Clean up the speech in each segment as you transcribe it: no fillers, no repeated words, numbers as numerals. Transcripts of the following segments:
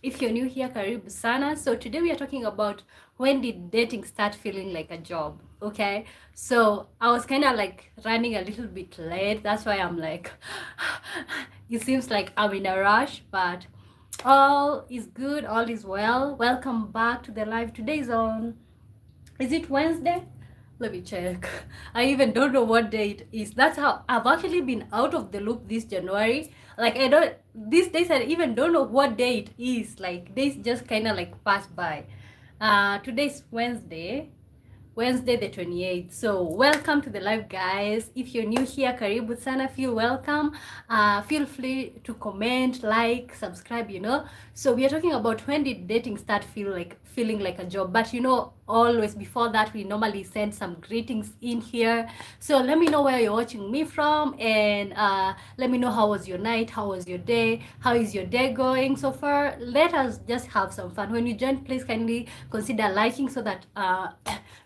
If you're new here, karibu sana. So today we are talking about when did dating start feeling like a job. Okay, so I was kind of like running a little bit late. That's why I'm like, it seems like I'm in a rush, but all is good, all is well. Welcome back to the live. Today is on, is it Wednesday? Let me check. I even don't know what day it is. That's how I've actually been out of the loop this January. Like I don't, these days I even don't know what day it is. Like days just kind of like pass by. Today's Wednesday the 28th. So welcome to the live, guys. If you're new here, karibu sana, feel welcome. Feel free to comment, like, subscribe, So we are talking about when did dating start feeling like a job. But always before that, we normally send some greetings in here. So let me know where you're watching me from, and let me know how was your night, how was your day, how is your day going so far. Let us just have some fun. When you join, please kindly consider liking so that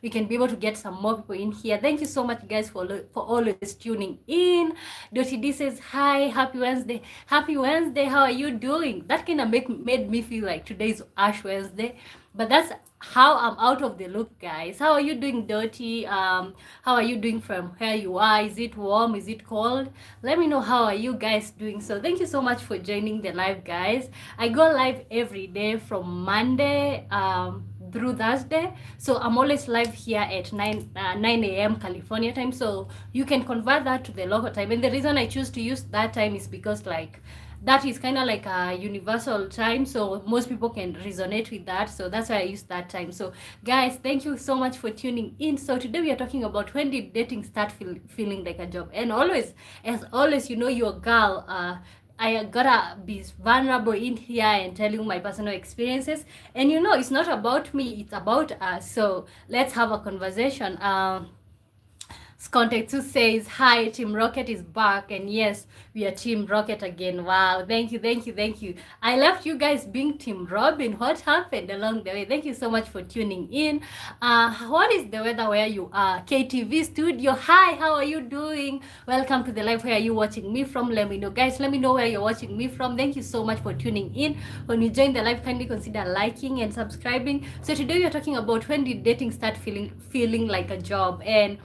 we can be able to get some more people in here. Thank you so much, guys, for always tuning in. Dottie D says hi, happy Wednesday. Happy Wednesday. How are you doing? That kind of made me feel like today's Ash Wednesday, but that's how I'm out of the loop, guys. How are you doing, Dottie? How are you doing from where you are? Is it warm? Is it cold? Let me know how are you guys doing. So thank you so much for joining the live, guys. I go live every day from Monday through Thursday. So I'm always live here at 9 a.m. California time. So you can convert that to the local time. And the reason I choose to use that time is because that is kind of like a universal time, so most people can resonate with that. So that's why I use that time. So guys, thank you so much for tuning in. So today we are talking about when did dating start feeling like a job. And as always, your girl, I gotta be vulnerable in here and tell you my personal experiences. And it's not about me, it's about us. So let's have a conversation. Context says, hi, Team Rocket is back. And yes, we are Team Rocket again. Wow, thank you. I left you guys being Team Robin. What happened along the way? Thank you so much for tuning in. What is the weather where you are? KTV studio, hi, how are you doing? Welcome to the live. Where are you watching me from? Let me know, guys. Let me know where you're watching me from. Thank you so much for tuning in. When you join the live, kindly consider liking and subscribing. So today we are talking about when did dating start feeling like a job. And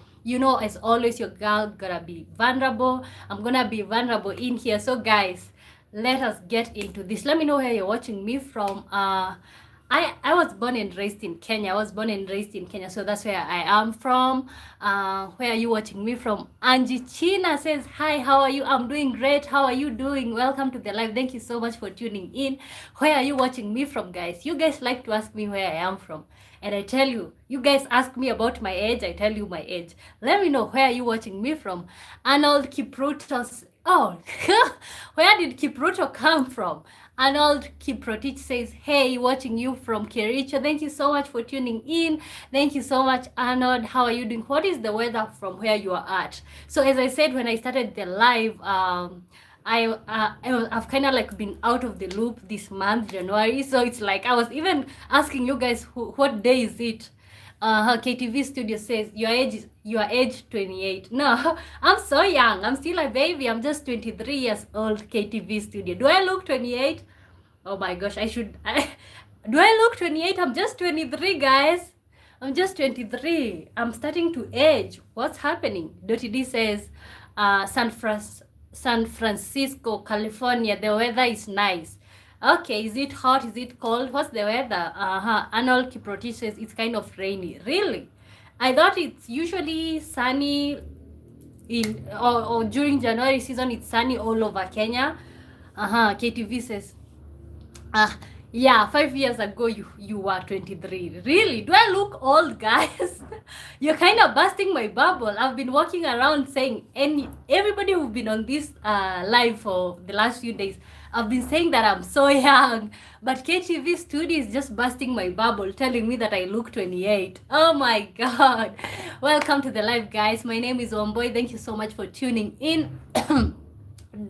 as always, your girl gotta be vulnerable. I'm gonna be vulnerable in here. So guys, let us get into this. Let me know where you're watching me from. I was born and raised in Kenya. So that's where I am from. Where are you watching me from? Angie China says, hi, how are you? I'm doing great. How are you doing? Welcome to the live. Thank you so much for tuning in. Where are you watching me from, guys? You guys like to ask me where I am from. And I tell you, you guys ask me about my age, I tell you my age. Let me know, where are you watching me from? Arnold Kiprutos. Oh, where did Kipruto come from? Arnold Kiprotich says, hey, watching you from Kericho. Thank you so much for tuning in. Thank you so much, Arnold. How are you doing? What is the weather from where you are at? So as I said when I started the live, I've kind of like been out of the loop this month, January. So it's like I was even asking you guys what day is it. KTV studio says your age 28. No, I'm so young. I'm still a baby. I'm just 23 years old. KTV studio. Do I look 28? Oh my gosh, do I look 28? I'm just 23, guys. I'm just 23. I'm starting to age. What's happening? Dottie D says, San Francisco, California, the weather is nice. Okay, is it hot? Is it cold? What's the weather? Arnold Kiproti says it's kind of rainy. Really? I thought it's usually sunny or during January season, it's sunny all over Kenya. KTV says, yeah, 5 years ago you were 23. Really? Do I look old, guys? You're kind of busting my bubble. I've been walking around saying, everybody who've been on this live for the last few days, I've been saying that I'm so young. But KTV studio is just busting my bubble, telling me that I look 28. Oh my god. Welcome to the live, guys. My name is Wamboy. Thank you so much for tuning in.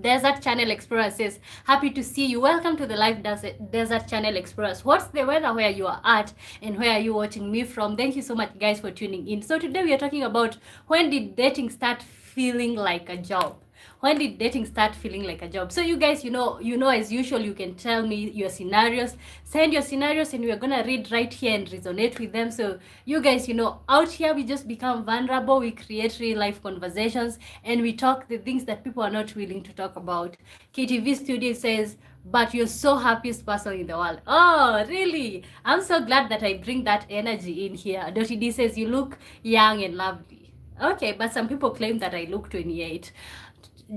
Desert Channel Explorers says, happy to see you. Welcome to the live Desert Channel Explorers. What's the weather where you are at and where are you watching me from? Thank you so much, guys, for tuning in. So today we are talking about when did dating start feeling like a job. when did dating start feeling like a job? So you guys, as usual, you can tell me your scenarios. Send your scenarios and we're gonna read right here and resonate with them. So you guys, out here we just become vulnerable, we create real life conversations, and we talk the things that people are not willing to talk about. KTV Studio says, but you're so happiest person in the world. Oh, really? I'm so glad that I bring that energy in here. Dottie D says, you look young and lovely. Okay, but some people claim that I look 28.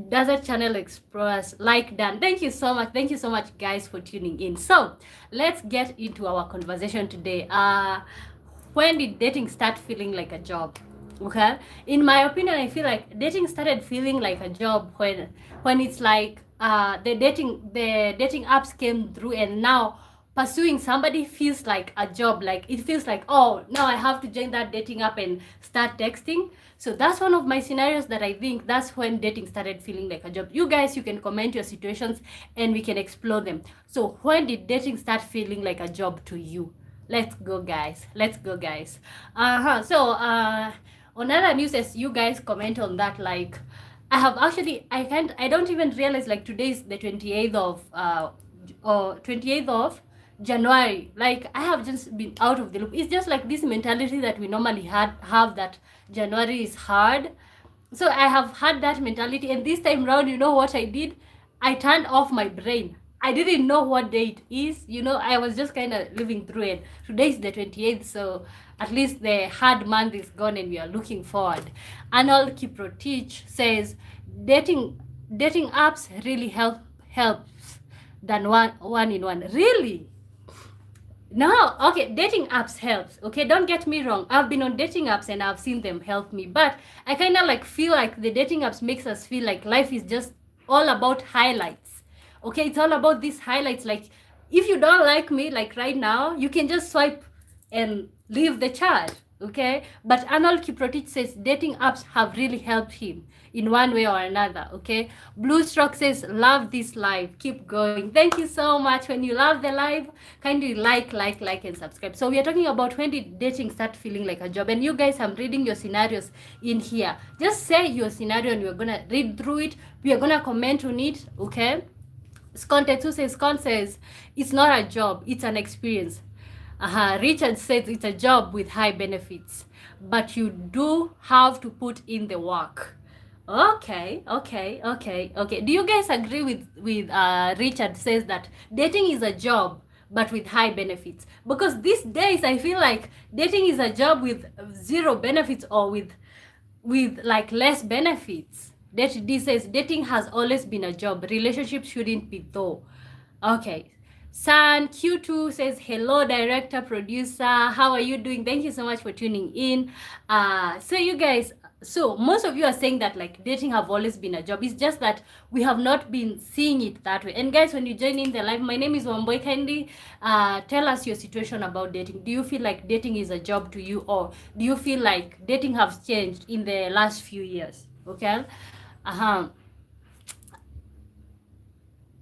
Desert Channel Express, like Dan. Thank you so much. Thank you so much, guys, for tuning in. So let's get into our conversation today. When did dating start feeling like a job? Okay, in my opinion, I feel like dating started feeling like a job when it's like the dating apps came through, and now pursuing somebody feels like a job. Like it feels like, oh, now I have to join that dating app and start texting. So that's one of my scenarios that I think that's when dating started feeling like a job. You guys, you can comment your situations and we can explore them. So when did dating start feeling like a job to you? Let's go, guys. Let's go, guys. So on other news, as you guys comment on that, like I don't even realize like today is the 28th of January. Like I have just been out of the loop. It's just like this mentality that we normally have, that January is hard. So I have had that mentality, and this time round, you know what I did? I turned off my brain. I didn't know what day it is. I was just kind of living through it. Today is the 28th, so at least the hard month is gone and we are looking forward. Arnold Kiprotich says, dating apps really helps than one in one. Really? No, okay, dating apps helps. Okay, don't get me wrong. I've been on dating apps and I've seen them help me, but I kind of like feel like the dating apps makes us feel like life is just all about highlights. Okay, it's all about these highlights. Like if you don't like me like right now, you can just swipe and leave the chat. Okay, but Arnold Kiprotich says dating apps have really helped him in one way or another. Okay, Blue Stroke says, love this live, keep going. Thank you so much. When you love the live, kindly like and subscribe. So we are talking about when did dating start feeling like a job, and you guys, I'm reading your scenarios in here. Just say your scenario and we're gonna read through it. We are gonna comment on it. Okay, Scontetsu says, it's not a job, it's an experience. Richard says it's a job with high benefits, but you do have to put in the work. Okay. Do you guys agree with Richard says that dating is a job but with high benefits? Because these days I feel like dating is a job with zero benefits, or with like less benefits. D says dating has always been a job. Relationships shouldn't be though. Okay. San Q2 says, hello, director, producer. How are you doing? Thank you so much for tuning in. So you guys, so most of you are saying that like dating have always been a job. It's just that we have not been seeing it that way. And guys, when you join in the live, my name is Wamboy. Kindly tell us your situation about dating. Do you feel like dating is a job to you, or do you feel like dating has changed in the last few years? Okay.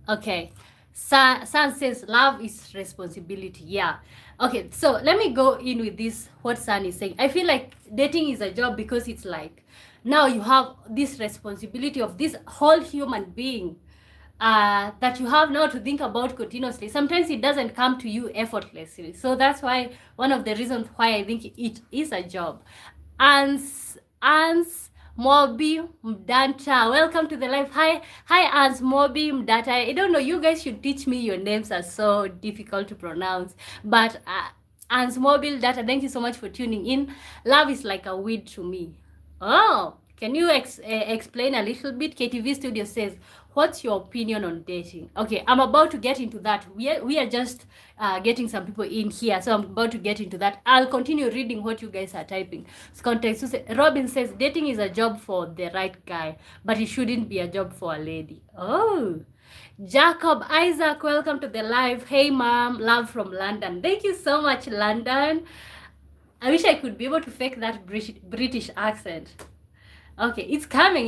Okay. San says love is responsibility. Yeah. Okay, so let me go in with this, what San is saying. I feel like dating is a job because it's like now you have this responsibility of this whole human being that you have now to think about continuously. Sometimes it doesn't come to you effortlessly. So that's why one of the reasons why I think it is a job. Ans Mobi Mdanta, welcome to the live. Hi Ans Mobi Mdanta. I don't know, you guys should teach me, your names are so difficult to pronounce. But Ans Mobi Mdanta, thank you so much for tuning in. Love is like a weed to me. Oh, can you explain a little bit? KTV Studio says, what's your opinion on dating? Okay, I'm about to get into that. We are just getting some people in here, so I'm about to get into that. I'll continue reading what you guys are typing. Context. Robin says, dating is a job for the right guy, but it shouldn't be a job for a lady. Oh, Jacob Isaac, welcome to the live. Hey mom, love from London. Thank you so much, London. I wish I could be able to fake that British accent. Okay, it's coming.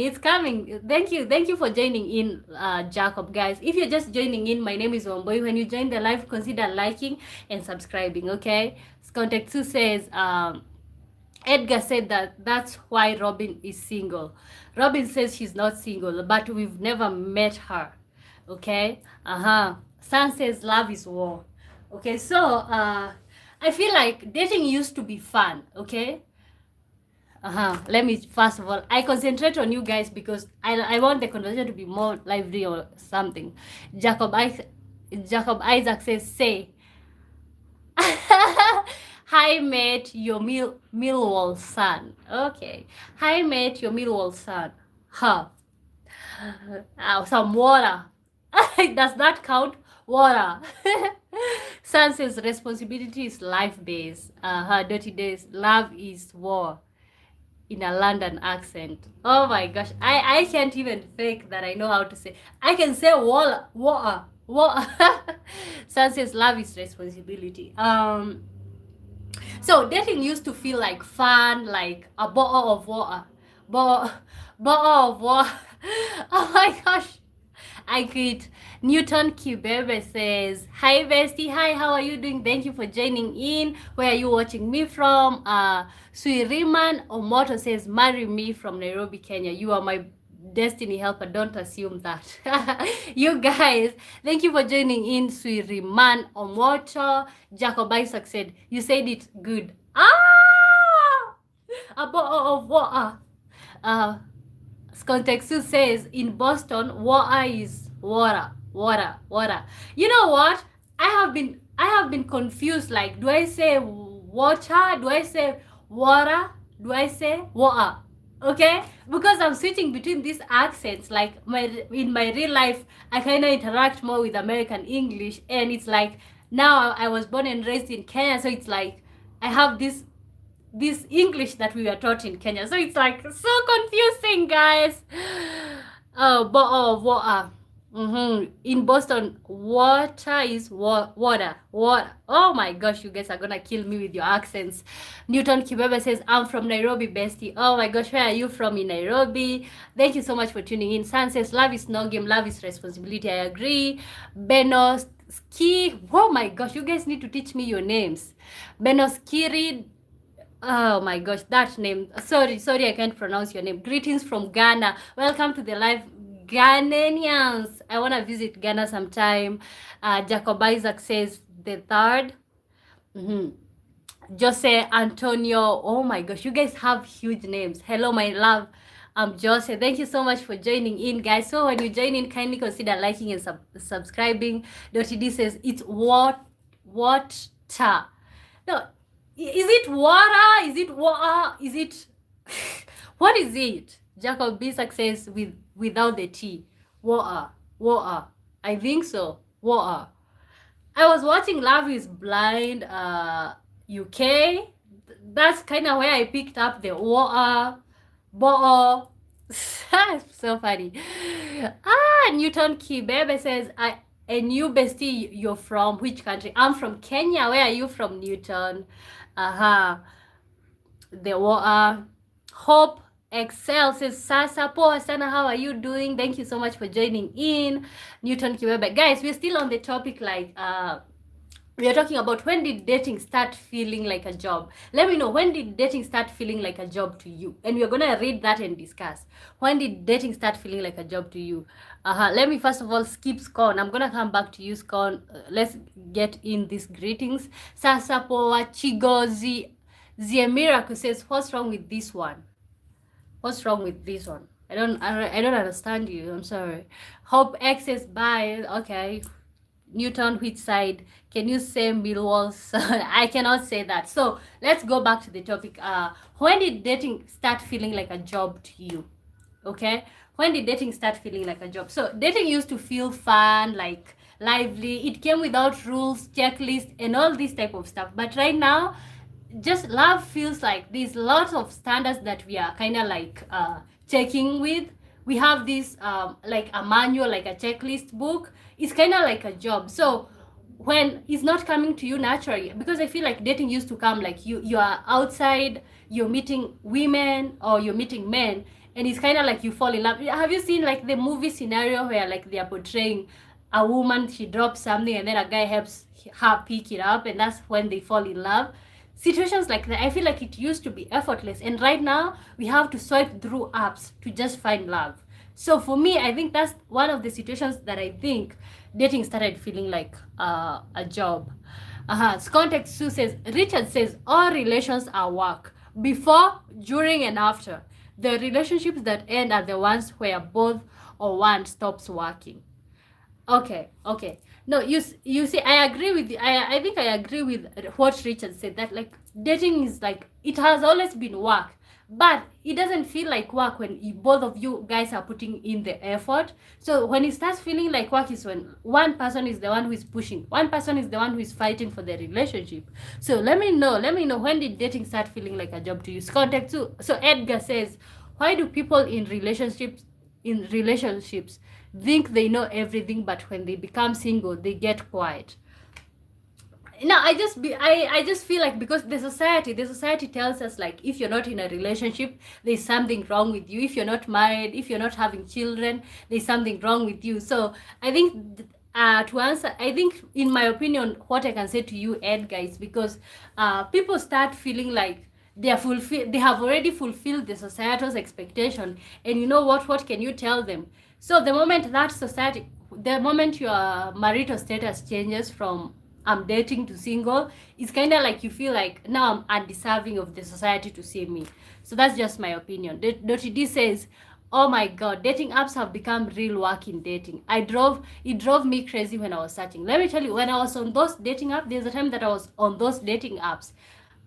Thank you for joining in, Jacob. Guys, if you're just joining in, my name is Wamboy. When you join the live, consider liking and subscribing. Okay, Context 2 says Edgar said that that's why Robin is single. Robin says she's not single, but we've never met her. Okay? Sun says love is war. Okay, so I feel like dating used to be fun, okay? Let me first of all, I concentrate on you guys because I want the conversation to be more lively or something. Jacob Isaac says, say, hi mate, your Millwall son. Okay. Hi mate, your Millwall son. Huh. Some water. Does that count? Water. Son says responsibility is life-based. Dirty days. Love is war. In a London accent. Oh my gosh. I can't even fake that I know how to say. I can say water. Water. Water. Son says love is responsibility. So dating used to feel like fun, like a bottle of water. Bottle of water. Oh my gosh. I quit. Newton Kibebe says, hi bestie, hi, how are you doing? Thank you for joining in. Where are you watching me from? Suiriman Omoto says, marry me from Nairobi, Kenya. You are my destiny helper. Don't assume that. You guys, thank you for joining in. Suiriman Omoto. Jacob Isaac said, you said it good. A bottle of water. Contextu says in Boston, water is water. You know what? I have been confused. Like, do I say water? Do I say water? Do I say water? Okay, because I'm switching between these accents. Like in my real life, I kind of interact more with American English, and it's like now I was born and raised in Kenya, so it's like I have this English that we were taught in Kenya. So it's like so confusing, guys. Bottle of water. In Boston, water is water. Oh my gosh, you guys are gonna kill me with your accents. Newton Kibebe says, I'm from Nairobi, bestie. Oh my gosh, where are you from in Nairobi? Thank you so much for tuning in. San says, love is no game, love is responsibility. I agree. Benoski, oh my gosh, you guys need to teach me your names. Benoskiri, oh my gosh, that name. Sorry, I can't pronounce your name. Greetings from Ghana. Welcome to the live, Ghanaians. I want to visit Ghana sometime. Jacob Isaac says the third. Jose Antonio. Oh my gosh, you guys have huge names. Hello, my love. I'm Jose. Thank you so much for joining in, guys. So when you join in, kindly consider liking and subscribing. Dottie says it's water. No. Is it water? Is it water? Is it what is it? Jacob Bisak says without the T. Water. I think so. Water. I was watching Love is Blind UK. That's kind of where I picked up the water. Bottle. So funny. Newton Kibebe says a new bestie, you're from which country? I'm from Kenya. Where are you from, Newton? The water. Hope Excel says, Sasa poa sana, how are you doing? Thank you so much for joining in. Newton Kiwebe. Guys, we're still on the topic, like we are talking about when did dating start feeling like a job. Let me know, when did dating start feeling like a job to you? And we're gonna read that and discuss. When did dating start feeling like a job to you? Let me first of all skip Scon. I'm gonna come back to you, Scon. Let's get in these greetings. Sasa poa Chigozi Ziemiraku says, what's wrong with this one? What's wrong with this one? I don't understand you. I'm sorry. Hope access by okay. Newton, which side? Can you say Millwall? I cannot say that. So let's go back to the topic. When did dating start feeling like a job to you? Okay, when did dating start feeling like a job? So dating used to feel fun, like lively. It came without rules, checklists, and all this type of stuff. But right now, just love feels like there's lots of standards that we are kind of like checking with. We have this like a manual, like a checklist book. It's kind of like a job. So when it's not coming to you naturally, because I feel like dating used to come like you are outside, you're meeting women or you're meeting men, and it's kind of like you fall in love. Have you seen like the movie scenario where like they are portraying a woman, she drops something and then a guy helps her pick it up, and that's when they fall in love? situations like that, I feel like it used to be effortless, and right now we have to swipe through apps to just find love. So for me, I think that's one of the situations that I think dating started feeling like a job. Context Sue says, Richard says, all relations are work, before, during, and after. The relationships that end are the ones where both or one stops working. Okay. No, you see, I agree with you. I think I agree with what Richard said, that like dating is like, it has always been work, but it doesn't feel like work when both of you guys are putting in the effort. So when it starts feeling like work is when one person is the one who is pushing, one person is the one who is fighting for the relationship. So let me know when did dating start feeling like a job to you? Contact too. So Edgar says, why do people in relationships think they know everything, but when they become single they get quiet? Now I just feel like, because the society tells us like, if you're not in a relationship, there's something wrong with you. If you're not married, if you're not having children, there's something wrong with you. So I think to answer, I think in my opinion, what I can say to you, Edgar, is because people start feeling like they have already fulfilled the societal's expectation. And you know what can you tell them? So the moment your marital status changes from I'm dating to single, it's kind of like you feel like, now I'm undeserving of the society to see me. So that's just my opinion. Dottie D says, oh my god, dating apps have become real work in dating. It drove me crazy when I was searching. Let me tell you, when I was on those dating apps, there's a time that I was on those dating apps.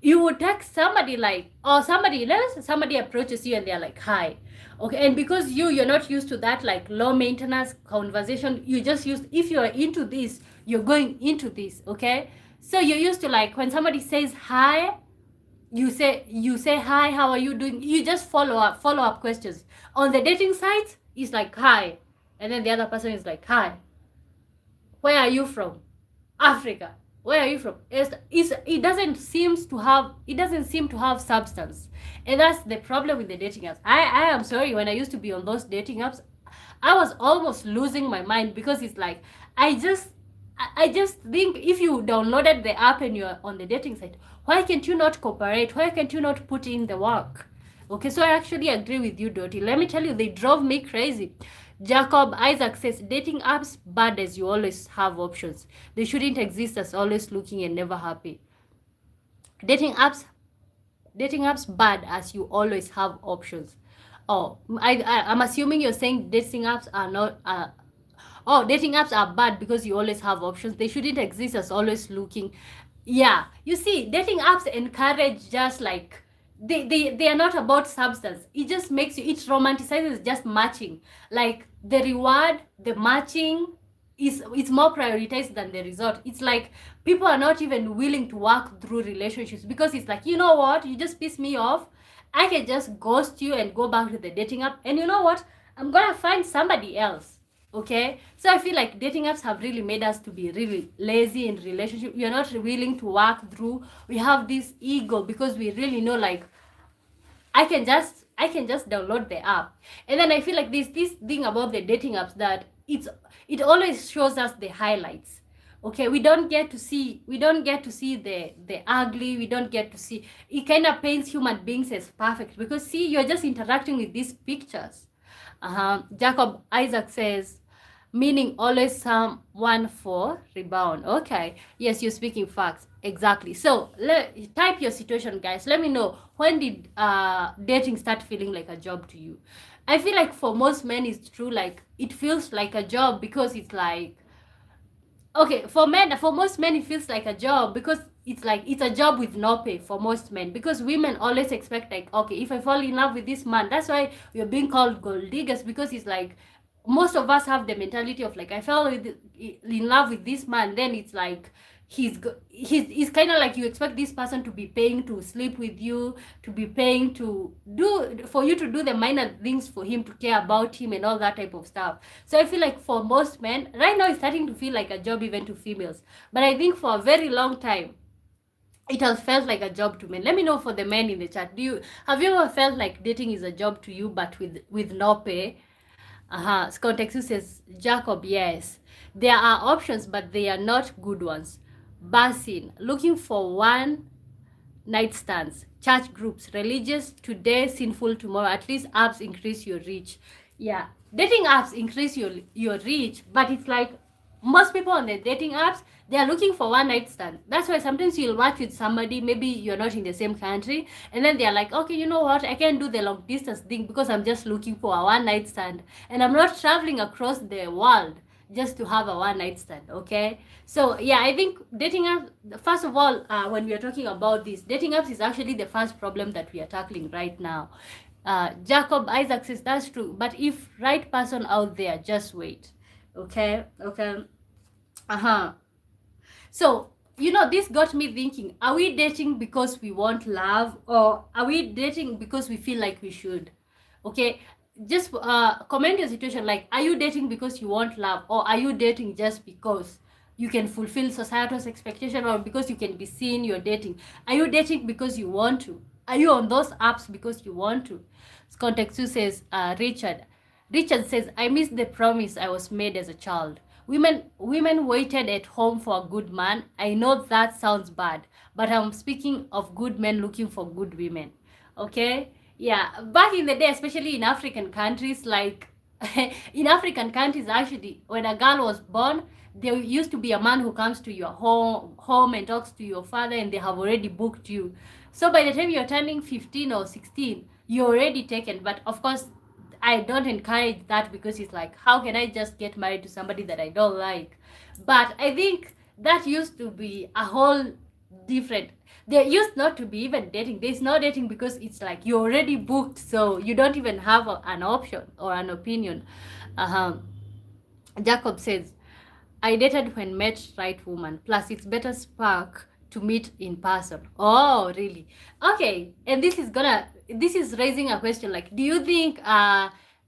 You would text somebody like, or somebody approaches you and they're like, hi. Okay, and because you're not used to that like low maintenance conversation, you just use, if you're into this, you're going into this, okay? So you're used to like, when somebody says hi, you say hi, how are you doing? You just follow up questions. On the dating sites, it's like hi, and then the other person is like, hi, where are you from? Africa. Where are you from? It doesn't seem to have substance. And that's the problem with the dating apps. I am sorry, when I used to be on those dating apps, I was almost losing my mind, because it's like, I just think, if you downloaded the app and you're on the dating site, why can't you not cooperate? Why can't you not put in the work? Okay, so I actually agree with you, Dottie. Let me tell you, they drove me crazy. Jacob Isaac says, dating apps bad as you always have options. They shouldn't exist as always looking and never happy. Dating apps bad as you always have options. Oh, I'm assuming you're saying dating apps are not dating apps are bad because you always have options. They shouldn't exist as always looking. Yeah, you see, dating apps encourage just like, they are not about substance. It just makes you, it romanticizes just matching. Like the reward, the matching it's more prioritized than the result. It's like people are not even willing to work through relationships, because it's like, you know what, you just piss me off. I can just ghost you and go back to the dating app, and you know what, I'm gonna find somebody else. Okay, so I feel like dating apps have really made us to be really lazy in relationship. We are not willing to work through. We have this ego because we really know like, I can just download the app. And then I feel like this thing about the dating apps, that it always shows us the highlights. Okay, we don't get to see the ugly. We don't get to see, it kind of paints human beings as perfect, because see, you're just interacting with these pictures. Jacob Isaac says, meaning always someone for rebound. Okay, yes, you're speaking facts. Exactly. So type your situation, guys. Let me know, when did dating start feeling like a job to you? I feel like for most men it's true, like it feels like a job, because it's like, okay, for most men it feels like a job, because it's like, it's a job with no pay for most men, because women always expect like, okay, if I fall in love with this man, that's why we're being called gold diggers, because it's like, most of us have the mentality of like, I fell in love with this man, then it's like, he's kind of like, you expect this person to be paying to sleep with you, to be paying to do for you to do the minor things for him, to care about him and all that type of stuff. So I feel like for most men right now, it's starting to feel like a job even to females, but I think for a very long time it has felt like a job to men. Let me know for the men in the chat, have you ever felt like dating is a job to you, but with no pay? Scott Texas says, Jacob, yes. There are options, but they are not good ones. Basin, looking for one nightstands, church groups, religious today, sinful tomorrow. At least apps increase your reach. Yeah, dating apps increase your reach, but it's like most people on the dating apps, they are looking for one night stand. That's why sometimes you'll match with somebody, maybe you're not in the same country, and then they're like, okay, you know what, I can't do the long distance thing because I'm just looking for a one night stand, and I'm not traveling across the world just to have a one night stand. Okay, so yeah, I think dating apps, first of all, when we are talking about this, dating apps is actually the first problem that we are tackling right now. Jacob Isaac says that's true, but if right person out there, just wait. Okay, okay. So, this got me thinking, are we dating because we want love, or are we dating because we feel like we should? Okay, just comment your situation, like, are you dating because you want love, or are you dating just because you can fulfill society's expectation, or because you can be seen you're dating? Are you dating because you want to? Are you on those apps because you want to? Context 2 says, Richard says, I miss the promise I was made as a child. Women waited at home for a good man. I know that sounds bad, but I'm speaking of good men looking for good women. Okay? Yeah, back in the day, especially in African countries, like in African countries, actually, when a girl was born, there used to be a man who comes to your home and talks to your father, and they have already booked you. So by the time you're turning 15 or 16, you're already taken. But of course, I don't encourage that, because it's like, how can I just get married to somebody that I don't like? But I think that used to be a whole different. There used not to be even dating. There's no dating because it's like you're already booked, so you don't even have an option or an opinion. Jacob says, I dated when met right woman. Plus, it's better spark to meet in person. Oh, really? Okay. And this is raising a question. Like, do you think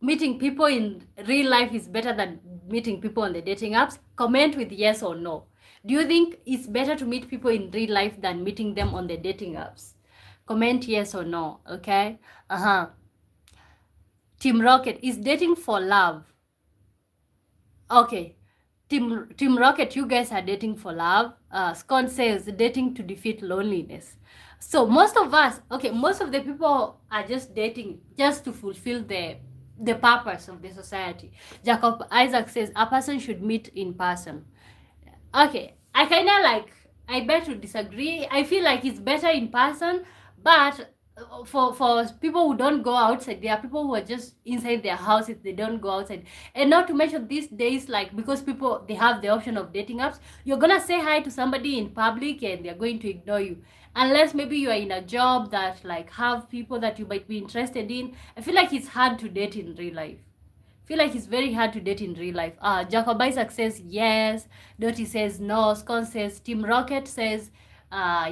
meeting people in real life is better than meeting people on the dating apps? Comment with yes or no. Do you think it's better to meet people in real life than meeting them on the dating apps? Comment yes or no. Okay. Team Rocket, is dating for love? Okay. Team Rocket, you guys are dating for love. Scott says dating to defeat loneliness. So most of the people are just dating just to fulfill the purpose of the society. Jacob Isaac says a person should meet in person. Okay, I bet to disagree. I feel like it's better in person, but for people who don't go outside, there are people who are just inside their houses, they don't go outside. And not to mention these days, like, because people, they have the option of dating apps, you're gonna say hi to somebody in public and they're going to ignore you, unless maybe you are in a job that like have people that you might be interested in. I feel like it's hard to date in real life. Feel like it's very hard to date in real life. Jacob Isaac says yes. Dottie says no. Scone says, Team Rocket says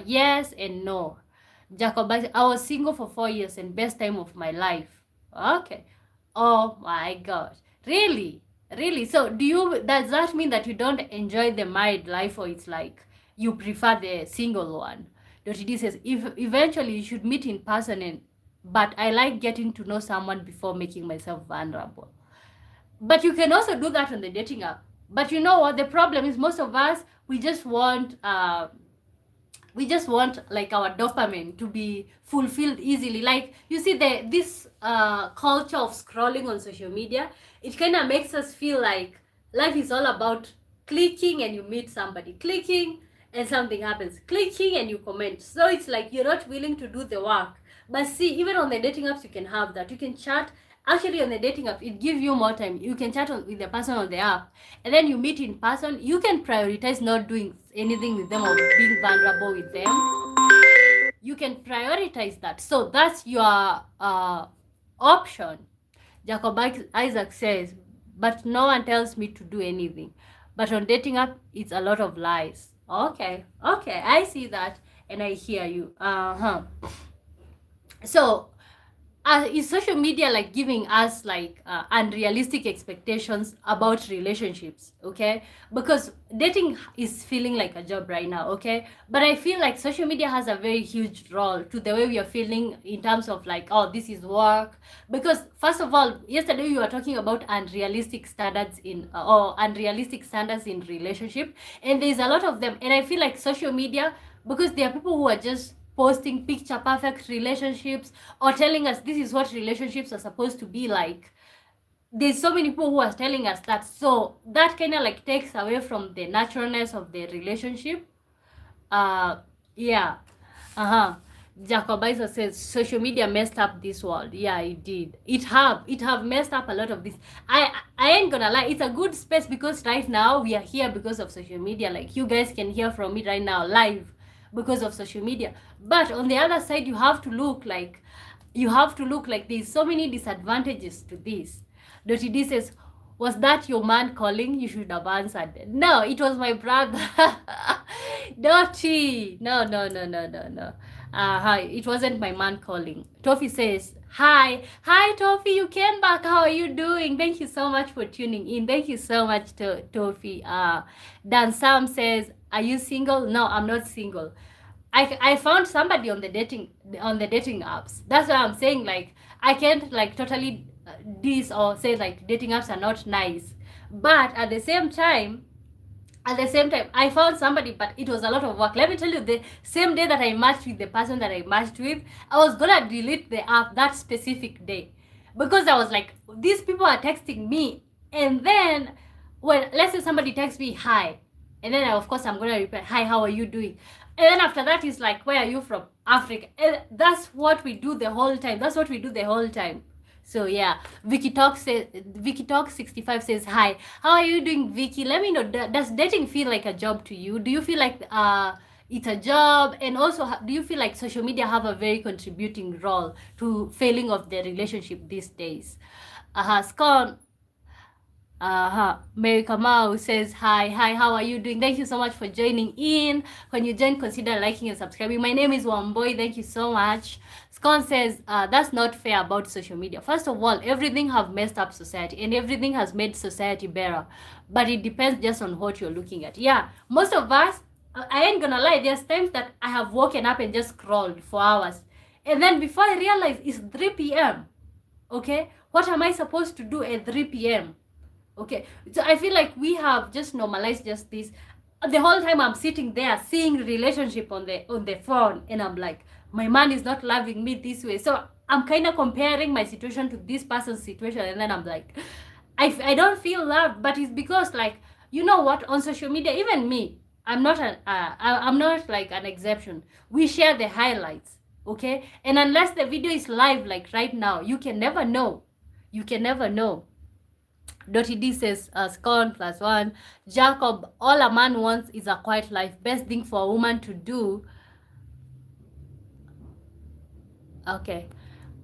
yes and no. Jacob Isaac, I was single for 4 years and best time of my life. Okay. Oh my gosh. Really? Really? So does that mean that you don't enjoy the married life, or it's like you prefer the single one? Dottie D says, if eventually you should meet in person, but I like getting to know someone before making myself vulnerable. But you can also do that on the dating app. But you know what? The problem is, most of us, we just want like our dopamine to be fulfilled easily. Like, you see, this culture of scrolling on social media, it kind of makes us feel like life is all about clicking and you meet somebody, clicking and something happens, clicking and you comment. So it's like you're not willing to do the work. But see, even on the dating apps, you can have that. You can chat. Actually, on the dating app, it gives you more time. You can chat with the person on the app, and then you meet in person. You can prioritize not doing anything with them or being vulnerable with them. You can prioritize that. So that's your option. Jacob Isaac says, but no one tells me to do anything. But on dating app, it's a lot of lies. Okay, I see that, and I hear you. So, is social media like giving us like unrealistic expectations about relationships? Okay, because dating is feeling like a job right now. Okay, but I feel like social media has a very huge role to the way we are feeling in terms of like, oh, this is work. Because first of all, yesterday we were talking about unrealistic standards in relationship, and there's a lot of them. And I feel like social media, because there are people who are just posting picture perfect relationships or telling us this is what relationships are supposed to be like. There's so many people who are telling us that, so that kind of like takes away from the naturalness of the relationship. Yeah. Jacob Iso says social media messed up this world. Yeah, it did. It have messed up a lot of this. I ain't gonna lie, it's a good space because right now we are here because of social media. Like, you guys can hear from me right now live because of social media. But on the other side, you have to look like there's so many disadvantages to this. Dottie D says, was that your man calling? You should have answered. No, it was my brother. Dottie. No. It wasn't my man calling. Toffee says, hi. Hi, Toffee. You came back. How are you doing? Thank you so much for tuning in. Thank you so much, Toffee. Dan Sam says, are you single? No, I'm not single. I found somebody on the dating apps. That's why I'm saying, like, I can't like totally diss or say like dating apps are not nice. But at the same time, I found somebody, but it was a lot of work. Let me tell you, the same day that I matched with the person that I matched with, I was gonna delete the app that specific day because I was like, these people are texting me, and then when let's say somebody texts me hi, and then of course I'm gonna reply, hi, how are you doing? And then after that is like, where are you from? Africa. And that's what we do the whole time. So yeah, Vicky Talk 65 says, hi, how are you doing, Vicky? Let me know, does dating feel like a job to you? Do you feel like it's a job? And also, do you feel like social media have a very contributing role to failing of the relationship these days? Scott Mary Kamau says, hi, how are you doing? Thank you so much for joining in. When you join, consider liking and subscribing. My name is Wamboy. Thank you so much. Scott says, that's not fair about social media. First of all, everything have messed up society and everything has made society better. But it depends just on what you're looking at. Yeah, most of us, I ain't gonna lie, there's times that I have woken up and just scrolled for hours. And then before I realize it's 3 p.m. Okay? What am I supposed to do at 3 p.m.? Okay, so I feel like we have just normalized just this. The whole time I'm sitting there seeing relationship on the phone, and I'm like, my man is not loving me this way. So I'm kind of comparing my situation to this person's situation, and then I'm like, I don't feel loved. But it's because, like, you know what, on social media, even me, I'm not like an exception. We share the highlights, okay? And unless the video is live, like right now, you can never know. Dottie D says, Scone +1. Jacob, all a man wants is a quiet life. Best thing for a woman to do. Okay.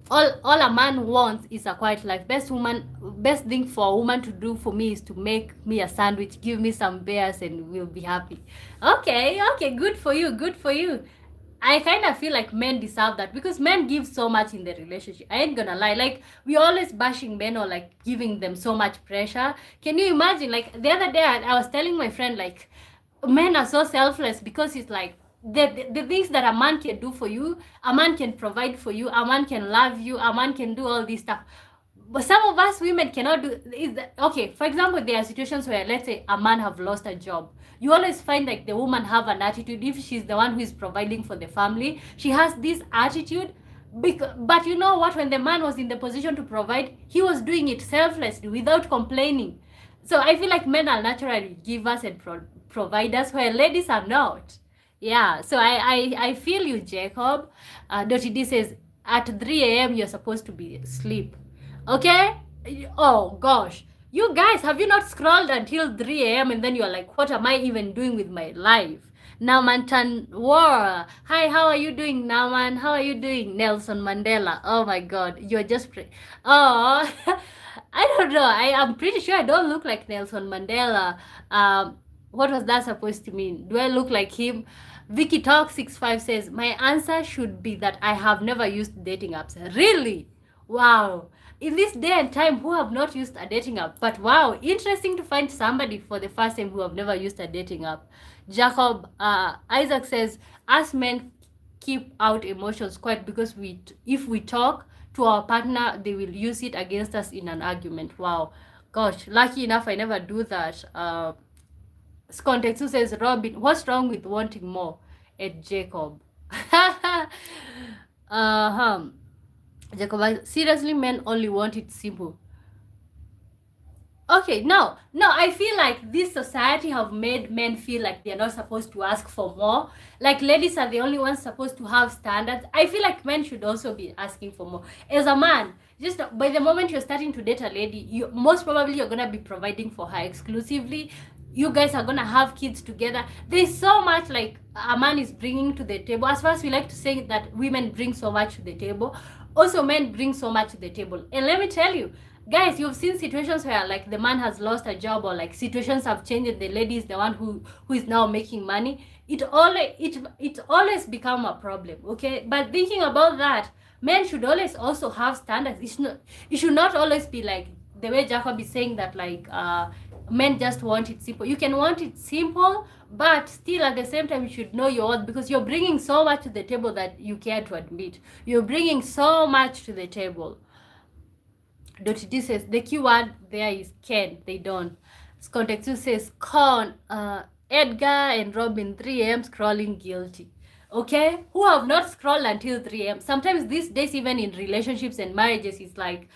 All a man wants is a quiet life. Best thing for a woman to do for me is to make me a sandwich, give me some beers, and we'll be happy. Okay, good for you. I kind of feel like men deserve that because men give so much in the relationship. I ain't gonna lie. Like, we always bashing men or like giving them so much pressure. Can you imagine? Like, the other day I was telling my friend, like, men are so selfless because it's like the things that a man can do for you, a man can provide for you, a man can love you, a man can do all this stuff. But some of us women cannot do okay, for example, there are situations where, let's say, a man have lost a job. You always find like the woman have an attitude. If she's the one who is providing for the family, she has this attitude. But you know what, when the man was in the position to provide, he was doing it selflessly without complaining. So I feel like men are naturally givers and providers, where ladies are not. Yeah, so I feel you, Jacob. Dottie D says, at 3 a.m. you're supposed to be asleep. Okay? Oh gosh, you guys, have you not scrolled until 3 a.m. and then you're like, what am I even doing with my life? Naman War, hi, how are you doing, Naman? How are you doing? Nelson Mandela, oh my god, you're just oh I don't know, I am pretty sure I don't look like Nelson Mandela. What was that supposed to mean? Do I look like him? Vicky Talk 65 says, my answer should be that I have never used dating apps. Really? Wow. In this day and time, who have not used a dating app? But wow, interesting to find somebody for the first time who have never used a dating app. Jacob Isaac says, us men keep out emotions quiet because if we talk to our partner, they will use it against us in an argument. Wow. Gosh, lucky enough I never do that. Scontexu says, Robin, what's wrong with wanting more? At Jacob. uh-huh. Jacob, seriously, men only want it simple. Okay, no, I feel like this society have made men feel like they're not supposed to ask for more. Like ladies are the only ones supposed to have standards. I feel like men should also be asking for more. As a man, just by the moment you're starting to date a lady, you most probably you're gonna be providing for her exclusively. You guys are gonna have kids together. There's so much like a man is bringing to the table. As far as we like to say that women bring so much to the table, also men bring so much to the table. And let me tell you, guys, you've seen situations where like the man has lost a job, or like situations have changed and the lady is the one who is now making money. It always become a problem. Okay, but thinking about that, men should always also have standards. It should not always be like the way Jacob is saying that like men just want it simple. You can want it simple, but still at the same time you should know your worth, because you're bringing so much to the table that you care to admit. You're bringing so much to the table. Dot D says the keyword there is can. They don't. Context 2 says con. Edgar and Robin 3am scrolling guilty. Okay, who have not scrolled until 3am? Sometimes these days, even in relationships and marriages, it's like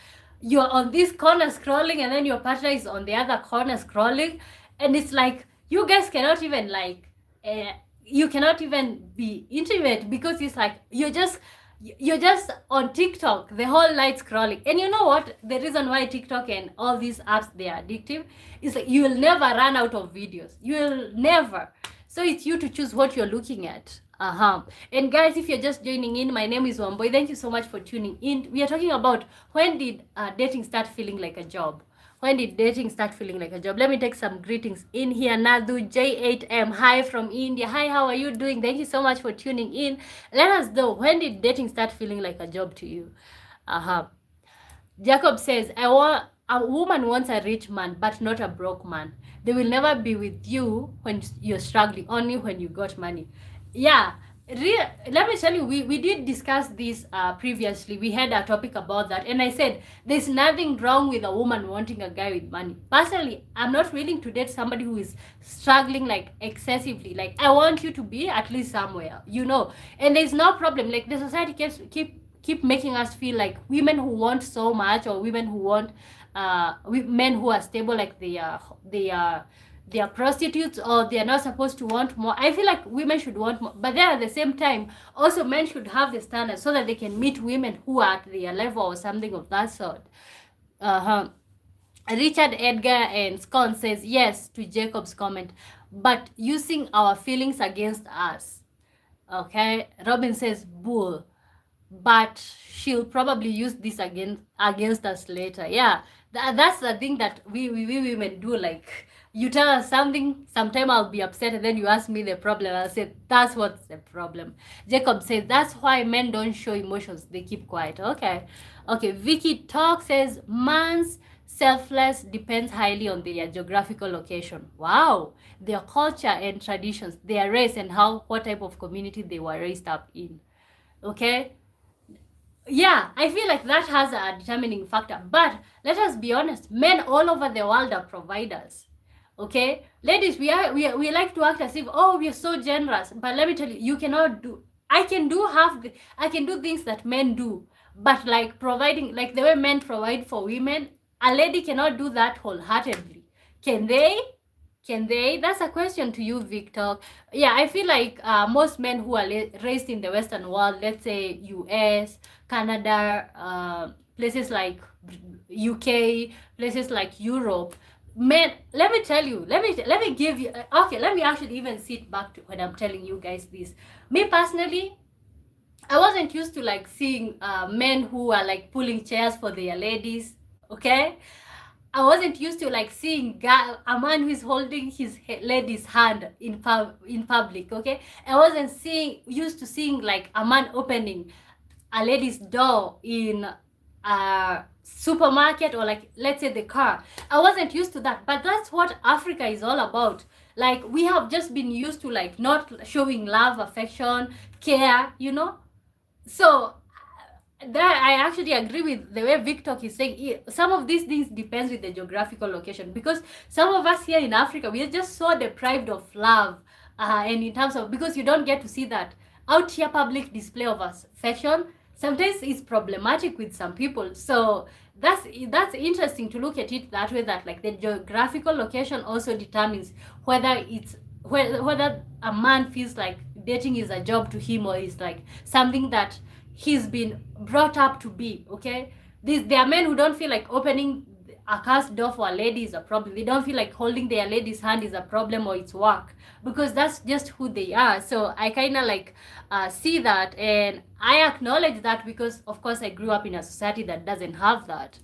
you're on this corner scrolling and then your partner is on the other corner scrolling, and it's like you guys cannot even like you cannot even be intimate, because it's like you're just on TikTok the whole night scrolling. And you know what? The reason why TikTok and all these apps, they are addictive is that you will never run out of videos. You will never. So it's you to choose what you're looking at. And guys, if you're just joining in, my name is Wamboy. Thank you so much for tuning in. We are talking about when did dating start feeling like a job. When did dating start feeling like a job? Let me take some greetings in here. Nadu J8M, hi from India. Hi, how are you doing? Thank you so much for tuning in. Let us know, when did dating start feeling like a job to you? Jacob says, a woman wants a rich man, but not a broke man. They will never be with you when you're struggling, only when you got money. Yeah, let me tell you, we did discuss this previously. We had a topic about that, and I said there's nothing wrong with a woman wanting a guy with money. Personally, I'm not willing to date somebody who is struggling like excessively. Like, I want you to be at least somewhere, and there's no problem. Like, the society keep making us feel like women who want so much, or women who want men who are stable, like they are prostitutes, or they are not supposed to want more. I feel like women should want more, but then at the same time, also men should have the standards so that they can meet women who are at their level or something of that sort. Richard Edgar and Scone says yes to Jacob's comment, but using our feelings against us. Okay, Robin says bull, but she'll probably use this against us later. Yeah, that's the thing that we women do. Like, you tell us something, sometime I'll be upset, and then you ask me the problem, I'll say that's what's the problem. Jacob says that's why men don't show emotions, they keep quiet. Okay, Vicky Talk says man's selfless depends highly on their geographical location. Wow, their culture and traditions, their race, and what type of community they were raised up in. Okay, yeah, I feel like that has a determining factor. But let us be honest, men all over the world are providers. Okay, ladies, we like to act as if, oh, we are so generous, but let me tell you, you cannot do. I can do things that men do, but like providing, like the way men provide for women, a lady cannot do that wholeheartedly. Can they? That's a question to you, Victor. Yeah, I feel like most men who are raised in the Western world, let's say US, Canada, places like UK, places like Europe, men, let me tell you, let me give you, okay, let me actually even sit back to when I'm telling you guys this. Me personally, I wasn't used to like seeing men who are like pulling chairs for their ladies. Okay, I wasn't used to like seeing a man who is holding his lady's hand in public. Okay, I wasn't used to seeing like a man opening a lady's door in a supermarket, or like, let's say, the car. I wasn't used to that, but that's what Africa is all about. Like, we have just been used to like not showing love, affection, care, so that I actually agree with the way Victor is saying. Some of these things depends with the geographical location, because some of us here in Africa, we are just so deprived of love, and in terms of, because you don't get to see that. out here public display of affection sometimes is problematic with some people. So that's interesting to look at it that way, that like the geographical location also determines whether it's whether a man feels like dating is a job to him, or is like something that he's been brought up to be. Okay, there are men who don't feel like opening a cast door for a lady is a problem. They don't feel like holding their lady's hand is a problem or it's work, because that's just who they are. So I kind of like see that, and I acknowledge that, because of course I grew up in a society that doesn't have that.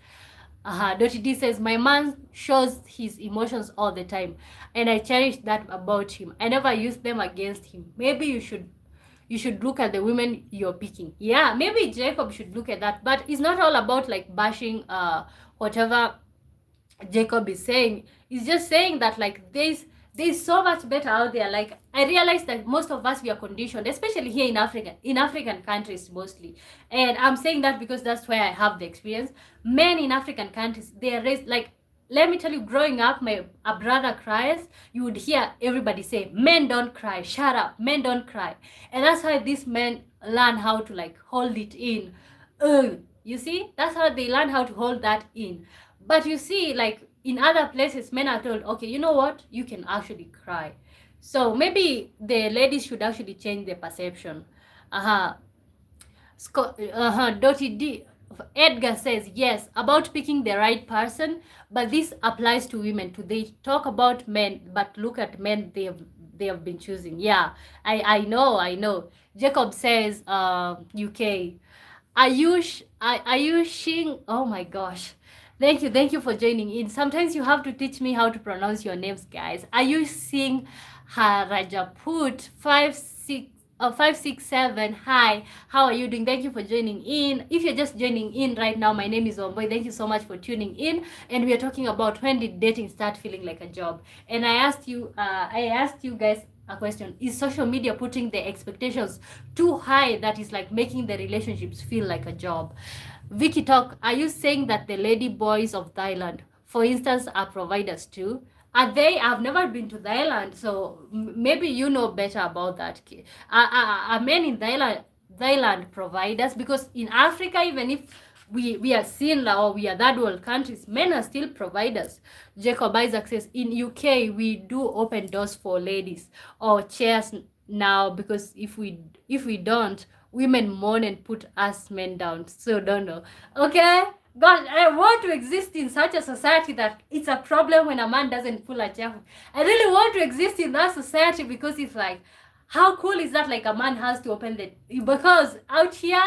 Dottie D says, my man shows his emotions all the time, and I cherish that about him. I never use them against him. Maybe you should look at the women you're picking. Yeah, maybe Jacob should look at that. But it's not all about like bashing whatever Jacob is saying. He's just saying that like there's so much better out there. Like I realize that most of us, we are conditioned, especially here in African countries mostly. And I'm saying that because that's where I have the experience. Men in African countries, they are raised like, let me tell you, growing up, a brother cries, you would hear everybody say, men don't cry, shut up, men don't cry. And that's how these men learn how to like hold it in. You see, that's how they learn how to hold that in. But you see, like in other places, men are told, okay, you know what, you can actually cry. So maybe the ladies should actually change their perception. Dottie D. Edgar says, yes, about picking the right person, but this applies to women too. They talk about men, but look at men they have been choosing. Yeah, I know. Jacob says, UK. Ayushing, oh my gosh. Thank you for joining in. Sometimes you have to teach me how to pronounce your names, guys. Ayushing Harajaput 567. Hi, how are you doing? Thank you for joining in. If you're just joining in right now, my name is Omboy. Thank you so much for tuning in, and we are talking about when did dating start feeling like a job. And I asked you guys a question: is social media putting the expectations too high that is like making the relationships feel like a job? Vicky Talk, are you saying that the lady boys of Thailand, for instance, are providers too? Are they? I've never been to Thailand, so maybe you know better about that. Are men in Thailand providers? Because in Africa, even if we are seen or we are third world countries, men are still providers. Jacob Isaac says, in UK, we do open doors for ladies or chairs now, because if we don't, women mourn and put us men down. So don't know. Okay? God, I want to exist in such a society that it's a problem when a man doesn't pull a chair. I really want to exist in that society, because it's like, how cool is that? Like a man has to open the, because out here,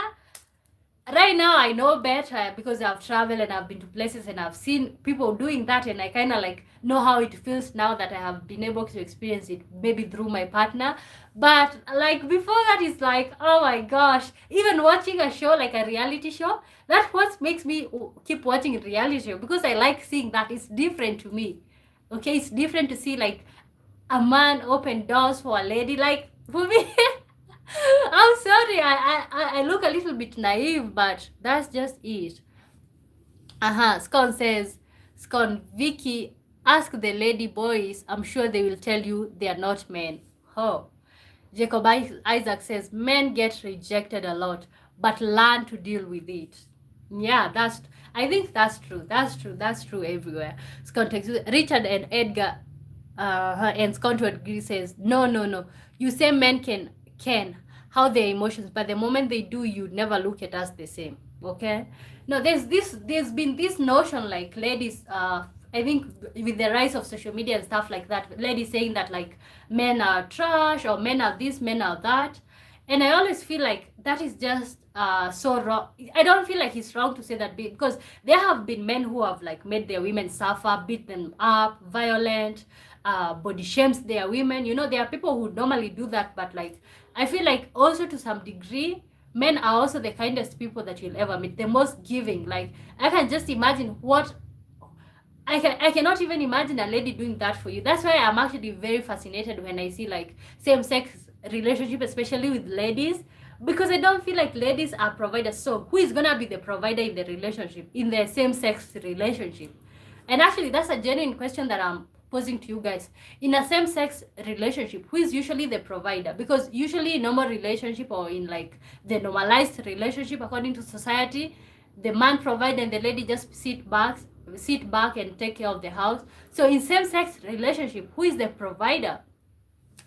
right now I know better because I've traveled and I've been to places and I've seen people doing that, and I kind of like know how it feels now that I have been able to experience it, maybe through my partner. But like before that, it's like, oh my gosh, even watching a show like a reality show, that's what makes me keep watching reality show, because I like seeing that. It's different to me. Okay, it's different to see like a man open doors for a lady. Like for me, I'm sorry, I look a little bit naive, but that's just it. Scone says, Vicky, ask the lady boys. I'm sure they will tell you they are not men. Oh. Jacob Isaac says, men get rejected a lot, but learn to deal with it. Yeah, I think that's true. That's true everywhere. Richard and Edgar and Scott to agree says, no. You say men can how their emotions, but the moment they do, you never look at us the same. Okay? No, there's been this notion like ladies, I think with the rise of social media and stuff like that, ladies saying that like men are trash, or men are this, men are that. And I always feel like that is just so wrong. I don't feel like it's wrong to say that, because there have been men who have like made their women suffer, beat them up, violent, body shames their women. You know, there are people who normally do that, but like I feel like also to some degree, men are also the kindest people that you'll ever meet, the most giving. Like I can just imagine what I cannot even imagine a lady doing that for you. That's why I'm actually very fascinated when I see like same-sex relationship, especially with ladies, because I don't feel like ladies are providers. So who is gonna be the provider in the relationship, in the same-sex relationship? And actually, that's a genuine question that I'm posing to you guys, in a same-sex relationship, who is usually the provider? Because usually in normal relationship, or in like the normalized relationship according to society, the man provide and the lady just sit back and take care of the house. So in same-sex relationship, who is the provider?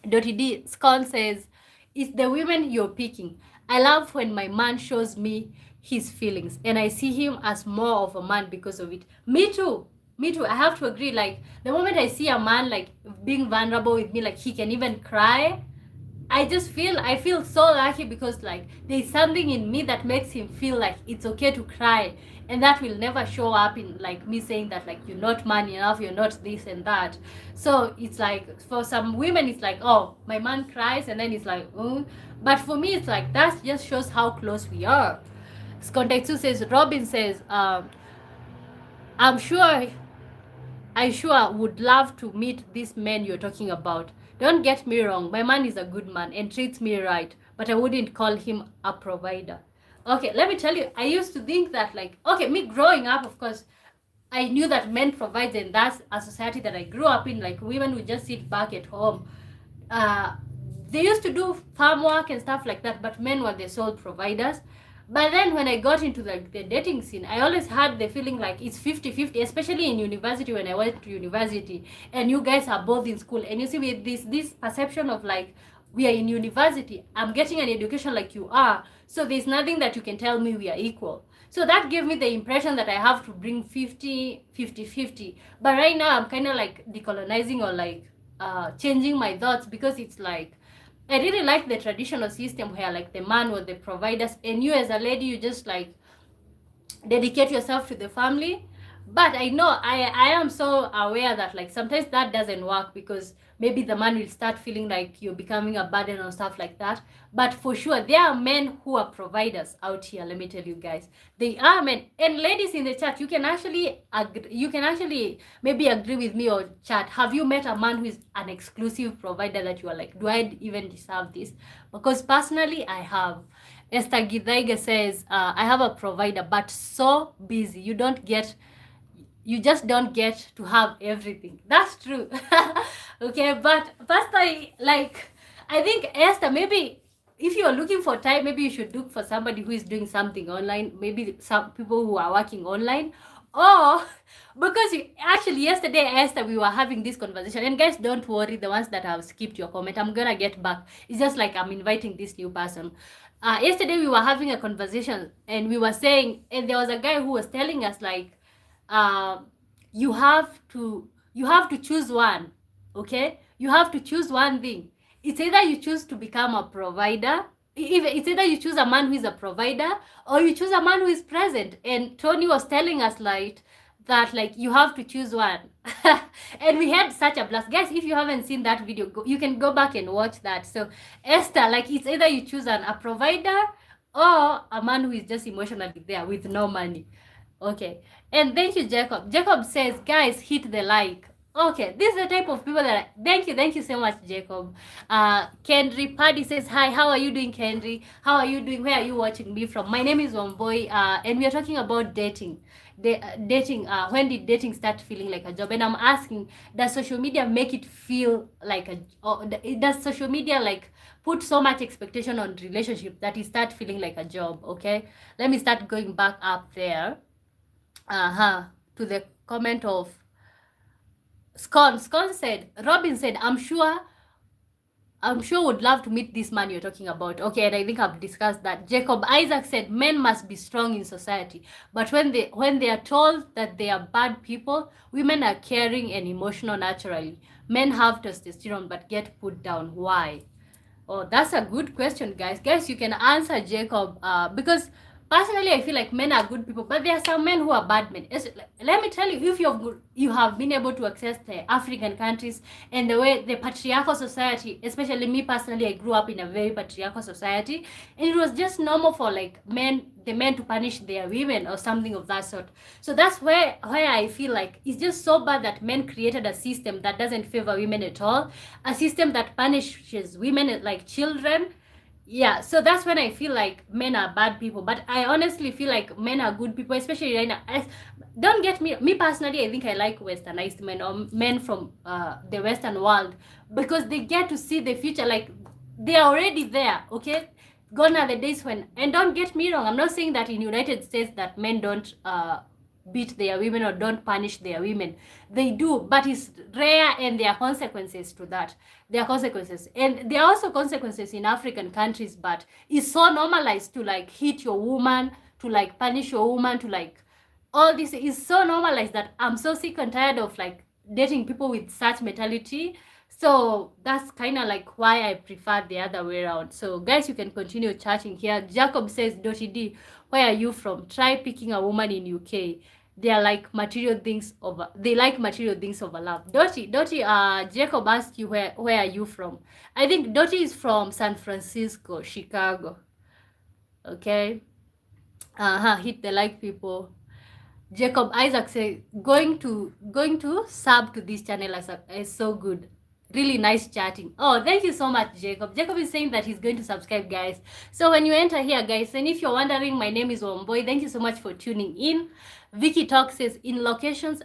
Dottie D Scon says, it's the women you're picking. I love when my man shows me his feelings and I see him as more of a man because of it. Me too. I have to agree. Like, the moment I see a man like being vulnerable with me, like he can even cry, I feel so lucky, because like there's something in me that makes him feel like it's okay to cry, and that will never show up in like me saying that like you're not man enough, you're not this and that. So it's like, for some women it's like, oh, my man cries, and then it's like, but for me it's like that just shows how close we are. Skontetsu says, Robin says, I sure would love to meet these men you're talking about. Don't get me wrong, my man is a good man and treats me right, but I wouldn't call him a provider. Okay, let me tell you, I used to think that like, okay, me growing up, of course, I knew that men provide, and that's a society that I grew up in. Like, women would just sit back at home. They used to do farm work and stuff like that, but men were the sole providers. But then when I got into like the dating scene, I always had the feeling like it's 50-50, especially in university. When I went to university and you guys are both in school, and you see with this perception of like, we are in university, I'm getting an education like you are, so there's nothing that you can tell me we are equal. So that gave me the impression that I have to bring 50-50. But right now I'm kind of like decolonizing, or like changing my thoughts, because it's like, I really like the traditional system where like the man was the providers, and you as a lady, you just like dedicate yourself to the family. But I know I am so aware that like sometimes that doesn't work, because maybe the man will start feeling like you're becoming a burden or stuff like that. But for sure, there are men who are providers out here. Let me tell you guys, they are men. And ladies in the chat, you can actually maybe agree with me, or chat, have you met a man who is an exclusive provider that you are like, do I even deserve this? Because personally, I have. Esther Gidaiga says, I have a provider, but so busy, you just don't get to have everything. That's true. Okay, but Pastor, like, I think, Esther, maybe if you're looking for time, maybe you should look for somebody who is doing something online, maybe some people who are working online. Or because yesterday, Esther, we were having this conversation, and guys, don't worry, the ones that have skipped your comment, I'm gonna get back. It's just like I'm inviting this new person. Yesterday we were having a conversation, and we were saying, and there was a guy who was telling us like, you have to choose one. Okay, you have to choose one thing. It's either you choose to become a provider, it's either you choose a man who is a provider, or you choose a man who is present. And Tony was telling us like that, like, you have to choose one. And we had such a blast, guys. If you haven't seen that video, you can go back and watch that. So Esther, like, it's either you choose a provider or a man who is just emotionally there with no money. Okay, and thank you, Jacob. Jacob says, guys, hit the like. Okay, this is the type of people that thank you so much, Jacob. Kendry Paddy says, hi, how are you doing, Kendry? How are you doing? Where are you watching me from? My name is Wamboy, and we are talking about dating. When did dating start feeling like a job? And I'm asking, does social media make it feel like does social media like put so much expectation on relationship that it start feeling like a job? Okay, let me start going back up there. To the comment of Scon said, Robin said, I'm sure would love to meet this man you're talking about. Okay, and I think I've discussed that. Jacob Isaac said, men must be strong in society, but when they are told that they are bad people, women are caring and emotional naturally. Men have testosterone but get put down. Why? Oh, that's a good question, guys. Guys, you can answer Jacob, because personally, I feel like men are good people, but there are some men who are bad men. Let me tell you, if you have been able to access the African countries and the way the patriarchal society, especially me personally, I grew up in a very patriarchal society, and it was just normal for like the men to punish their women or something of that sort. So that's where I feel like it's just so bad that men created a system that doesn't favor women at all, a system that punishes women like children. yeah, so that's when I feel like men are bad people, but I honestly feel like men are good people, especially right now. Don't get me personally, I think I like westernized men, or men from the western world, because they get to see the future. Like, they are already there. Okay, gone are the days when, and don't get me wrong, I'm not saying that in United States that men don't beat their women or don't punish their women. They do, but it's rare, and there are consequences to that. There are consequences, and there are also consequences in African countries, but it's so normalized to like hit your woman, to like punish your woman, to like, all this is so normalized that I'm so sick and tired of like dating people with such mentality. So that's kind of like why I prefer the other way around. So guys, you can continue chatting here. Jacob says, Dottie D, where are you from? Try picking a woman in UK. They are like material things over, they like material things over love. Dottie, Jacob asked you where are you from? I think Dottie is from San Francisco, Chicago. Okay. Hit the like, people. Jacob Isaac says, going to sub to this channel is so good. Really nice chatting. Oh, thank you so much, Jacob. Jacob is saying that he's going to subscribe, guys. So when you enter here, guys, and if you're wondering, my name is Womboy. Thank you so much for tuning in. Vicky Talk says, in locations.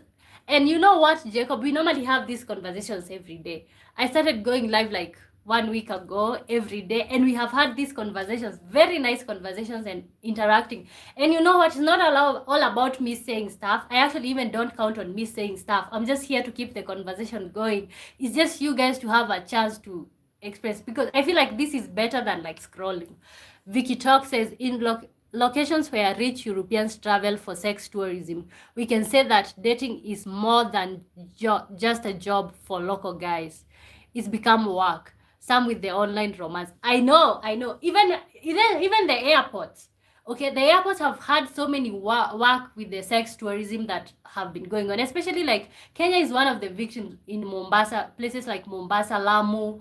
And you know what, Jacob? We normally have these conversations every day. I started going live like 1 week ago every day, and we have had these conversations, very nice conversations, and interacting. And you know what, it's not all about me saying stuff. I actually even don't count on me saying stuff. I'm just here to keep the conversation going. It's just you guys to have a chance to express, because I feel like this is better than like scrolling. Vicky Talk says, in locations where rich Europeans travel for sex tourism, we can say that dating is more than just a job for local guys. It's become work. Some with the online romance. I know. Even the airports. Okay, the airports have had so many work with the sex tourism that have been going on. Especially like Kenya is one of the victims in Mombasa, places like Mombasa, Lamu,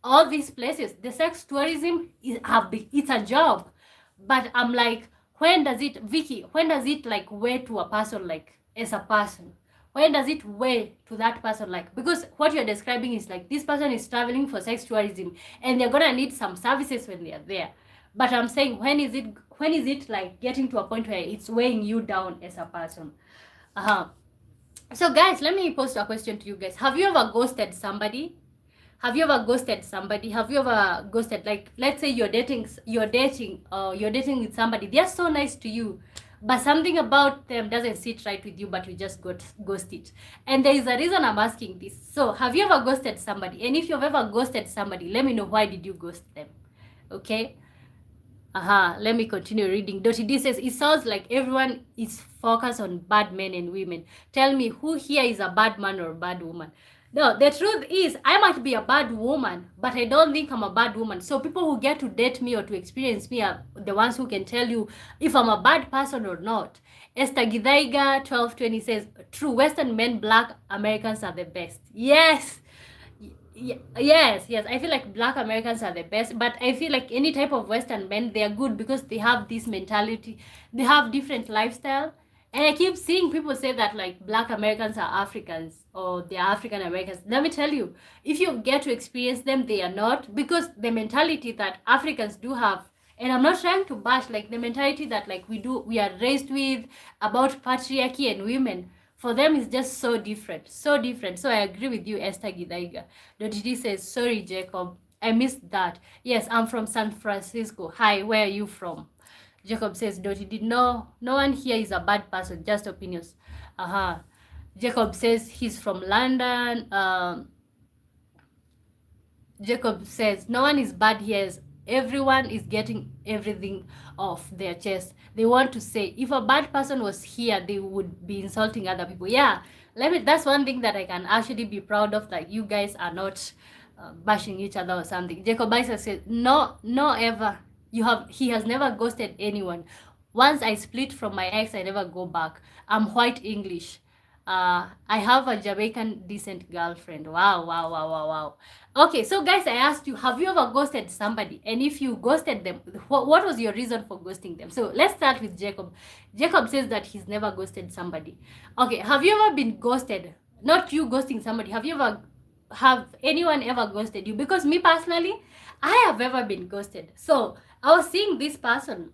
all these places. The sex tourism it's a job. But I'm like, when does it, Vicky, when does it like weigh to a person, like as a person? When does it weigh to that person? Like, because what you're describing is like this person is traveling for sex tourism and they're gonna need some services when they're there. But I'm saying, when is it like getting to a point where it's weighing you down as a person? So guys, let me pose a question to you guys. Have you ever ghosted somebody? Have you ever ghosted somebody? Have you ever ghosted, like, let's say you're dating with somebody, they're so nice to you, but something about them doesn't sit right with you, but you just got ghosted. And there is a reason I'm asking this. So have you ever ghosted somebody? And if you've ever ghosted somebody, let me know, why did you ghost them? Okay. Let me continue reading. Dottie D says, it sounds like everyone is focused on bad men and women. Tell me, who here is a bad man or a bad woman? No, the truth is, I might be a bad woman, but I don't think I'm a bad woman. So people who get to date me or to experience me are the ones who can tell you if I'm a bad person or not. Esther Gidaiga 1220 says, true, Western men, Black Americans are the best. Yes. Yes, I feel like Black Americans are the best, but I feel like any type of Western men, they are good because they have this mentality. They have different lifestyle. And I keep seeing people say that like Black Americans are Africans or they are African Americans. Let me tell you, if you get to experience them, they are not, because the mentality that Africans do have, and I'm not trying to bash, like the mentality that like we are raised with about patriarchy and women, for them is just so different. So I agree with you, Esther Gidaiga. Dottie says, sorry, Jacob, I missed that. Yes, I'm from San Francisco. Hi, where are you from? Jacob says, Dottie did no one here is a bad person, just opinions. Jacob says he's from London. Jacob says, no one is bad here. Everyone is getting everything off their chest. They want to say, if a bad person was here, they would be insulting other people. Yeah, that's one thing that I can actually be proud of, like you guys are not bashing each other or something. Jacob Isaac says, no ever. He has never ghosted anyone. Once I split from my ex, I never go back. I'm white English. I have a Jamaican decent girlfriend. Wow. Okay, so guys, I asked you, have you ever ghosted somebody? And if you ghosted them, what was your reason for ghosting them? So let's start with Jacob. Jacob says that he's never ghosted somebody. Okay, have you ever been ghosted? Not you ghosting somebody. Have anyone ever ghosted you? Because me personally, I have ever been ghosted. So I was seeing this person.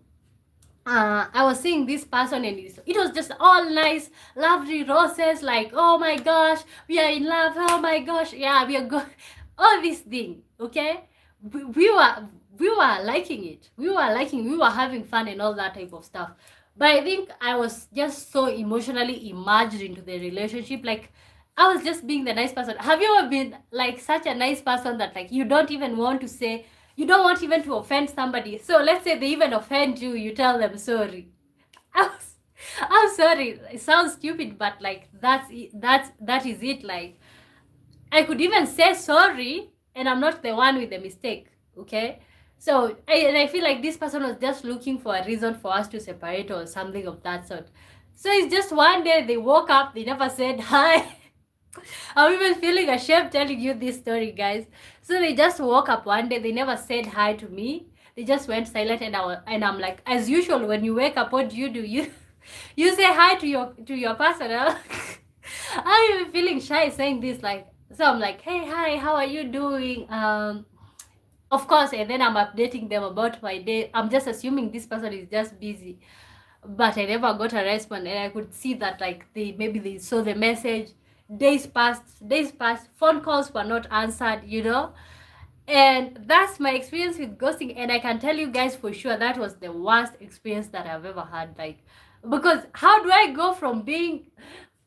And it was just all nice, lovely roses, like, oh my gosh, we are in love, oh my gosh, yeah, we are good, all this thing, okay? We were liking it. We were having fun and all that type of stuff. But I think I was just so emotionally immersed into the relationship. Like, I was just being the nice person. Have you ever been like such a nice person that like you don't even want to say, you don't want even to offend somebody? So let's say they even offend you, you tell them sorry. I was, I'm sorry. It sounds stupid, but like that is it. Like, I could even say sorry, and I'm not the one with the mistake. Okay. So I feel like this person was just looking for a reason for us to separate or something of that sort. So it's just one day they woke up, they never said hi. I'm even feeling ashamed telling you this story, guys. So they just woke up one day. They never said hi to me. They just went silent, and I'm like, as usual, when you wake up, what do? You you say hi to your person. I'm even feeling shy saying this, like, so I'm like, hey, hi, how are you doing? Of course, and then I'm updating them about my day. I'm just assuming this person is just busy, but I never got a response, and I could see that like they saw the message. Days passed, phone calls were not answered, and that's my experience with ghosting. And I can tell you guys for sure that was the worst experience that I've ever had. Like, because how do I go from being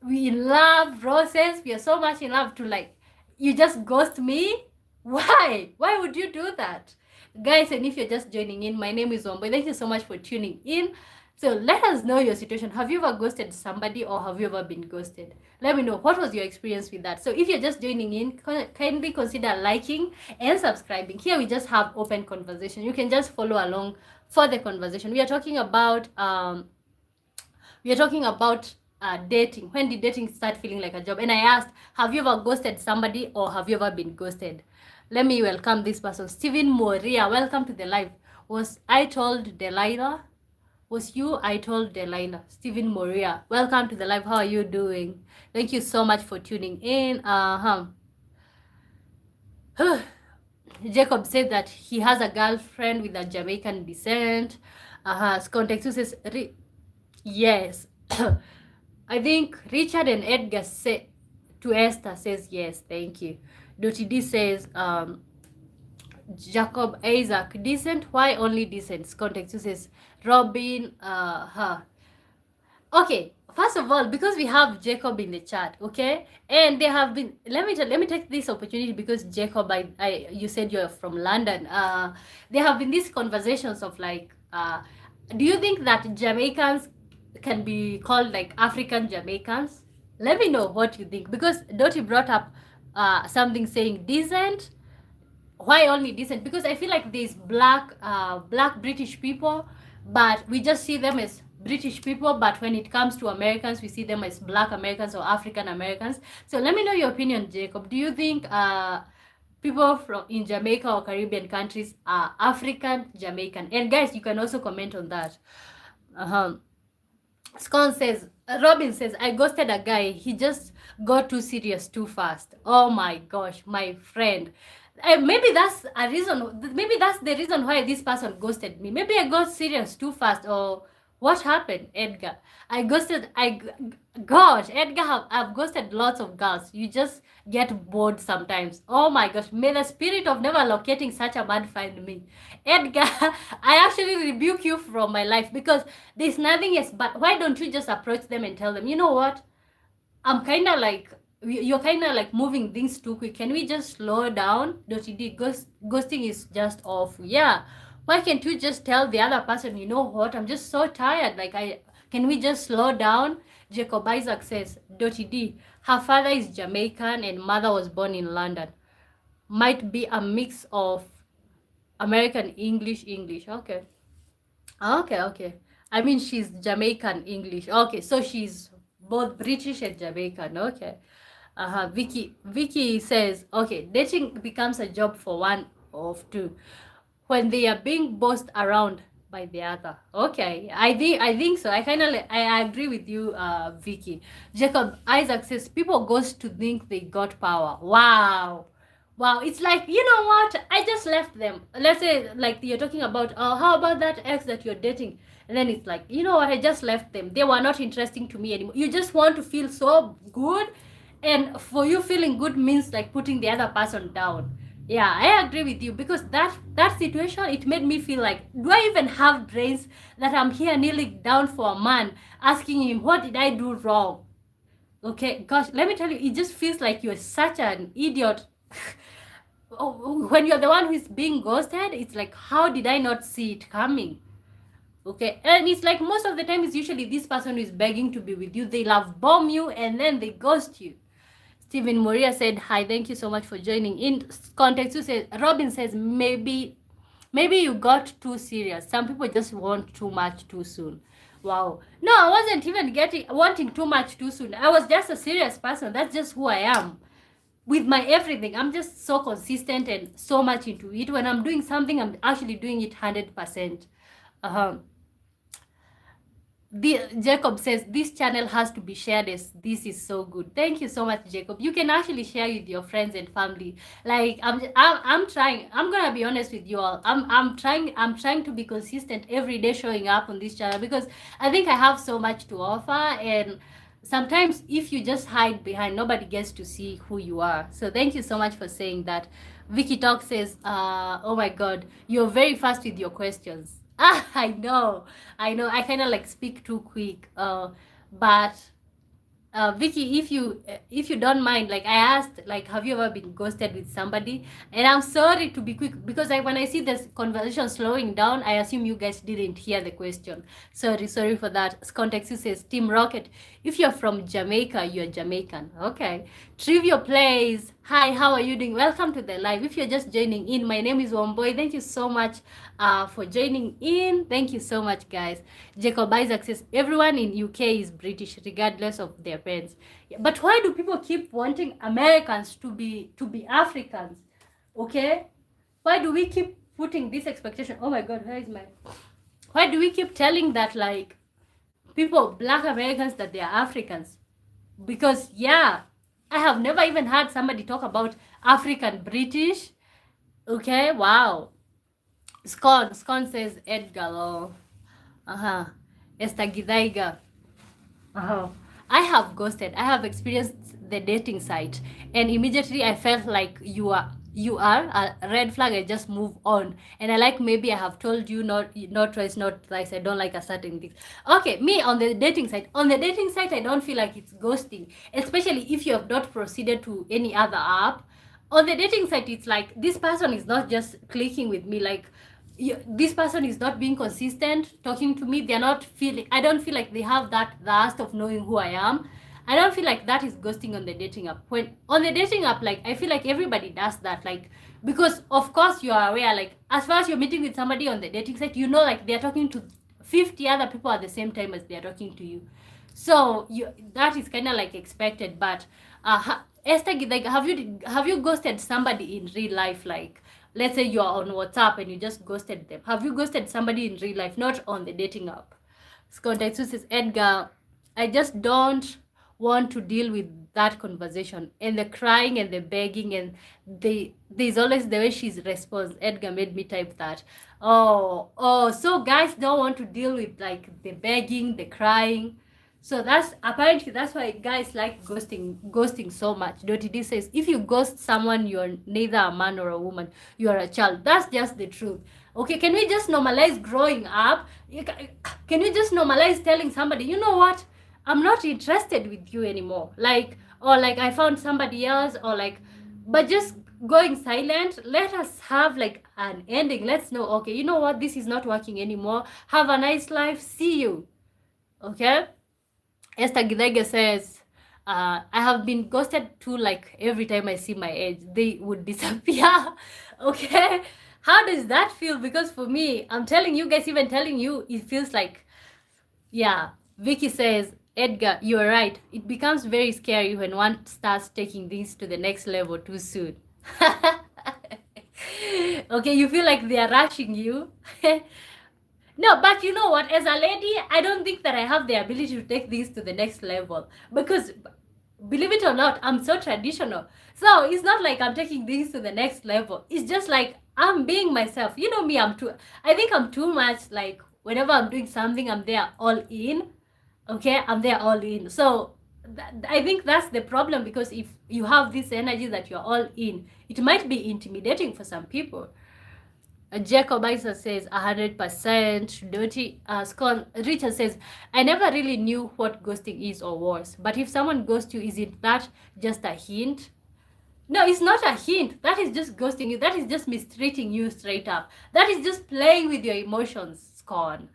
we in love, roses, we are so much in love, to like, you just ghost me? Why would you do that, guys? And if you're just joining in, my name is Wambui. Thank you so much for tuning in. So let us know your situation. Have you ever ghosted somebody, or have you ever been ghosted? Let me know what was your experience with that. So if you're just joining in, kindly consider liking and subscribing. Here we just have open conversation. You can just follow along for the conversation. We are talking about dating. When did dating start feeling like a job? And I asked, have you ever ghosted somebody, or have you ever been ghosted? Let me welcome this person. Stephen Moria, welcome to the live. Was I told Delilah? Was you I told Delilah? Stephen Moria, welcome to the live. How are you doing? Thank you so much for tuning in. Jacob said that he has a girlfriend with a Jamaican descent. Context says, yes. I think Richard and Edgar say to Esther says yes, thank you. Dottie D says, Jacob Isaac, decent, why only decent? Context says Robin, okay, first of all, because we have Jacob in the chat, okay, and they have been, let me take this opportunity, because Jacob, you said you're from London. There have been these conversations of like, do you think that Jamaicans can be called like African Jamaicans? Let me know what you think, because Dottie brought up something saying decent. Why only decent? Because I feel like there's black British people, but we just see them as British people, but when it comes to Americans, we see them as Black Americans or African Americans. So let me know your opinion, Jacob. Do you think people from in Jamaica or Caribbean countries are African Jamaican? And guys, you can also comment on that. Scone says, Robin says, I ghosted a guy. He just got too serious too fast. Oh my gosh, my friend. Maybe that's a reason. Maybe that's the reason why this person ghosted me. Maybe I got serious too fast, or what happened, Edgar? Gosh, Edgar, I've ghosted lots of girls. You just get bored sometimes. Oh my gosh, may the spirit of never locating such a man find me. Edgar, I actually rebuke you from my life, because there's nothing else. But why don't you just approach them and tell them, you know what? I'm kind of like, you're kind of like moving things too quick. Can we just slow down? Ghosting is just awful. Yeah. Why can't you just tell the other person, you know what? I'm just so tired. Like, can we just slow down? Jacob Isaac says, D, her father is Jamaican and mother was born in London. Might be a mix of American English. Okay. Okay. I mean, she's Jamaican English. Okay, so she's both British and Jamaican. Okay. Vicky says, okay, dating becomes a job for one of two when they are being bossed around by the other. Okay, I think so. I agree with you, Vicky. Jacob Isaac says, people goes to think they got power. Wow. Wow, it's like, you know what? I just left them. Let's say, like, you're talking about, how about that ex that you're dating? And then it's like, you know what? I just left them. They were not interesting to me anymore. You just want to feel so good. And for you, feeling good means like putting the other person down. Yeah, I agree with you, because that situation, it made me feel like, do I even have brains that I'm here kneeling down for a man, asking him, what did I do wrong? Okay, gosh, let me tell you, it just feels like you're such an idiot. When you're the one who's being ghosted, it's like, how did I not see it coming? Okay, and it's like most of the time it's usually this person who is begging to be with you. They love bomb you and then they ghost you. Stephen Moria said hi, thank you so much for joining in. Context who says, Robin says, maybe you got too serious. Some people just want too much too soon. Wow. No, I wasn't even wanting too much too soon. I was just a serious person. That's just who I am. With my everything, I'm just so consistent and so much into it. When I'm doing something, I'm actually doing it 100%. Jacob says this channel has to be shared, as this is so good. Thank you so much, Jacob. You can actually share with your friends and family. Like, I'm trying. I'm gonna be honest with you all. I'm trying to be consistent every day, showing up on this channel, because I think I have so much to offer. And sometimes if you just hide behind, nobody gets to see who you are. So thank you so much for saying that. Vicky Talk says, oh my God, you're very fast with your questions. I know. I kind of like speak too quick. But Vicky, if you don't mind, like, I asked, like, have you ever been ghosted with somebody? And I'm sorry to be quick, because when I see this conversation slowing down, I assume you guys didn't hear the question. Sorry for that. Context says, Team Rocket, if you're from Jamaica, you're Jamaican. Okay. Trivia plays. Hi, how are you doing? Welcome to the live. If you're just joining in, my name is Womboy. Thank you so much for joining in. Thank you so much, guys. Jacob Isaac says, everyone in UK is British, regardless of their parents. Yeah, but why do people keep wanting Americans to be Africans? Okay? Why do we keep putting this expectation? Oh my God, why do we keep telling that, like, people, Black Americans, that they are Africans? Because, yeah, I have never even heard somebody talk about African British. Okay, wow. Scon says Edgar. Oh. Esther Gidaiga. I have ghosted. I have experienced the dating site, and immediately I felt like you are a red flag. I just move on, and I like, maybe I have told you not twice, not thrice, I don't like a certain thing. Okay, me on the dating site. I don't feel like it's ghosting, especially if you have not proceeded to any other app. On the dating site, it's like, this person is not just clicking with me, like, this person is not being consistent talking to me. They're not feeling, I don't feel like they have that thirst of knowing who I am. I don't feel like that is ghosting on the dating app. When on the dating app, like, I feel like everybody does that, like, because of course you are aware, like, as far as you're meeting with somebody on the dating site, you know, like, they're talking to 50 other people at the same time as they're talking to you. So that is kind of like expected. But Esther, like, have you ghosted somebody in real life? Like, let's say you're on WhatsApp and you just ghosted them. Have you ghosted somebody in real life, not on the dating app? Skontaitsu says, Edgar, I just don't want to deal with that conversation and the crying and the begging, and there's always the way she's responds. Edgar made me type that. So guys don't want to deal with, like, the begging, the crying. So that's why guys like ghosting so much. DD says, if you ghost someone, you're neither a man or a woman, you're a child. That's just the truth. Okay, can we just normalize growing up? Can we just normalize telling somebody, you know what, I'm not interested with you anymore, like, or like, I found somebody else, or like, but just going silent. Let us have, like, an ending. Let's know, okay, you know what, this is not working anymore. Have a nice life. See you. Okay. Esther Gidege says, I have been ghosted too, like, every time I see my age, they would disappear. Okay? How does that feel? Because for me, I'm telling you guys, even telling you, it feels like, yeah. Vicky says, Edgar, you're right. It becomes very scary when one starts taking things to the next level too soon. Okay, you feel like they are rushing you. No, but you know what? As a lady, I don't think that I have the ability to take these to the next level, because believe it or not, I'm so traditional. So it's not like I'm taking things to the next level. It's just like I'm being myself. You know me, I think I'm too much like whenever I'm doing something, I'm there all in. Okay, I'm there all in. So I think that's the problem, because if you have this energy that you're all in, it might be intimidating for some people. Jacob Isa says 100%. Dirty Scott Richard says, I never really knew what ghosting is or was. But if someone ghosts you, isn't that just a hint? No, it's not a hint. That is just ghosting you. That is just mistreating you straight up. That is just playing with your emotions, Scorn.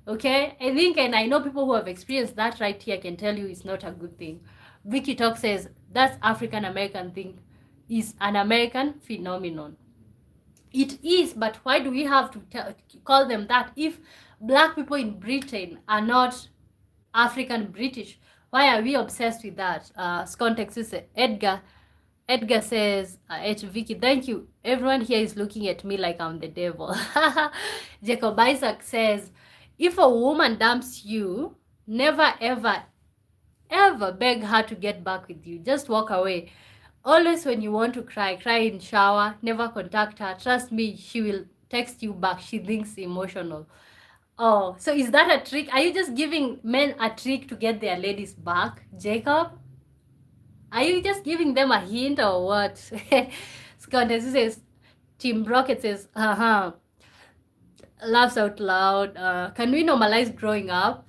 Okay? I think, and I know people who have experienced that right here can tell you it's not a good thing. Vicky Talk says, that's African American thing. Is an American phenomenon. It is, but why do we have to call them that if black people in Britain are not African British? Why are we obsessed with that? Context is Edgar. Edgar says, H. Vicky, thank you. Everyone here is looking at me like I'm the devil. Jacob Isaac says, if a woman dumps you, never ever beg her to get back with you. Just walk away. Always when you want to cry in shower. Never contact her. Trust me, she will text you back. She thinks emotional. Oh, so is that a trick? Are you just giving men a trick to get their ladies back, Jacob? Are you just giving them a hint or what? Scott says, Tim Brockett says, laughs out loud. Can we normalize growing up?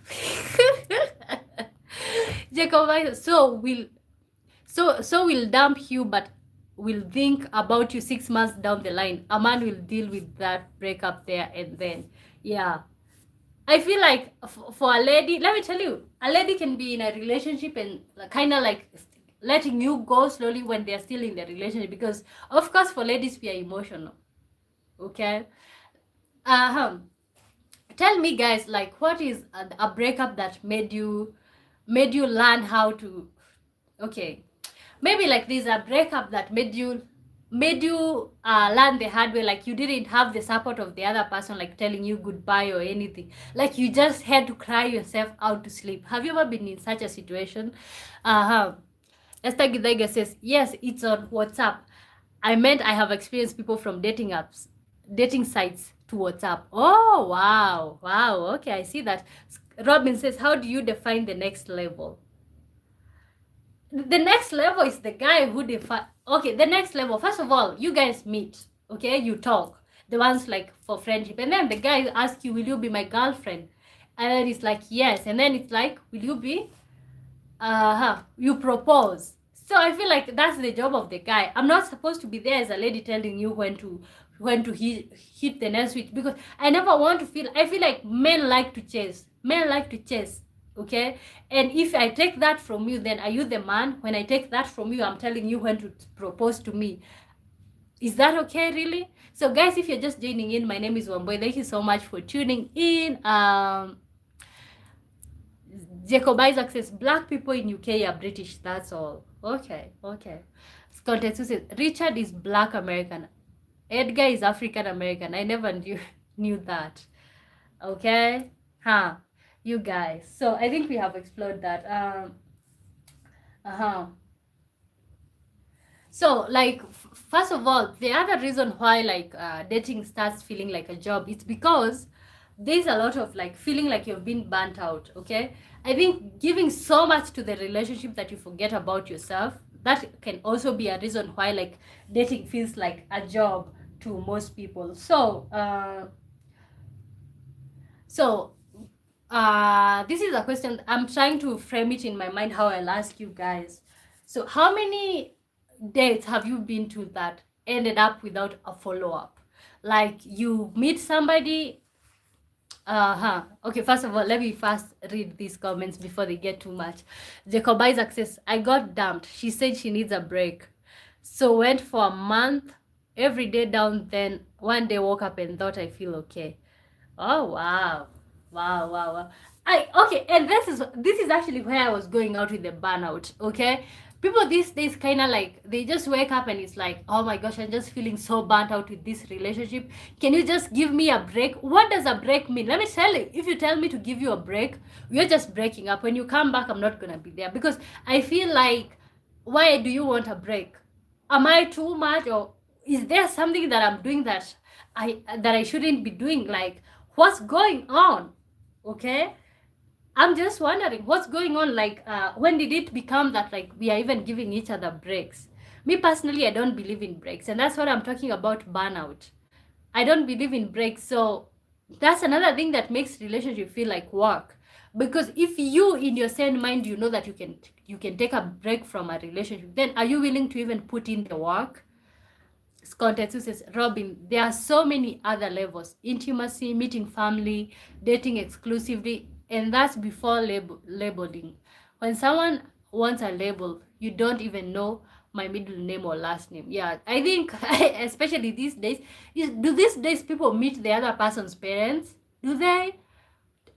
Jacob, so we'll dump you, but we'll think about you 6 months down the line. A man will deal with that breakup there and then. Yeah. I feel like for a lady, let me tell you, a lady can be in a relationship and kind of like letting you go slowly when they're still in the relationship, because of course for ladies we are emotional. Okay. Tell me guys, like, what is a breakup that made you learn how to, okay, maybe like there's a breakup that made you learn the hard way, like you didn't have the support of the other person, like telling you goodbye or anything, like you just had to cry yourself out to sleep. Have you ever been in such a situation? Esther Gidega says, yes, it's on WhatsApp. I meant I have experienced people from dating sites to WhatsApp. Oh, wow. Okay, I see that. Robin says, how do you define the next level? The next level is the guy who okay, the next level, first of all, you guys meet, okay, you talk, the ones like for friendship, and then the guy asks you, will you be my girlfriend? And then it's like, yes, and then it's like, will you be, you propose. So I feel like that's the job of the guy. I'm not supposed to be there as a lady telling you when to hit the next switch, because I never want to feel, I feel like men like to chase, okay? And if I take that from you, then are you the man? When I take that from you, I'm telling you when to propose to me. Is that okay, really? So guys, if you're just joining in, my name is Wambui. Thank you so much for tuning in. Jacob Isaac says, black people in UK are British, that's all. Okay. Context says, Richard is black American. Edgar is African American. I never knew that. Okay? You guys. So I think we have explored that. So like, first of all, the other reason why like dating starts feeling like a job, it's because there's a lot of like feeling like you've been burnt out. Okay, I think giving so much to the relationship that you forget about yourself, that can also be a reason why like dating feels like a job to most people. So this is a question I'm trying to frame it in my mind, how I'll ask you guys. So how many dates have you been to that ended up without a follow-up? Like you meet somebody, okay, first of all, let me first read these comments before they get too much. Jacob Isaac says, I got dumped. She said she needs a break, so went for a month every day down, then one day woke up and thought I feel okay. Oh wow. Okay, and this is actually where I was going out with the burnout. Okay, people these days kind of like, they just wake up and it's like, oh my gosh, I'm just feeling so burnt out with this relationship. Can you just give me a break? What does a break mean? Let me tell you, if you tell me to give you a break, we're just breaking up. When you come back, I'm not gonna be there, because I feel like why do you want a break? Am I too much, or is there something that I'm doing that I shouldn't be doing? Like, what's going on? Okay, I'm just wondering what's going on. Like, when did it become that like we are even giving each other breaks? Me personally, I don't believe in breaks, and that's what I'm talking about, burnout. I don't believe in breaks. So that's another thing that makes relationship feel like work. Because if you in your sane mind you know that you can take a break from a relationship, then are you willing to even put in the work? Context says, Robin, there are so many other levels: intimacy, meeting family, dating exclusively, and that's before labeling. When someone wants a label, you don't even know my middle name or last name. Yeah, I think, especially these days, do these days people meet the other person's parents? Do they?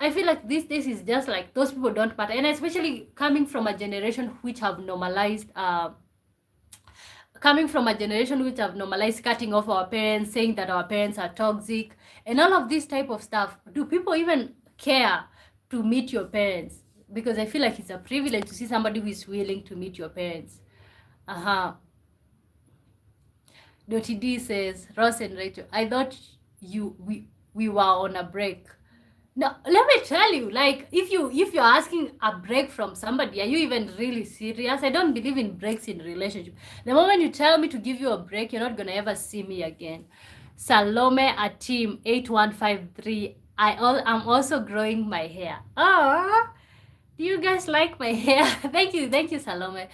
I feel like these days is just like those people don't matter, and especially coming from a generation which have normalized cutting off our parents, saying that our parents are toxic, and all of this type of stuff. Do people even care to meet your parents? Because I feel like it's a privilege to see somebody who is willing to meet your parents. Dottie D says, Ross and Rachel, I thought we were on a break. Now, let me tell you, like, if you're asking a break from somebody, are you even really serious? I don't believe in breaks in relationship. The moment you tell me to give you a break, you're not gonna ever see me again. Salome at team 8153. I'm also growing my hair. Oh, do you guys like my hair? Thank you, Salome.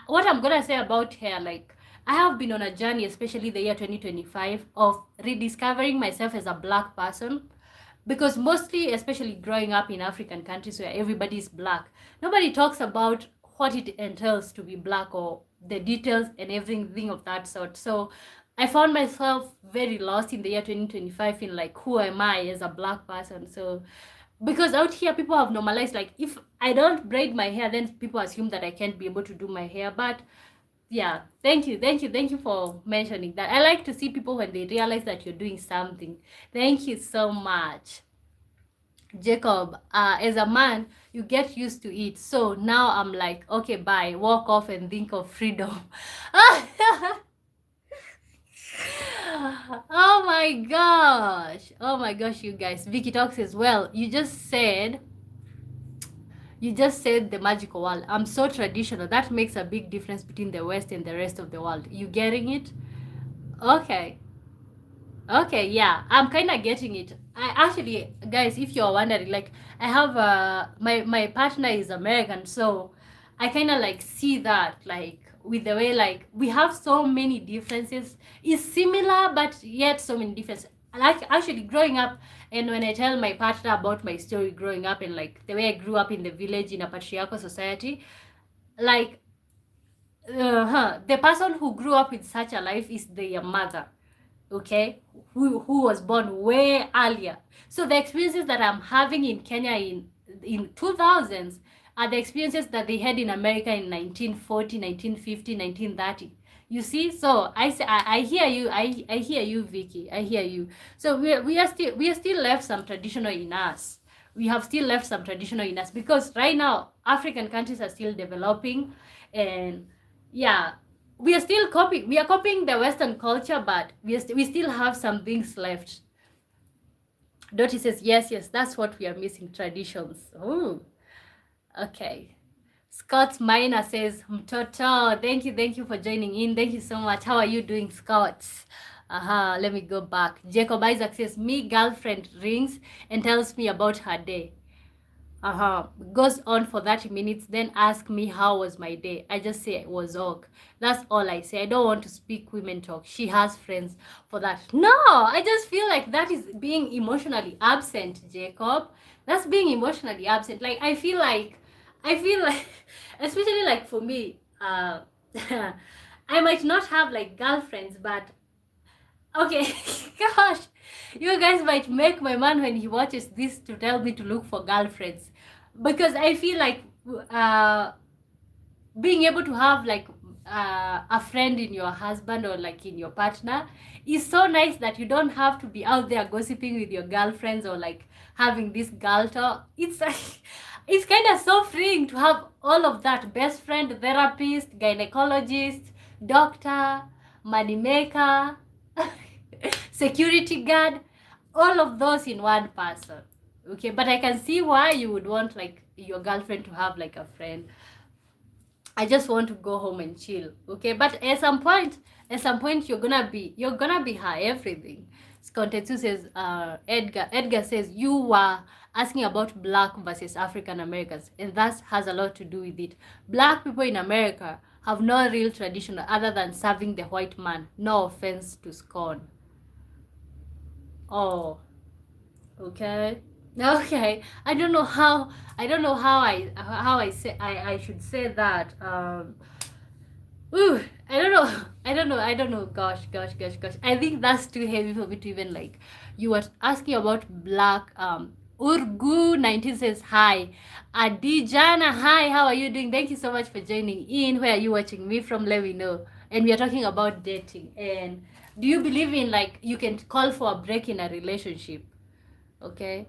What I'm gonna say about hair, like, I have been on a journey, especially the year 2025, of rediscovering myself as a black person. Because mostly, especially growing up in African countries where everybody is black, nobody talks about what it entails to be black, or the details and everything of that sort. So I found myself very lost in the year 2025 in like, who am I as a black person? So because out here people have normalized, like, if I don't braid my hair, then people assume that I can't be able to do my hair. But yeah, thank you for mentioning that. I like to see people when they realize that you're doing something. Thank you so much, Jacob. As a man, you get used to it. So now I'm like, okay, bye, walk off and think of freedom. Oh my gosh, you guys. Vicky talks as well. You just said the magical word. I'm so traditional. That makes a big difference between the West and the rest of the world. You getting it? Okay. Okay, yeah. I'm kind of getting it. I actually, guys, if you're wondering, like, I have my partner is American, so I kind of like see that, like, with the way, like, we have so many differences. It's similar, but yet so many differences. Like, actually growing up, and when I tell my partner about my story growing up and like the way I grew up in the village in a patriarchal society, like, the person who grew up with such a life is their mother, okay, who was born way earlier. So the experiences that I'm having in Kenya in 2000s are the experiences that they had in America in 1940, 1950, 1930. You see, so I hear you. I hear you, Vicky. I hear you. So we are still left some traditional in us. We have still left some traditional in us, because right now African countries are still developing, and yeah, we are copying the Western culture, but we still have some things left. Dottie says, yes, that's what we are missing, traditions. Oh, okay. Scott Minor says, Mtoto, thank you for joining in. Thank you so much. How are you doing, Scott? Let me go back. Jacob Isaac says, me girlfriend rings and tells me about her day. Goes on for 30 minutes, then ask me how was my day. I just say it was ok. That's all I say. I don't want to speak women talk. She has friends for that. No, I just feel like that is being emotionally absent, Jacob. That's being emotionally absent. Like, I feel like especially like for me, I might not have like girlfriends, but okay, gosh, you guys might make my man when he watches this to tell me to look for girlfriends, because I feel like being able to have like a friend in your husband or like in your partner is so nice that you don't have to be out there gossiping with your girlfriends or like having this girl talk. It's like it's kind of so freeing to have all of that: best friend, therapist, gynecologist, doctor, money maker, security guard, all of those in one person. Okay, but I can see why you would want like your girlfriend to have like a friend. I just want to go home and chill. Okay, but at some point you're gonna be her everything. Content 2 says, Edgar says, you were asking about black versus African Americans, and that has a lot to do with it. Black people in America have no real tradition other than serving the white man. No offense to scorn. Oh, okay. Okay. I don't know how I should say that. Ooh, I don't know. Gosh. I think that's too heavy for me to even like. You were asking about black. Urgu19 says hi. Adijana, hi. How are you doing? Thank you so much for joining in. Where are you watching me from? Let me know. And we are talking about dating. And do you believe in like you can call for a break in a relationship? Okay.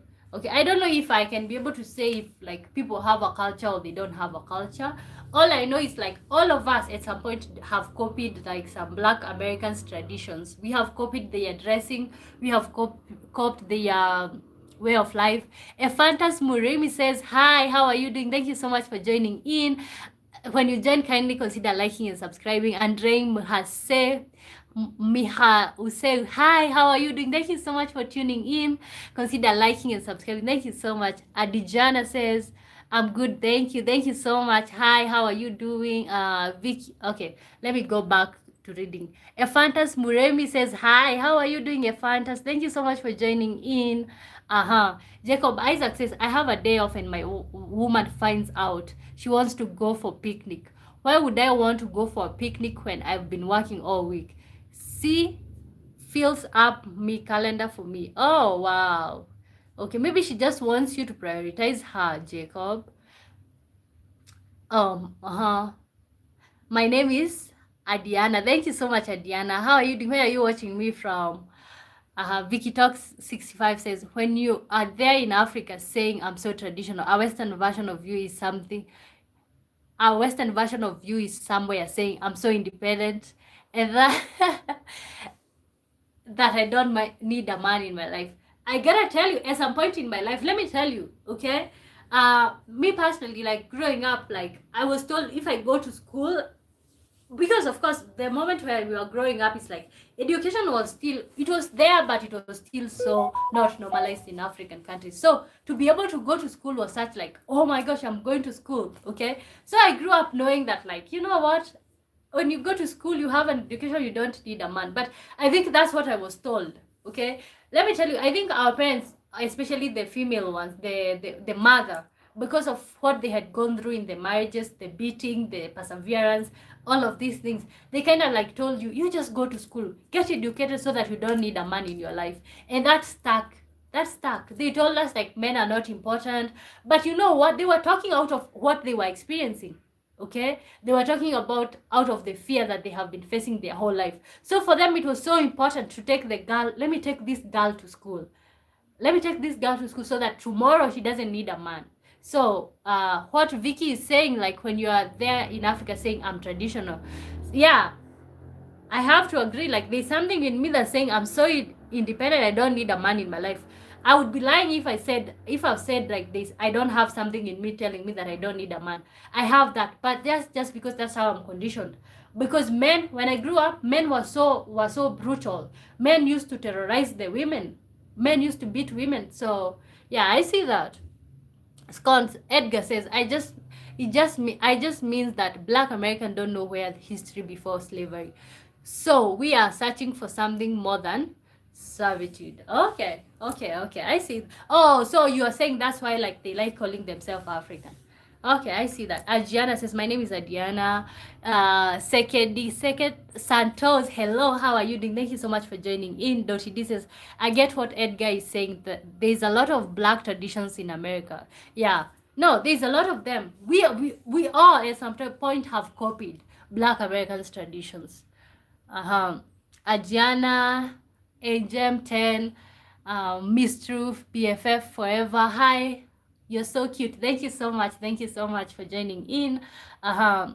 I don't know if I can be able to say if like people have a culture or they don't have a culture. All I know is like all of us at some point have copied like some black Americans traditions. We have copied their dressing, we have copied their way of life. Ephantas Muremi says, hi, how are you doing? Thank you so much for joining in. When you join, kindly consider liking and subscribing. Andre Miha Use, hi, how are you doing? Thank you so much for tuning in. Consider liking and subscribing. Thank you so much. Adijana says, I'm good, thank you. Thank you so much. Hi, how are you doing? Vicky, okay, let me go back to reading. Ephantas Muremi says, hi, how are you doing, Ephantas? Thank you so much for joining in. Jacob Isaac says, I have a day off and my woman finds out she wants to go for picnic. Why would I want to go for a picnic when I've been working all week? See, fills up me calendar for me. Oh, wow. Okay, maybe she just wants you to prioritize her, Jacob. My name is Adiana. Thank you so much, Adiana. How are you doing? Where are you watching me from? Vicky Talks 65 says, when you are there in Africa saying I'm so traditional, a Western version of you is something. A Western version of you is somewhere saying I'm so independent, and that that I don't need a man in my life. I gotta tell you, at some point in my life, let me tell you, okay? Me personally, like growing up, like I was told if I go to school, because of course the moment where we were growing up, it's like education was still, it was there, but it was still so not normalized in African countries. So to be able to go to school was such like, oh my gosh, I'm going to school. Okay, so I grew up knowing that, like, you know what, when you go to school, you have an education, you don't need a man. But I think that's what I was told. Okay, let me tell you, I think our parents, especially the female ones, the mother, because of what they had gone through in the marriages, the beating, the perseverance, all of these things, they kind of like told you, you just go to school, get educated so that you don't need a man in your life. And that stuck. They told us like men are not important. But you know what? They were talking out of what they were experiencing. Okay, they were talking about out of the fear that they have been facing their whole life. So for them, it was so important to take the girl. Let me take this girl to school. So that tomorrow she doesn't need a man. So what Vicky is saying, like when you are there in Africa saying I'm traditional, yeah, I have to agree. Like there's something in me that's saying I'm so independent, I don't need a man in my life. I would be lying if I've said like this. I don't have something in me telling me that I don't need a man. I have that, but that's just because that's how I'm conditioned. Because men, when I grew up, men were so brutal. Men used to terrorize the women. Men used to beat women. So yeah, I see that. Scott Edgar says, I just means that Black Americans don't know where history before slavery. So we are searching for something more than servitude. Okay. I see. Oh, so you are saying that's why like they like calling themselves African. Okay, I see that. Adriana says, my name is Adriana. Seket Santos, hello, how are you doing? Thank you so much for joining in. Doti D says, I get what Edgar is saying, that there's a lot of black traditions in America. Yeah, no, there's a lot of them. We all at some point have copied Black Americans' traditions. Adriana, Agem 10, Miss Truth, BFF Forever, hi. You're so cute. Thank you so much. Thank you so much for joining in. Uh-huh.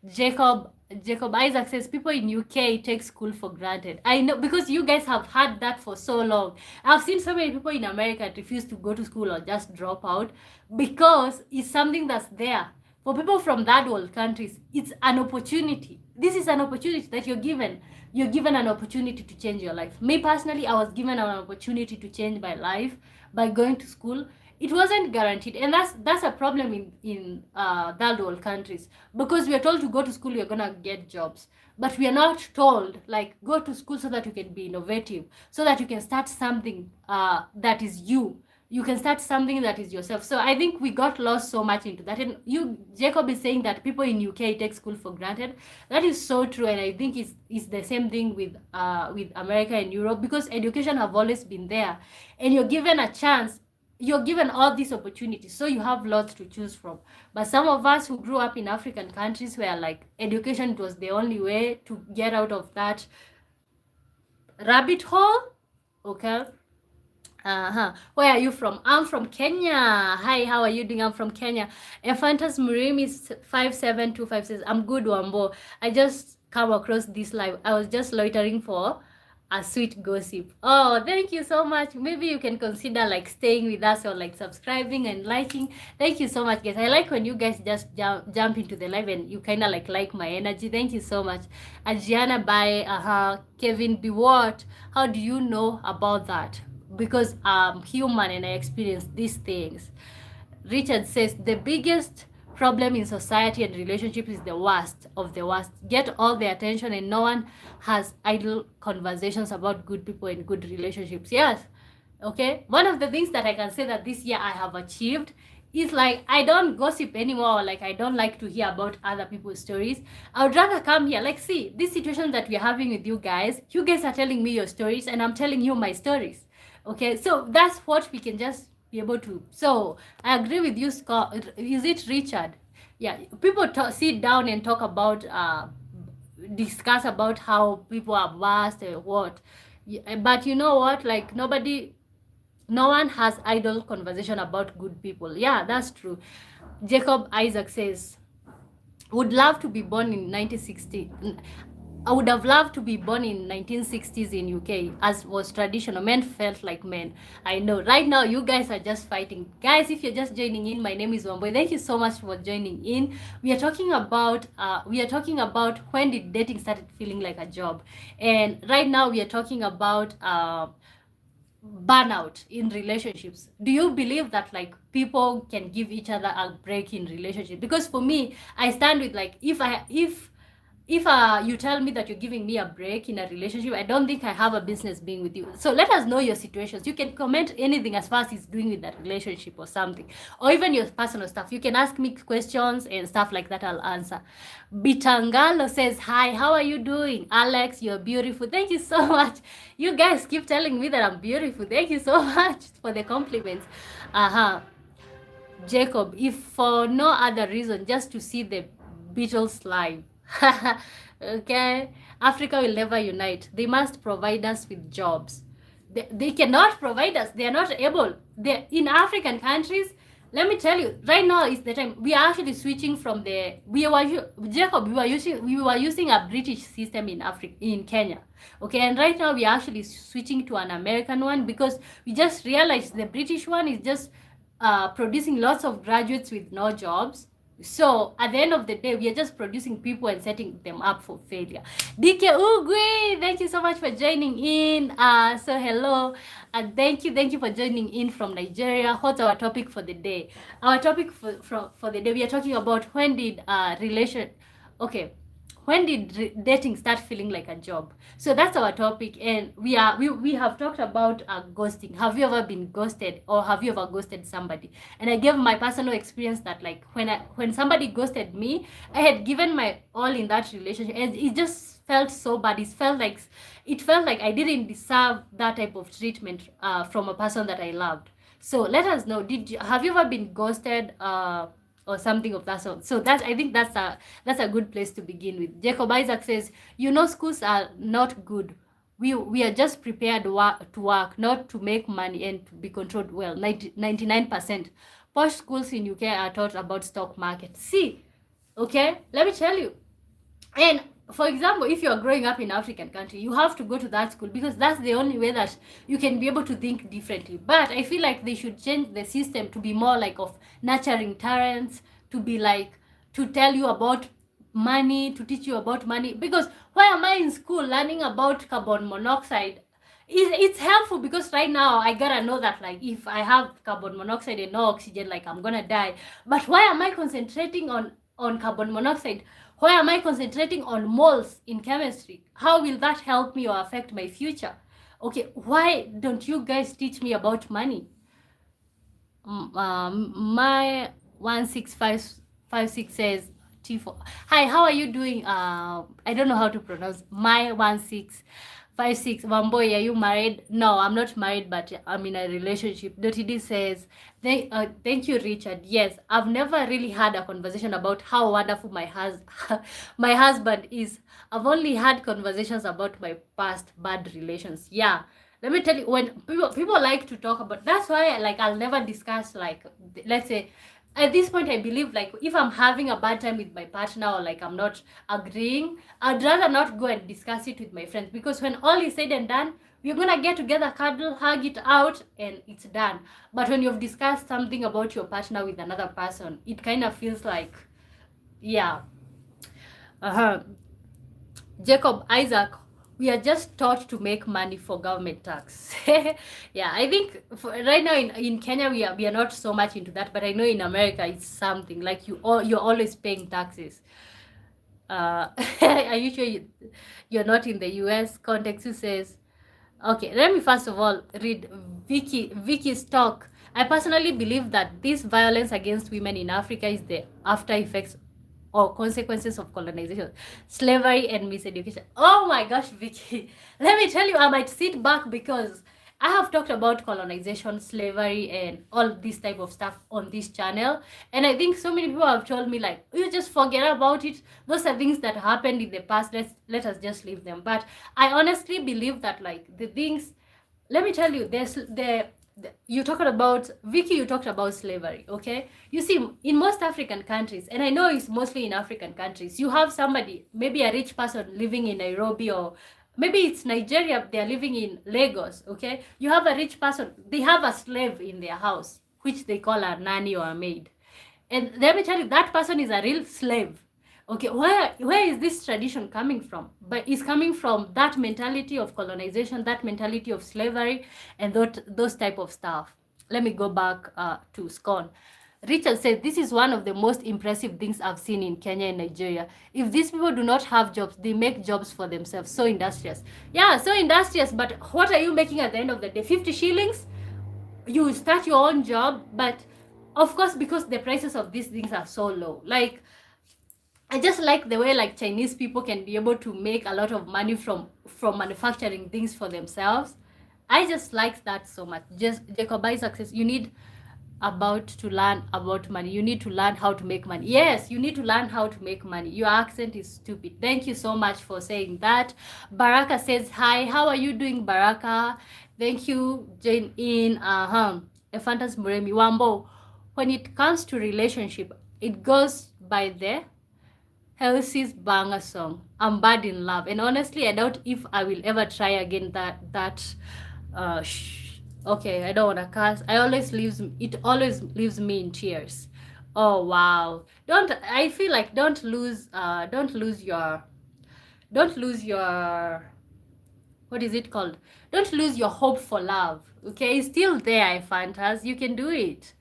Jacob Jacob Isaac says people in UK take school for granted. I know, because you guys have had that for so long. I've seen so many people in America refuse to go to school or just drop out because it's something that's there. For people from third world countries, it's an opportunity. This is an opportunity that you're given. You're given an opportunity to change your life. Me personally, I was given an opportunity to change my life by going to school. It wasn't guaranteed, and that's a problem in third world countries, because we are told to go to school, you're gonna get jobs, but we are not told like go to school so that you can be innovative, so that you can start something that is you can start something that is yourself. So I think we got lost so much into that. And you, Jacob, is saying that people in UK take school for granted. That is so true, and I think it's the same thing with America and Europe, because education have always been there, and you're given a chance. You're given all these opportunities, so you have lots to choose from. But some of us who grew up in African countries where like education was the only way to get out of that rabbit hole. Okay. Where are you from? I'm from Kenya. Hi, how are you doing? I'm from Kenya. Ephantas Murimi 5725 says, I'm good, Wambo. I just come across this live. I was just loitering for a sweet gossip. Oh, thank you so much. Maybe you can consider like staying with us or like subscribing and liking. Thank you so much, guys. I like when you guys just jump into the live and you kind of like my energy. Thank you so much. Adriana by Kevin Biwart. How do you know about that? Because I'm human and I experience these things. Richard says the biggest problem in society and relationships is the worst of the worst. Get all the attention and no one has idle conversations about good people and good relationships. Yes. Okay. One of the things that I can say that this year I have achieved is like I don't gossip anymore. Like I don't like to hear about other people's stories. I would rather come here. Like, see, this situation that we're having with you guys are telling me your stories and I'm telling you my stories. Okay, so that's what we can just be able to. So I agree with you, Scott. Is it Richard? Yeah, people sit down and talk about discuss about how people are vast and what, but you know what, like no one has idle conversation about good people. Yeah, that's true. Jacob Isaac says, would love to be born in 1960. I would have loved to be born in 1960s in UK, as was traditional. Men felt like men. I know. Right now, you guys are just fighting. Guys, if you're just joining in, my name is Wamboy. Thank you so much for joining in. We are talking about when did dating started feeling like a job, and right now we are talking about burnout in relationships. Do you believe that like people can give each other a break in relationship? Because for me, I stand with like if you tell me that you're giving me a break in a relationship, I don't think I have a business being with you. So let us know your situations. You can comment anything as far as it's doing with that relationship or something, or even your personal stuff. You can ask me questions and stuff like that. I'll answer. Bitangalo says, hi, how are you doing? Alex, you're beautiful. Thank you so much. You guys keep telling me that I'm beautiful. Thank you so much for the compliments. Jacob, if for no other reason, just to see the Beatles live. Okay, Africa will never unite. They must provide us with jobs. They cannot provide us. They are not able. They in African countries. Let me tell you, right now is the time. We are actually switching from we were using a British system in Kenya. Okay, and right now we are actually switching to an American one, because we just realized the British one is just producing lots of graduates with no jobs. So at the end of the day, we are just producing people and setting them up for failure. DK Ugwe, thank you so much for joining in. So hello, and thank you for joining in from Nigeria. What's our topic for the day? Our topic for the day, we are talking about when did when did dating start feeling like a job? So that's our topic, and we have talked about ghosting. Have you ever been ghosted, or have you ever ghosted somebody? And I gave my personal experience that like when somebody ghosted me, I had given my all in that relationship, and it just felt so bad. It felt like I didn't deserve that type of treatment from a person that I loved. So let us know, have you ever been ghosted or something of that sort? So I think that's a good place to begin with. Jacob Isaac says, schools are not good. we are just prepared to work, not to make money and to be controlled well. 99% posh schools in UK are taught about stock market. See, okay, let me tell you. And for example, if you're growing up in African country, you have to go to that school because that's the only way that you can be able to think differently. But I feel like they should change the system to be more like of nurturing talents, to be like to tell you about money, to teach you about money. Because why am I in school learning about carbon monoxide? It's helpful because right now I gotta know that like if I have carbon monoxide and no oxygen, like I'm gonna die. But why am I concentrating on carbon monoxide? Why am I concentrating on moles in chemistry? How will that help me or affect my future? Okay, why don't you guys teach me about money? My 16556 says T4. Hi, how are you doing? I don't know how to pronounce my 1656. Wamboy, are you married? No, I'm not married, but I'm in a relationship. Dotidi says, thank you, Richard. Yes, I've never really had a conversation about how wonderful my husband is. I've only had conversations about my past bad relations. Yeah, let me tell you, when people like to talk about, that's why like I'll never discuss, like, let's say at this point I believe like if I'm having a bad time with my partner or like I'm not agreeing, I'd rather not go and discuss it with my friends, because when all is said and done, we're gonna get together, cuddle, hug it out, and it's done. But when you've discussed something about your partner with another person, it kind of feels like, yeah. Jacob Isaac, we are just taught to make money for government tax. Yeah, I think right now in Kenya we are not so much into that, but I know in America it's something like you're always paying taxes. Are you sure you're not in the US? Context says, okay, let me first of all read Vicky's talk. I personally believe that this violence against women in Africa is the after effects or consequences of colonization, slavery, and miseducation. Oh my gosh, Vicky. Let me tell you, I might sit back because I have talked about colonization, slavery, and all this type of stuff on this channel. And I think so many people have told me, like, you just forget about it. Those are things that happened in the past. Let us just leave them. But I honestly believe that, like, the things, let me tell you, you talked about, Vicky, you talked about slavery, okay? You see, in most African countries, and I know it's mostly in African countries, you have somebody, maybe a rich person living in Nairobi, or maybe it's Nigeria, they're living in Lagos, okay? You have a rich person, they have a slave in their house, which they call a nanny or a maid. And let me tell you, that person is a real slave. Okay, where is this tradition coming from? But it's coming from that mentality of colonization, that mentality of slavery, and those type of stuff. Let me go back to Scone. Richard said, this is one of the most impressive things I've seen in Kenya and Nigeria. If these people do not have jobs, they make jobs for themselves. So industrious. Yeah, so industrious, but what are you making at the end of the day? 50 shillings? You start your own job, but of course, because the prices of these things are so low. Like, I just like the way like Chinese people can be able to make a lot of money from manufacturing things for themselves. I just like that so much. Just Jacob Isaac says, you need about to learn about money. You need to learn how to make money. Yes, you need to learn how to make money. Your accent is stupid. Thank you so much for saying that. Baraka says, hi, how are you doing, Baraka? Thank you, Jane in Ephantas Muremi Wambo. When it comes to relationship, it goes by the Halsey's banger song, I'm Bad in Love. And honestly, I doubt if I will ever try again okay, I don't want to curse. It always leaves me in tears. Oh wow. I feel like don't lose your, what is it called? Don't lose your hope for love. Okay, it's still there, I find us. You can do it.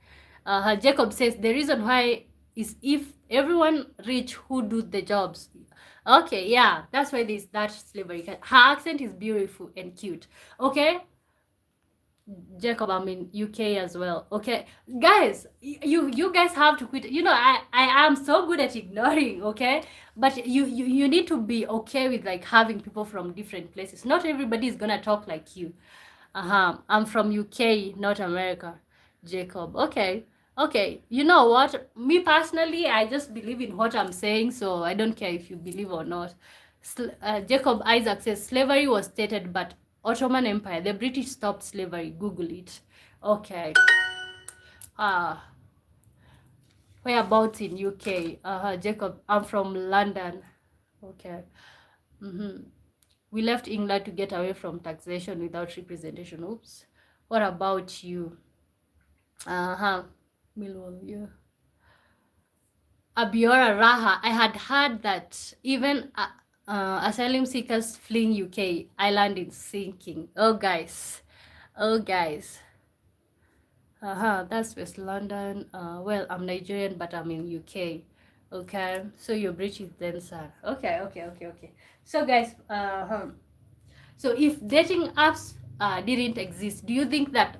Jacob says the reason why is if everyone rich who do the jobs. Okay, yeah, that's why there's that slavery. Her accent is beautiful and cute. Okay, Jacob, I'm in UK as well. Okay, guys, you guys have to quit. You know, I am so good at ignoring. Okay, but you need to be okay with like having people from different places. Not everybody is gonna talk like you. I'm from UK, not America. Jacob. Okay, you know what? Me personally, I just believe in what I'm saying, so I don't care if you believe or not. Jacob Isaac says slavery was stated, but Ottoman Empire, the British stopped slavery. Google it. Okay. Whereabouts in UK? Jacob, I'm from London. Okay. We left England to get away from taxation without representation. Oops. What about you? Millwall, yeah. Abiora Raha, I had heard that even asylum seekers fleeing UK, island is sinking. Oh, guys. That's West London. Well, I'm Nigerian, but I'm in UK. Okay, so you're British then, sir. Okay. So, guys, so if dating apps didn't exist, do you think that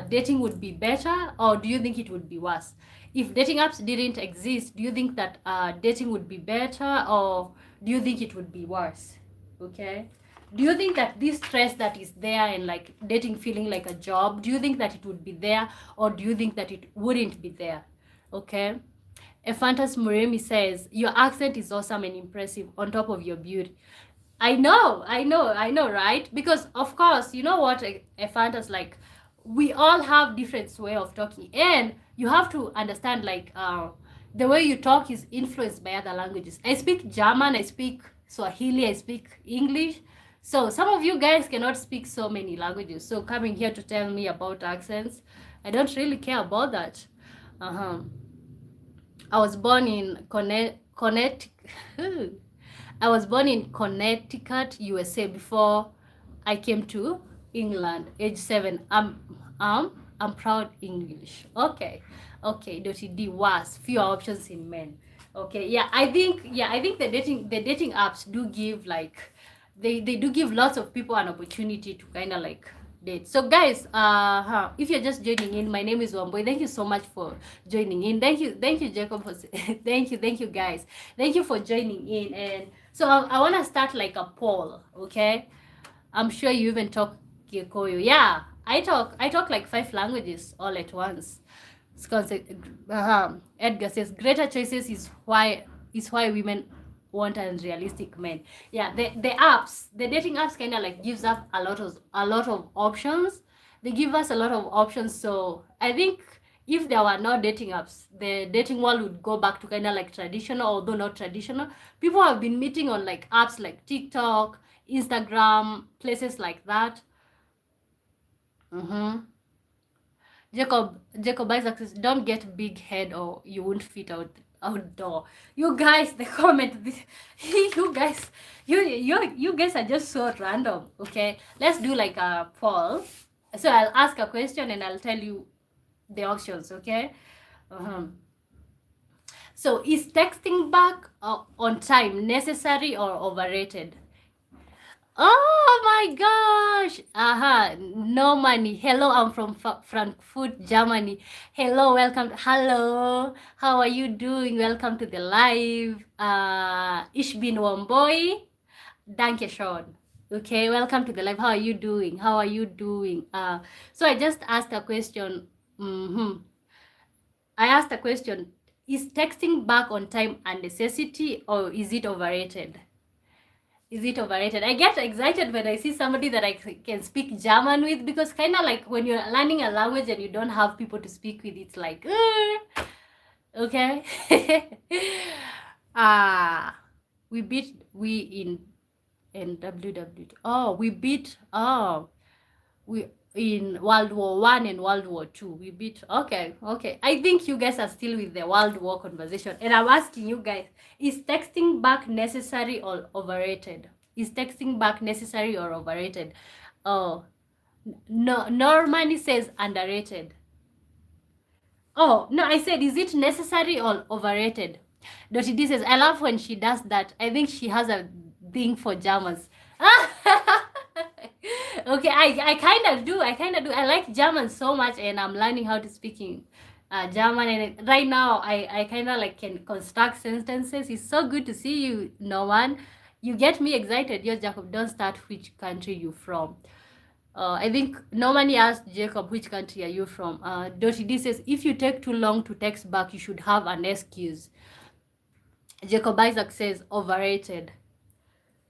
dating would be better, or do you think it would be worse? If dating apps didn't exist, do you think that dating would be better, or do you think it would be worse? Okay. Do you think that this stress that is there and like dating feeling like a job, do you think that it would be there, or do you think that it wouldn't be there? Okay. Ephantas Muremi says, your accent is awesome and impressive on top of your beauty. I know, right? Because of course, you know what, Ephantas, like, we all have different way of talking, and you have to understand, like, the way you talk is influenced by other languages. I speak German, I speak Swahili, I speak English. So some of you guys cannot speak so many languages. So coming here to tell me about accents, I don't really care about that. I was born in Connecticut. I was born in Connecticut, USA, before I came to England, age 7. I'm proud English. Okay. Dotty D was fewer options in men. Okay, I think the dating apps do give, like, they do give lots of people an opportunity to kind of like date. So guys, if you're just joining in, my name is Wamboy. Thank you so much for joining in. Thank you Jacob for thank you guys, thank you for joining in. And so I want to start like a poll. Okay, I'm sure you even talk Gikuyu. Yeah, I talk like 5 languages all at once. Edgar says greater choices is why women want unrealistic men. Yeah, the dating apps kind of like gives us a lot of options. They give us a lot of options. So I think if there were no dating apps, the dating world would go back to kind of like traditional, although not traditional. People have been meeting on like apps like TikTok, Instagram, places like that. Jacob Isaac says, don't get big head or you won't fit outdoor. You guys, the comment, you guys are just so random. Okay, let's do like a poll. So I'll ask a question and I'll tell you the options. Okay. So is texting back on time necessary or overrated? Oh my gosh! No money. Hello, I'm from Frankfurt, Germany. Hello, welcome. Hello, how are you doing? Welcome to the live. Ich bin Wamboy. Danke schön. Okay, welcome to the live. How are you doing? So I just asked a question. I asked a question. Is texting back on time a necessity or is it overrated? Is it overrated? I get excited when I see somebody that I can speak German with, because kind of like when you're learning a language and you don't have people to speak with, it's like, okay. We in World War I and World War II. We beat. Okay. I think you guys are still with the World War conversation. And I'm asking you guys, is texting back necessary or overrated? Oh, no. Normani says underrated. Oh, no, I said, is it necessary or overrated? Dottie D says, I love when she does that. I think she has a thing for Germans. Okay, I kind of do. I like German so much, and I'm learning how to speak in German. And right now, I kind of like can construct sentences. It's so good to see you, Norman. You get me excited. Yo, Jacob, don't start which country you from. I think Normani asked Jacob, which country are you from? Dottie D says, if you take too long to text back, you should have an excuse. Jacob Isaac says, overrated.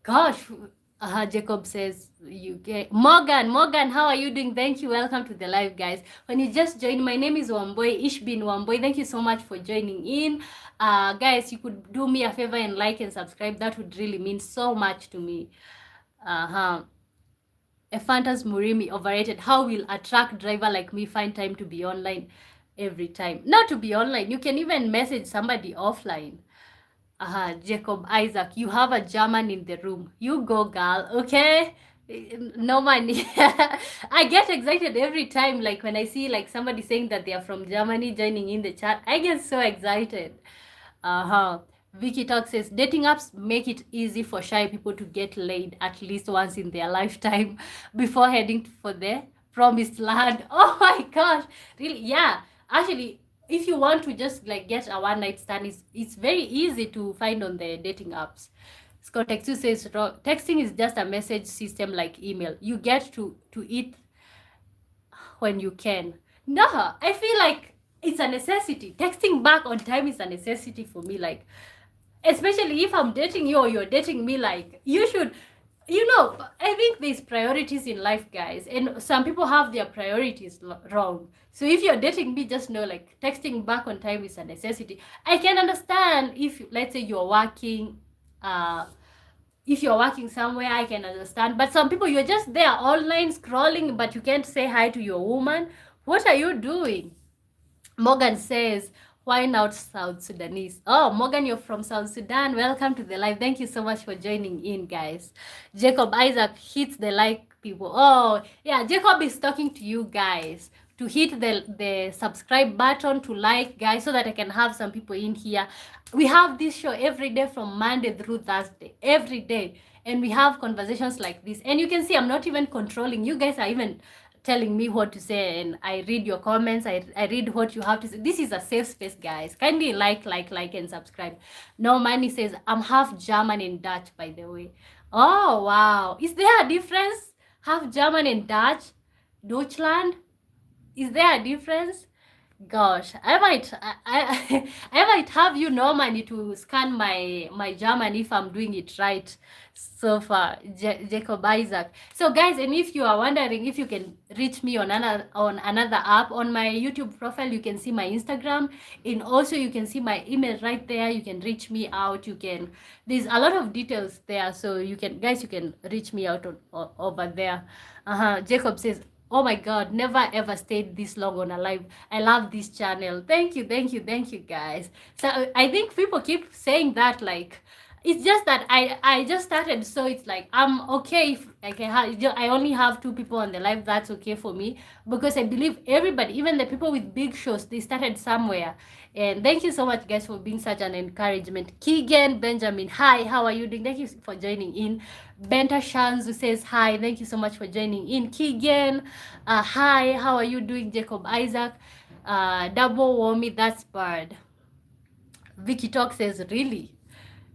Gosh, Jacob says UK. Morgan, how are you doing? Thank you. Welcome to the live, guys. When you just joined, my name is Wamboy, Ishbin Wamboy. Thank you so much for joining in. Guys, you could do me a favor and like and subscribe. That would really mean so much to me. Uh-huh. Ephantas Murimi, overrated. How will a truck driver like me find time to be online every time? Not to be online. You can even message somebody offline. Jacob Isaac, you have a German in the room. You go, girl, okay? No money. I get excited every time, like when I see like somebody saying that they are from Germany joining in the chat. I get so excited. Vicky Talk says dating apps make it easy for shy people to get laid at least once in their lifetime before heading for the promised land. Oh my gosh, really? Yeah, actually, if you want to just like get a one night stand, it's very easy to find on the dating apps. Scott Texu says texting is just a message system like email. You get to it when you can. No, I feel like it's a necessity. Texting back on time is a necessity for me. Like, especially if I'm dating you or you're dating me, like you should, I think there's priorities in life, guys, and some people have their priorities wrong. So if you're dating me, just know like texting back on time is a necessity. I can understand if, let's say, you're working, if you're working somewhere, I can understand. But some people, you're just there online scrolling, but you can't say hi to your woman. What are you doing? Morgan says, why not South Sudanese? Oh, Morgan, you're from South Sudan. Welcome to the live. Thank you so much for joining in, guys. Jacob Isaac hits the like people. Oh, yeah, Jacob is talking to you guys to hit the subscribe button, to like, guys, so that I can have some people in here. We have this show every day from Monday through Thursday, every day. And we have conversations like this. And you can see I'm not even controlling. You guys are even telling me what to say, and I read your comments. I read what you have to say. This is a safe space, guys. Kindly like and subscribe. No Money says, I'm half German and Dutch, by the way. Oh, wow. Is there a difference? Half German and Dutch? Deutschland? Is there a difference? Gosh, I might have you normally to scan my German if I'm doing it right so far. Jacob Isaac. So guys, and if you are wondering if you can reach me on another app, on my YouTube profile you can see my Instagram, and also you can see my email right there. You can reach me out. There's a lot of details there, so you can reach me out over there. Jacob says, oh my God, never ever stayed this long on a live. I love this channel. Thank you guys. So I think people keep saying that, like, it's just that I just started, so it's like I'm okay if I only have 2 people on the live. That's okay for me, because I believe everybody, even the people with big shows, they started somewhere. And thank you so much, guys, for being such an encouragement. Keegan Benjamin, hi, how are you doing? Thank you for joining in. Benta Shanzu says hi, thank you so much for joining in. Keegan, hi, how are you doing? Jacob Isaac, Double Warmy, that's bad. Vicky Talk says, really?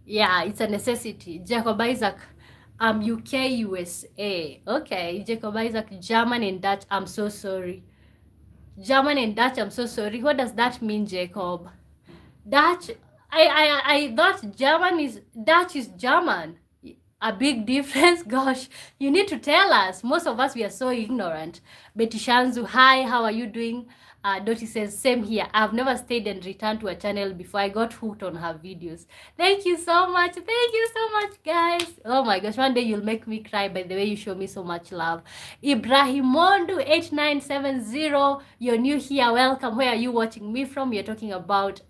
Yeah, it's a necessity. Jacob Isaac, UK, USA. Okay, Jacob Isaac, German and Dutch, I'm so sorry. German and Dutch, I'm so sorry. What does that mean, Jacob? Dutch, I thought Dutch is German. A big difference? Gosh, you need to tell us. Most of us, we are so ignorant. Betty Shanzu, hi, how are you doing? Dottie says, same here. I've never stayed and returned to a channel before. I got hooked on her videos. Thank you so much. Thank you so much, guys. Oh my gosh, one day you'll make me cry by the way you show me so much love. Ibrahimondo 8970, you're new here. Welcome. Where are you watching me from? You're talking about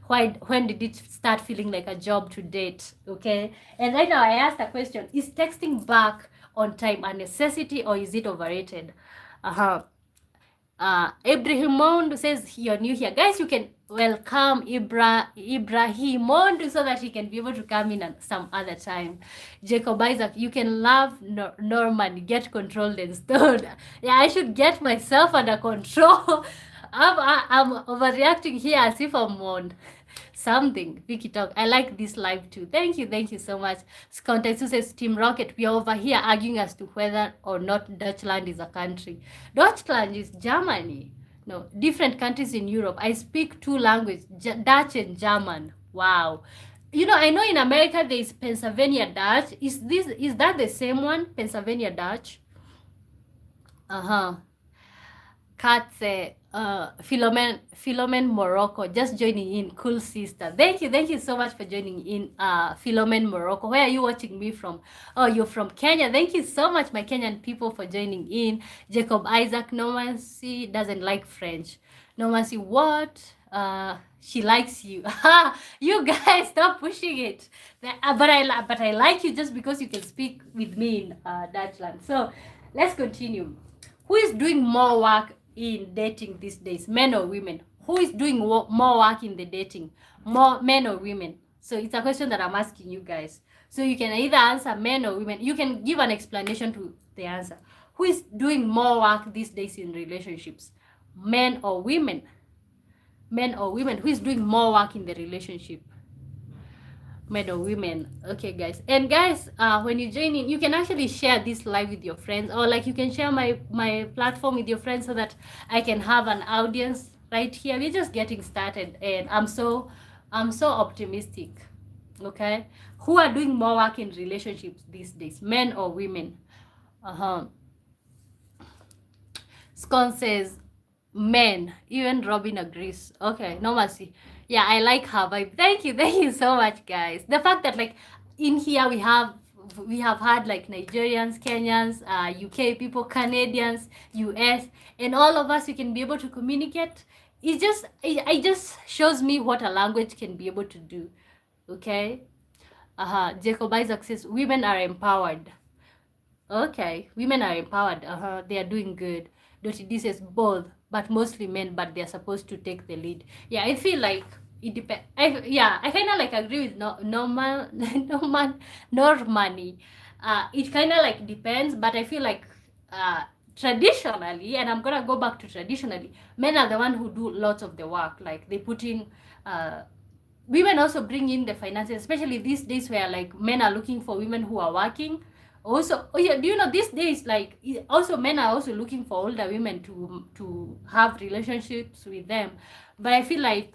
when did it start feeling like a job to date? Okay. And right now I asked a question. Is texting back on time a necessity, or is it overrated? Ibrahimondo says you're new here. Guys, you can welcome Ibrahimondo so that he can be able to come in at some other time. Jacob Isaac, you can love Norman, get controlled and stoned. Yeah, I should get myself under control. I'm overreacting here as if I'm on something. Vicky Talk, I like this live too. Thank you so much. Context says, Team Rocket, we are over here arguing as to whether or not Deutschland is a country. Deutschland is Germany. No, different countries in Europe. I speak 2 languages, Dutch and German. Wow. You know, I know in America there is Pennsylvania Dutch. Is that the same one? Pennsylvania Dutch? Uh-huh. Katze, Philomen Morocco, just joining in. Cool sister. Thank you so much for joining in. Philomen Morocco. Where are you watching me from? Oh, you're from Kenya. Thank you so much, my Kenyan people, for joining in. Jacob Isaac Nomancy doesn't like French. Nomancy, what? She likes you. You guys, stop pushing it. But I like you just because you can speak with me in Dutchland. So let's continue. Who is doing more work in dating these days, men or women? Who is doing more work in the dating, more men or women? So it's a question that I'm asking you guys. So you can either answer men or women. You can give an explanation to the answer. Who is doing more work these days in relationships, men or women? Men or women? Who is doing more work in the relationship, men or women? Okay, guys. And guys, when you join in, you can actually share this live with your friends, or like you can share my platform with your friends so that I can have an audience right here. We're just getting started, and I'm so optimistic. Okay, who are doing more work in relationships these days, men or women? Scone says men. Even Robin agrees. Okay, no mercy. Yeah, I like her vibe. Thank you so much, guys. The fact that like in here we have had like Nigerians, Kenyans, UK people, Canadians, US, and all of us, we can be able to communicate. It just shows me what a language can be able to do. Okay. Jacob Isaac says women are empowered. Okay, women are empowered. They are doing good. Dottie D says both, but mostly men, but they're supposed to take the lead. Yeah, I feel like it depends. I kind of like agree with Normani. It kind of like depends, but I feel like traditionally, and I'm gonna go back to traditionally, men are the one who do lots of the work. Like they put in. Women also bring in the finances, especially these days where like men are looking for women who are working. Also, oh yeah, do you know these days like also men are also looking for older women to have relationships with them. But I feel like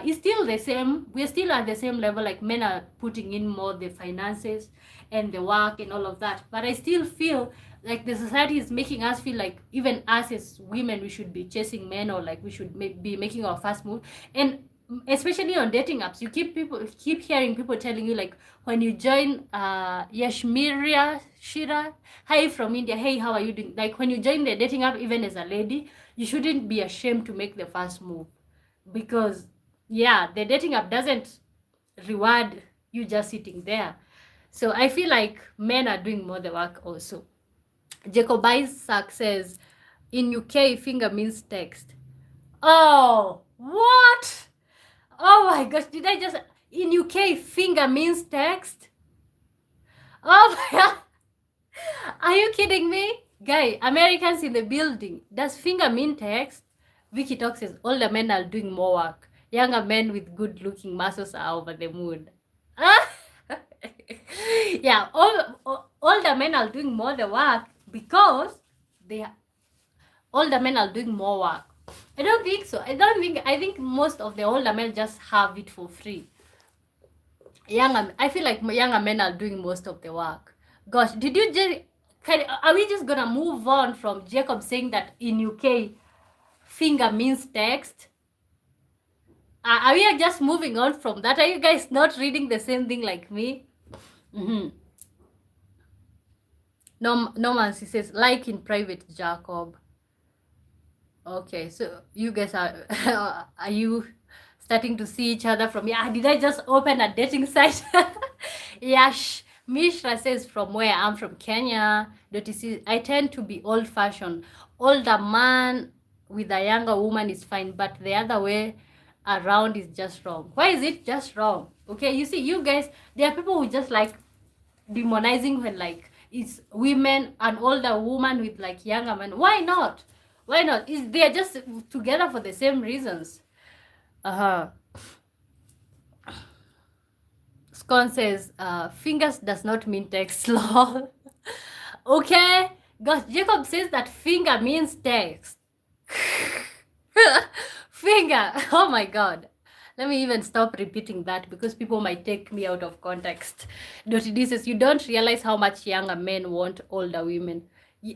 it's still the same. We're still at the same level. Like men are putting in more the finances and the work and all of that. But I still feel like the society is making us feel like even us as women we should be chasing men, or like we should be making our first move. And especially on dating apps, you keep hearing people telling you like when you join Yashmiria Shira, hi from India, hey, how are you doing? Like when you join the dating app, even as a lady, you shouldn't be ashamed to make the first move, because yeah, the dating app doesn't reward you just sitting there. So I feel like men are doing more the work also. Jacob Isaac says in UK finger means text. Oh, what? Oh my gosh, did I just... In UK, finger means text? Oh my god. Are you kidding me? Guy, Americans in the building. Does finger mean text? Vicky Talk says, older men are doing more work. Younger men with good looking muscles are over the moon. Yeah, older men are doing more the work because older men are doing more work. I don't think so. I think most of the older men just have it for free. I feel like younger men are doing most of the work. Gosh, did you just... Are we just gonna move on from Jacob saying that in UK finger means text? Are we just moving on from that? Are you guys not reading the same thing like me? No man, she says like in private, Jacob. Okay, so you guys are you starting to see each other from... Yeah, did I just open a dating site? Yash Mishra says from where I'm from, Kenya. I tend to be old-fashioned. Older man with a younger woman is fine, but the other way around is just wrong. Why is it just wrong? Okay, you see, you guys, there are people who just like demonizing when like it's women, an older woman with like younger men. Why not? Why not? They're just together for the same reasons. Scone says, fingers does not mean text. Lol. Okay. Gosh, Jacob says that finger means text. Finger. Oh my god. Let me even stop repeating that because people might take me out of context. Dotty D says, you don't realize how much younger men want older women.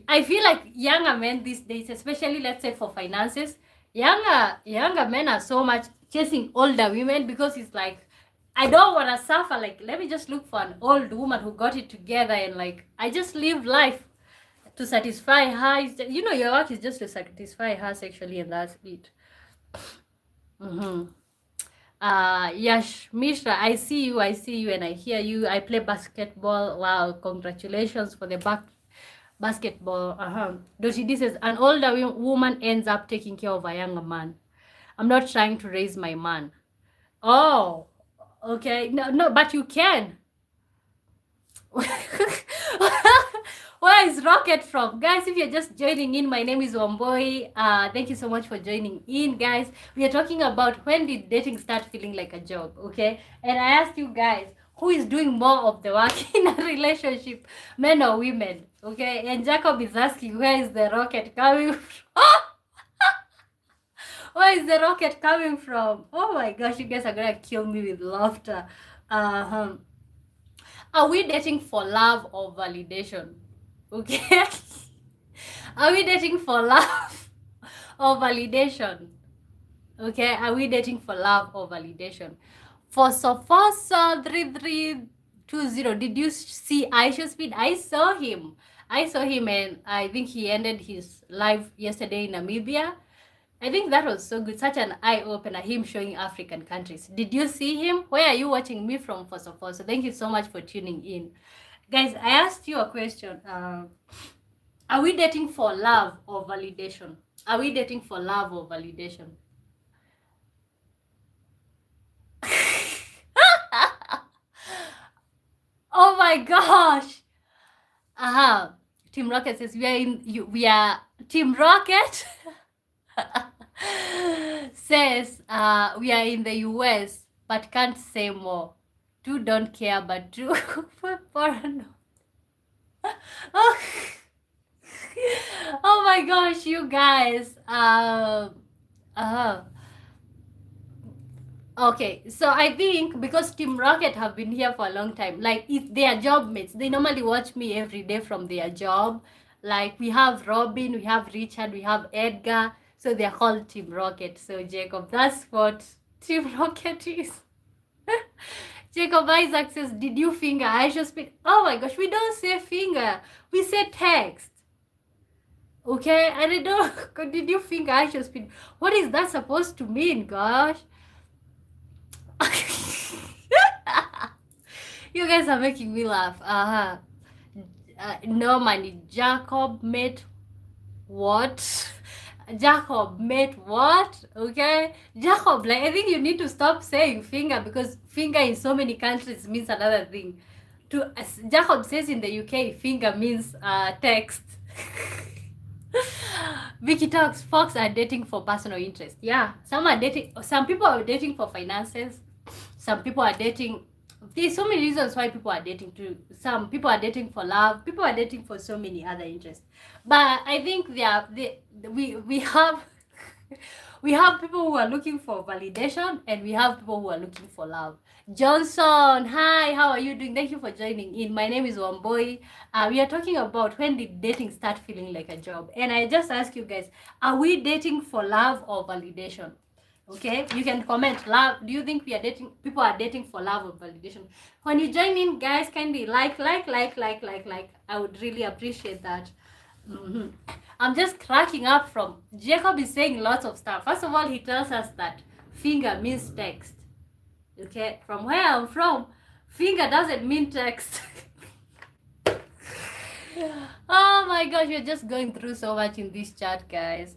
I feel like younger men these days, especially let's say for finances, younger men are so much chasing older women because it's like, I don't want to suffer. Like, let me just look for an old woman who got it together and like, I just live life to satisfy her. You know, your work is just to satisfy her sexually, and that's it. Yash Mishra, I see you, and I hear you. I play basketball. Wow, congratulations for the basketball. Doshidi says, an older woman ends up taking care of a younger man. I'm not trying to raise my man. Oh, okay. No, but you can. Where is Rocket from? Guys, if you're just joining in, my name is Wamboi. Thank you so much for joining in, guys. We are talking about when did dating start feeling like a job, okay? And I asked you guys, who is doing more of the work in a relationship, men or women, okay? And Jacob is asking, where is the rocket coming from? Where is the rocket coming from? Oh my gosh, you guys are gonna kill me with laughter. Are we dating for love or validation? Okay. Are we dating for love or validation? Okay. Are we dating for love or validation? For Sofosa 3320, did you see Aisha Speed? I saw him and I think he ended his live yesterday in Namibia. I think that was so good. Such an eye-opener, him showing African countries. Did you see him? Where are you watching me from, first of all? So thank you so much for tuning in. Guys, I asked you a question. Are we dating for love or validation? Are we dating for love or validation? Oh my gosh. Team Rocket says we are Team Rocket says we are in the US but can't say more. Two don't care but two paranoid. Oh my gosh, you guys. Okay, so I think because Team Rocket have been here for a long time, like if they are job mates, they normally watch me every day from their job. Like we have Robin, we have Richard, we have Edgar, so they're called Team Rocket. So Jacob, that's what Team Rocket is. Jacob Isaac says, did you finger? I just speak. Oh my gosh, we don't say finger, we say text. Okay, and I don't. Did you finger? I just speak. What is that supposed to mean, gosh? You guys are making me laugh. Normally, Jacob met what? Jacob met what? Okay, Jacob, like I think you need to stop saying finger because finger in so many countries means another thing. To Jacob says in the UK, finger means text. Vicky talks, folks are dating for personal interest. Yeah, some are dating. Some people are dating for finances. Some people are dating. There's so many reasons why people are dating too. Some people are dating for love. People are dating for so many other interests. But I think we have we have people who are looking for validation and we have people who are looking for love. Johnson, hi, how are you doing? Thank you for joining in. My name is Wamboi. We are talking about when did dating start feeling like a job. And I just ask you guys, are we dating for love or validation? Okay, you can comment. Love, do you think people are dating for love or validation? When you join in, guys, kindly like. I would really appreciate that. I'm just cracking up from Jacob is saying lots of stuff. First of all, he tells us that finger means text. Okay, from where I'm from, finger doesn't mean text. Oh my gosh, we're just going through so much in this chat, guys.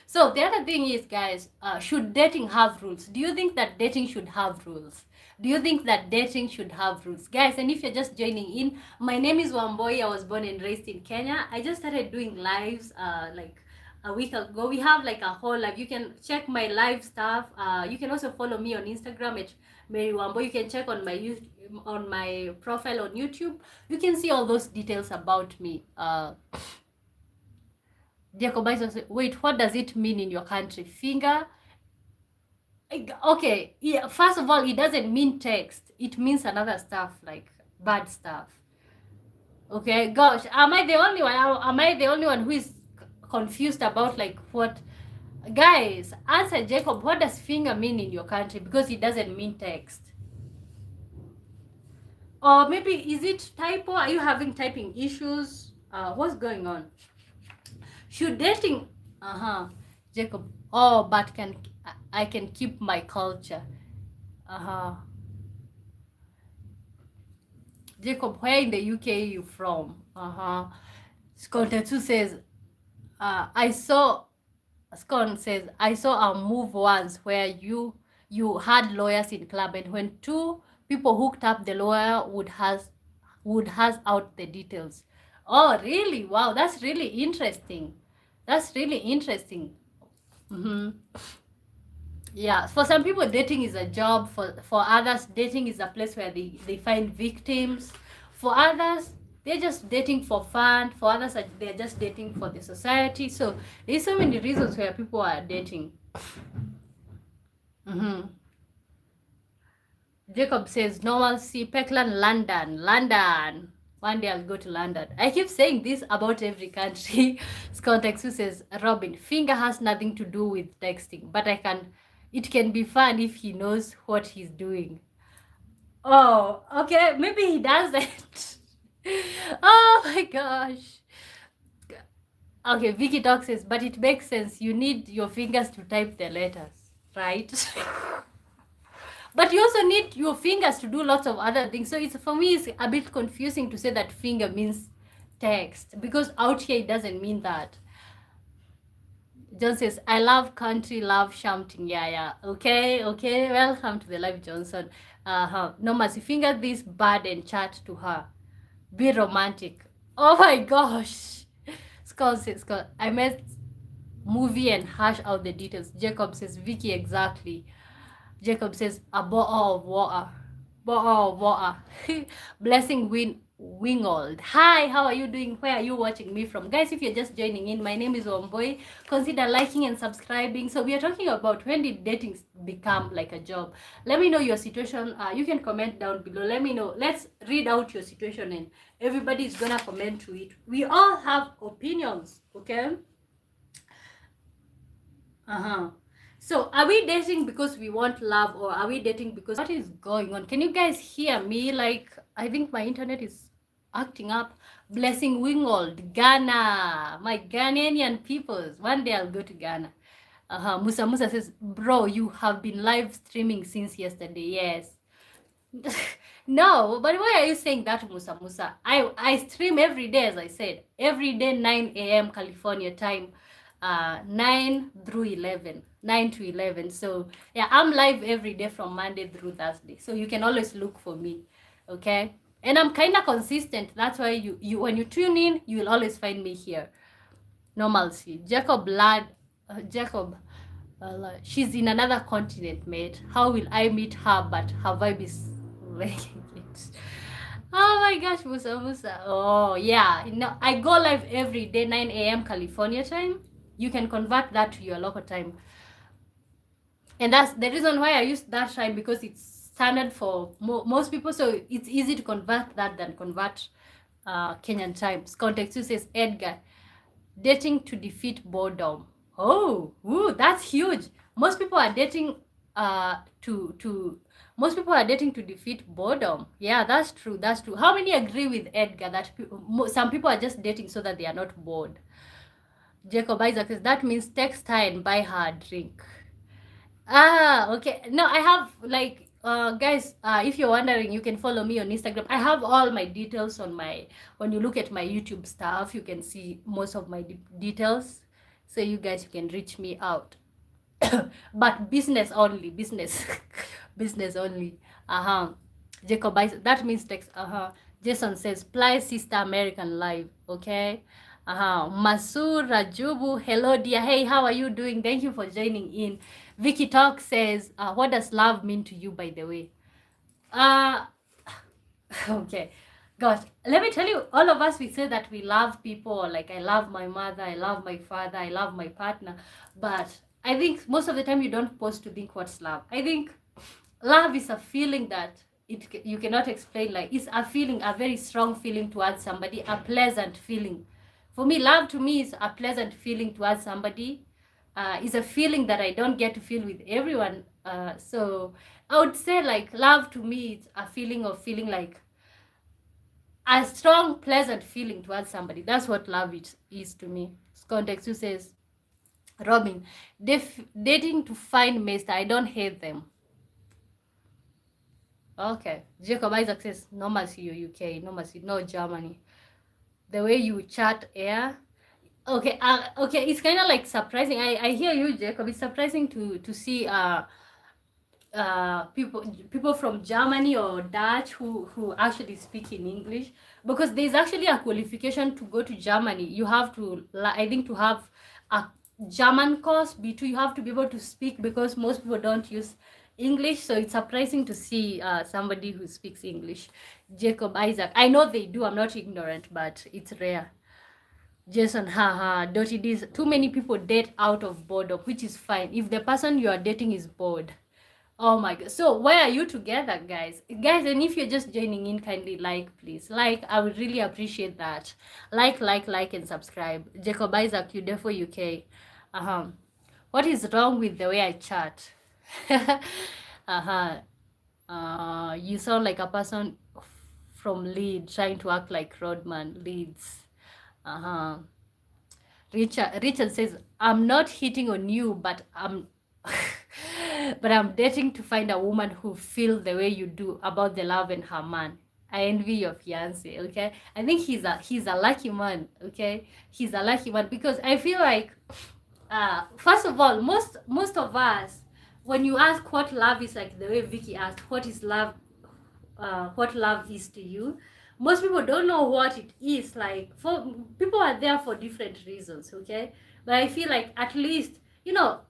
So the other thing is, guys, should dating have rules? Do you think that dating should have rules? Do you think that dating should have rules? Guys, and if you're just joining in, my name is Wamboi. I was born and raised in Kenya. I just started doing lives like a week ago. We have like a whole live. You can check my live stuff. You can also follow me on Instagram at Mary Wamboi. You can check on my profile on YouTube. You can see all those details about me. Jacob Isaac says, wait, what does it mean in your country? Finger? Okay, yeah, first of all, it doesn't mean text. It means another stuff, like bad stuff. Okay, gosh, am I the only one? Am I the only one who is confused about like what? Guys, answer Jacob. What does finger mean in your country? Because it doesn't mean text. Or maybe is it typo? Are you having typing issues? What's going on? Should dating? Jacob. Oh, but I can keep my culture. Jacob, where in the UK are you from? Scott Tetsu says, I saw. Scott says, I saw a move once where you had lawyers in club, and when two people hooked up, the lawyer would has out the details. Oh, really? Wow, that's really interesting. That's really interesting. Yeah, for some people, dating is a job. For others, dating is a place where they find victims. For others, they're just dating for fun. For others, they're just dating for the society. So there's so many reasons where people are dating. Jacob says, normalcy, Peckland, London. One day I'll go to London. I keep saying this about every country. Scott Texu says, Robin, finger has nothing to do with texting, but it can be fun if he knows what he's doing. Oh, okay, maybe he doesn't. Oh my gosh. Okay, Vicky Talk says, but it makes sense. You need your fingers to type the letters, right? But you also need your fingers to do lots of other things. So for me, it's a bit confusing to say that finger means text, because out here it doesn't mean that. John says, I love country, love shouting. Yeah. Okay. Welcome to the live, Johnson. No mercy. Finger this bird and chat to her. Be romantic. Oh my gosh. Scott says, I meant movie and hash out the details. Jacob says, Vicky, exactly. Jacob says, a bottle of water. Blessing Wingold. Hi, how are you doing? Where are you watching me from? Guys, if you're just joining in, my name is Womboy. Consider liking and subscribing. So we are talking about when did dating become like a job. Let me know your situation. You can comment down below. Let me know. Let's read out your situation and everybody is gonna comment to it. We all have opinions, okay? So are we dating because we want love, or are we dating because what is going on? Can you guys hear me? Like, I think my internet is acting up. Blessing Wingold, Ghana, my Ghanaian peoples. One day I'll go to Ghana. Musa says, bro, you have been live streaming since yesterday. Yes. No, but why are you saying that, Musa? I stream every day, as I said. Every day, 9 a.m. California time. 9 through 11, 9 to 11. So yeah, I'm live every day from Monday through Thursday, so you can always look for me, okay? And I'm kind of consistent. That's why you when you tune in, you will always find me here. Normalcy. Jacob, she's in another continent, mate. How will I meet her? But her vibe is making it. Oh my gosh, Musa. Oh yeah, I go live every day, 9 a.m. California time. You can convert that to your local time. And that's the reason why I use that time, because it's standard for most people. So it's easy to convert that than convert Kenyan times. Context says, Edgar, dating to defeat boredom. Oh, ooh, that's huge. Most people are dating most people are dating to defeat boredom. Yeah, that's true. How many agree with Edgar that some people are just dating so that they are not bored? Jacob Isaac says, that means text her and buy her a drink. Okay. No, I have, like, guys, if you're wondering, you can follow me on Instagram. I have all my details on when you look at my YouTube stuff, you can see most of my details. So you guys, you can reach me out. But business only, business only. Jacob Isaac, that means text. Jason says, Ply Sister American Live. Okay. Masur Rajubu, hello dear. Hey, how are you doing? Thank you for joining in. Vicky Talk says, what does love mean to you, by the way? Okay. Gosh, let me tell you, all of us, we say that we love people. Like, I love my mother, I love my father, I love my partner. But I think most of the time you don't pause to think what's love. I think love is a feeling that you cannot explain. Like, it's a feeling, a very strong feeling towards somebody, a pleasant feeling. For me, love to me is a pleasant feeling towards somebody. Is a feeling that I don't get to feel with everyone. So I would say, like, love to me is a feeling of feeling like a strong, pleasant feeling towards somebody. That's what love is to me. Context who says, Robin, dating to find master, I don't hate them. Okay. Jacob Isaac says, no mercy, UK, no mercy, no Germany. The way you chat air. Okay, okay, it's kind of like surprising. I hear you, Jacob. It's surprising to see people from Germany or Dutch who actually speak in English, because there's actually a qualification to go to Germany. You have to, I think, to have a German course B2. You have to be able to speak, because most people don't use English. So it's surprising to see somebody who speaks English. Jacob Isaac, I know they do. I'm not ignorant, but it's rare. Jason, haha, Dottie, this too many people date out of boredom, which is fine if the person you are dating is bored. Oh my god. So why are you together, guys? Guys, and if you're just joining in, kindly like, please. Like, I would really appreciate that. Like, and subscribe. Jacob Isaac, you therefore UK. What is wrong with the way I chat? You sound like a person from Leeds trying to act like Rodman. Leeds. Richard says, I'm not hitting on you, but I'm but I'm dating to find a woman who feels the way you do about the love and her man. I envy your fiance, okay? I think he's a lucky man, okay? He's a lucky man, because I feel like first of all, most of us, when you ask what love is, like the way Vicky asked, what is love, what love is to you, most people don't know what it is. Like, for people are there for different reasons, okay? But I feel like, at least,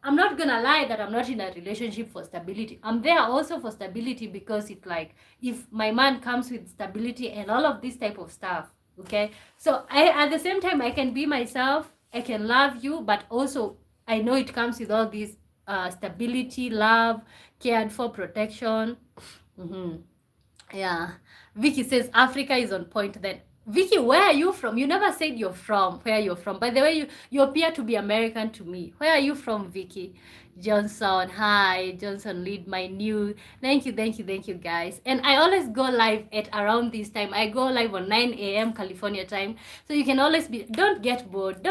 I'm not gonna lie that I'm not in a relationship for stability. I'm there also for stability, because it's like, if my man comes with stability and all of this type of stuff, okay? So at the same time, I can be myself, I can love you, but also I know it comes with all this stability, love, cared for, protection. Yeah. Vicky says Africa is on point then. Vicky, where are you from? You never said you're from, where you're from. By the way, you appear to be American to me. Where are you from, Vicky? Johnson, hi. Johnson, lead my new. Thank you, guys. And I always go live at around this time. I go live on 9 a.m. California time. So you can always be, don't get bored.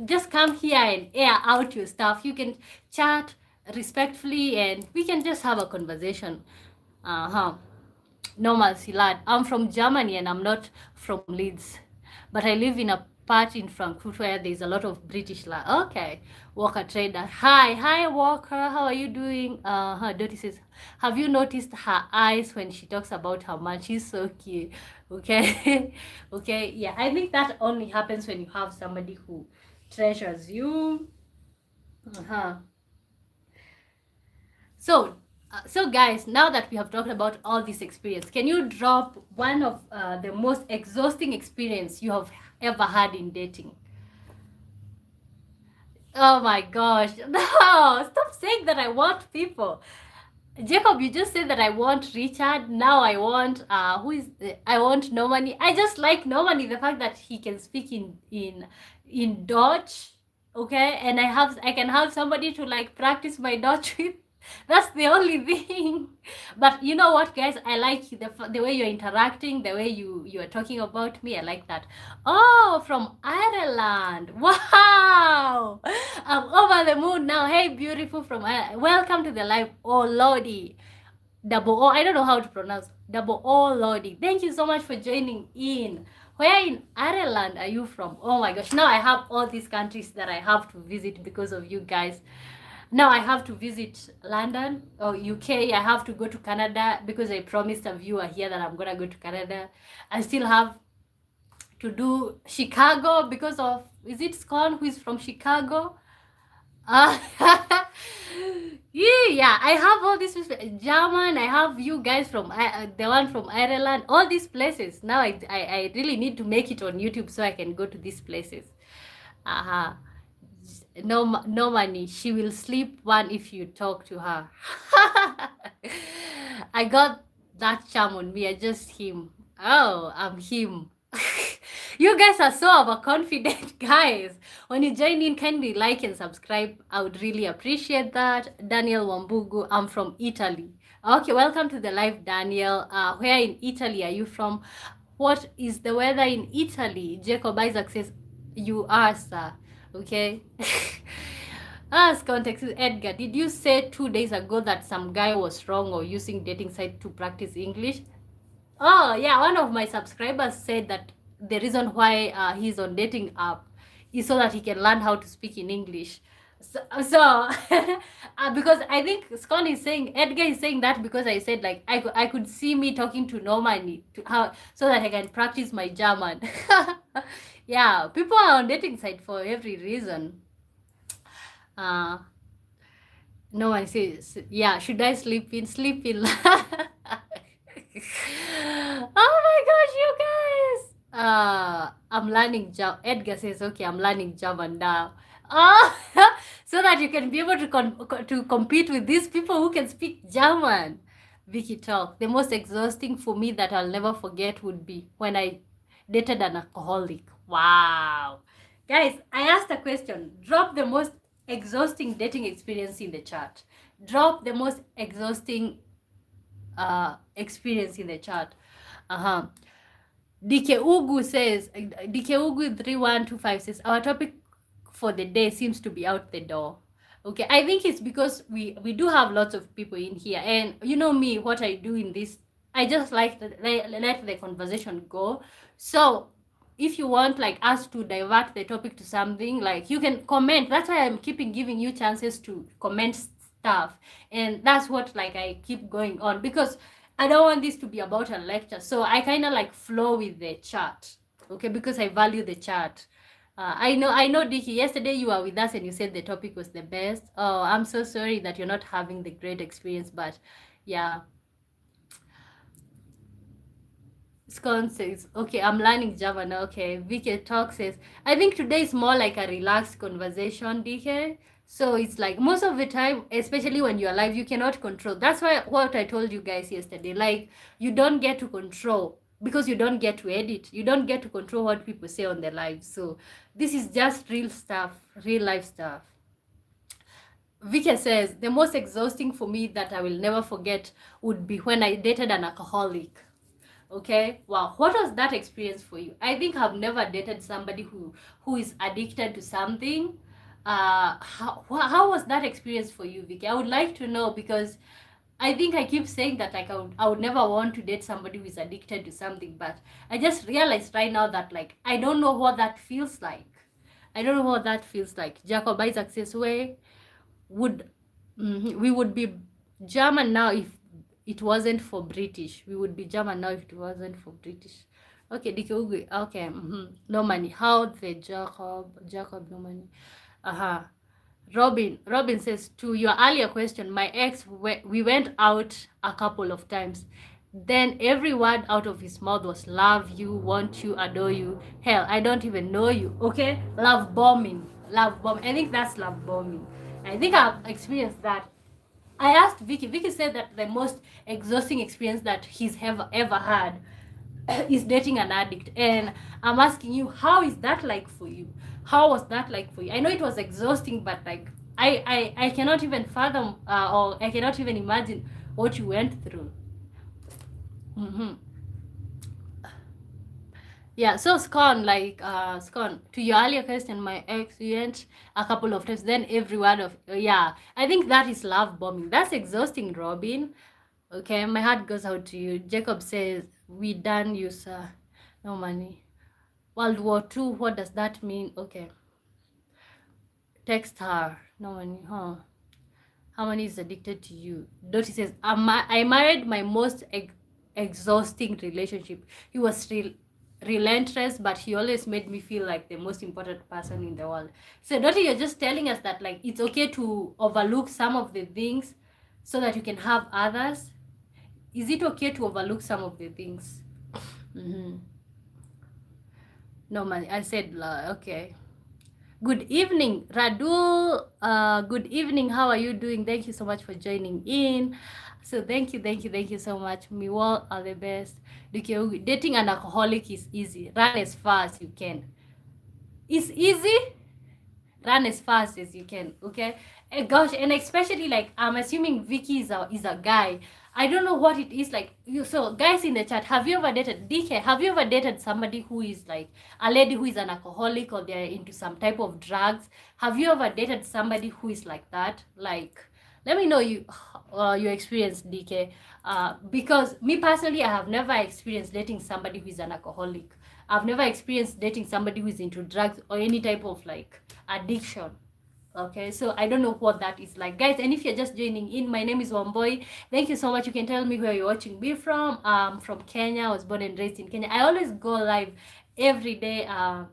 Just come here and air out your stuff. You can chat respectfully and we can just have a conversation. Normal Silad. I'm from Germany and I'm not from Leeds. But I live in a part in Frankfurt where there's a lot of British land. Okay. Walker Trader. Hi Walker. How are you doing? Dottie says, have you noticed her eyes when she talks about her man? She's so cute. Okay. Okay. Yeah. I think that only happens when you have somebody who treasures you. So guys, now that we have talked about all this experience, can you drop one of the most exhausting experience you have ever had in dating? Oh my gosh. No, stop saying that I want people. Jacob, you just said that I want Richard. Now I want I want Normani. I just like Normani, the fact that he can speak in Dutch, okay? And I can have somebody to like practice my Dutch with. That's the only thing. But you know what, guys? I like the way you're interacting, the way you are talking about me. I like that. Oh, from Ireland. Wow. I'm over the moon now. Hey, beautiful from Ireland. Welcome to the live. Oh, Lordy. Double O. I don't know how to pronounce. Double O, Lordy. Thank you so much for joining in. Where in Ireland are you from? Oh my gosh. Now I have all these countries that I have to visit because of you guys. Now I have to visit London or UK. I have to go to Canada because I promised a viewer here that I'm gonna go to Canada. I still have to do Chicago because of, is it Scone who is from Chicago? Yeah, I have all these German. I have you guys from the one from Ireland. All these places. Now I really need to make it on YouTube so I can go to these places. Uh-huh. No money. She will sleep one if you talk to her. I got that charm on me. I just him. Oh, I'm him. You guys are so overconfident, guys. When you join in, kindly like and subscribe. I would really appreciate that. Daniel Wambugu, I'm from Italy. Okay, welcome to the live, Daniel. Where in Italy are you from? What is the weather in Italy? Jacob Isaac says, you are, sir. Okay. As context, Edgar, did you say 2 days ago that some guy was wrong or using dating site to practice English? Oh, yeah, one of my subscribers said that the reason why he's on dating app is so that he can learn how to speak in English. So because I think Scott is saying, Edgar is saying that because I said like I could see me talking to Normani to how so that I can practice my German. Yeah, people are on dating site for every reason. No one says, yeah, should I sleep in? Sleep in. Oh my gosh, you guys! I'm learning German. Edgar says, okay, I'm learning German now. So that you can be able to compete with these people who can speak German. Vicky talk. The most exhausting for me that I'll never forget would be when I dated an alcoholic. Wow. Guys, I asked a question. Drop the most exhausting dating experience in the chat. Drop the most exhausting experience in the chat. DK Ugu says, DK Ugu 3125 says, our topic for the day seems to be out the door. Okay, I think it's because we do have lots of people in here, and you know me, what I do in this, I just like let the conversation go. So if you want like us to divert the topic to something, like you can comment. That's why I'm keeping giving you chances to comment stuff, and that's what like I keep going on, because I don't want this to be about a lecture. So I kind of like flow with the chat, okay, because I value the chat. I know, Dicky, yesterday you were with us and you said the topic was the best. Oh, I'm so sorry that you're not having the great experience, but yeah. Scone says, okay, I'm learning Java now. Okay, VK Talk says, I think today is more like a relaxed conversation, DK. So it's like most of the time, especially when you're live, you cannot control. That's why what I told you guys yesterday, like you don't get to control because you don't get to edit. You don't get to control what people say on the live. So this is just real stuff, real life stuff. Vika says, the most exhausting for me that I will never forget would be when I dated an alcoholic. Okay, wow, what was that experience for you? I think I've never dated somebody who is addicted to something. How was that experience for you, Vicky? I would like to know, because I think I keep saying that like I would never want to date somebody who is addicted to something, but I just realized right now that like I don't know what that feels like. I don't know what that feels like. Jacob Isaac says, we would be German now if it wasn't for British. We would be German now if it wasn't for British. Okay, Diki okay. No money. How the Jacob no money. Robin says, to your earlier question, my ex, we went out a couple of times. Then every word out of his mouth was love you, want you, adore you. Hell, I don't even know you. Okay, love bombing. I think that's love bombing. I think I've experienced that. I asked Vicky. Vicky said that the most exhausting experience that he's ever had is dating an addict. And I'm asking you, how is that like for you? How was that like for you? I know it was exhausting, but like I cannot even fathom or I cannot even imagine what you went through. Yeah, so Scone, to your earlier question, my ex went a couple of times, then every word of, yeah, I think that is love bombing. That's exhausting, Robin. Okay, my heart goes out to you. Jacob says, we done you, sir. No money. World War II, what does that mean? Okay. Text her. No money, huh? How many is addicted to you? Dottie says, I married my most exhausting relationship. He was relentless, but he always made me feel like the most important person in the world. So Dottie, you're just telling us that like it's okay to overlook some of the things so that you can have others? Is it okay to overlook some of the things? No, man, I said, okay. Good evening, Radul. Good evening. How are you doing? Thank you so much for joining in. So thank you so much. Me all are the best. Dating an alcoholic is easy. Run as far as you can. It's easy. Run as fast as you can. Okay. And gosh, and especially like I'm assuming Vicky is a guy. I don't know what it is like. So guys in the chat, have you ever dated DK? Have you ever dated somebody who is like a lady who is an alcoholic or they're into some type of drugs? Have you ever dated somebody who is like that? Like, let me know your experience, DK. Because me personally, I have never experienced dating somebody who is an alcoholic. I've never experienced dating somebody who is into drugs or any type of like addiction. Okay, so I don't know what that is like, guys. And if you're just joining in, my name is Wamboi. Thank you so much. You can tell me where you're watching me from. From Kenya. I was born and raised in Kenya. I always go live every day, 9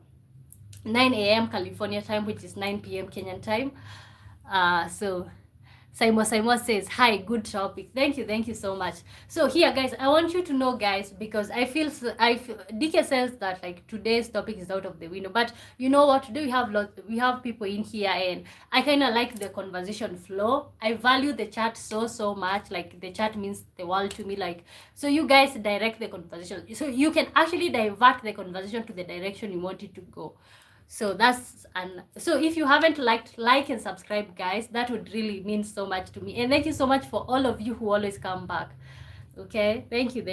a.m. California time, which is 9 p.m. Kenyan time. So Saimo says, hi, good topic. Thank you so much. So here, guys, I want you to know, guys, because I feel DK says that like today's topic is out of the window, but you know what? Today we have people in here, and I kind of like the conversation flow. I value the chat so much. Like the chat means the world to me. Like, so you guys direct the conversation, so you can actually divert the conversation to the direction you want it to go. So that's, and so if you haven't like and subscribe, guys, that would really mean so much to me. And thank you so much for all of you who always come back. Okay, thank you.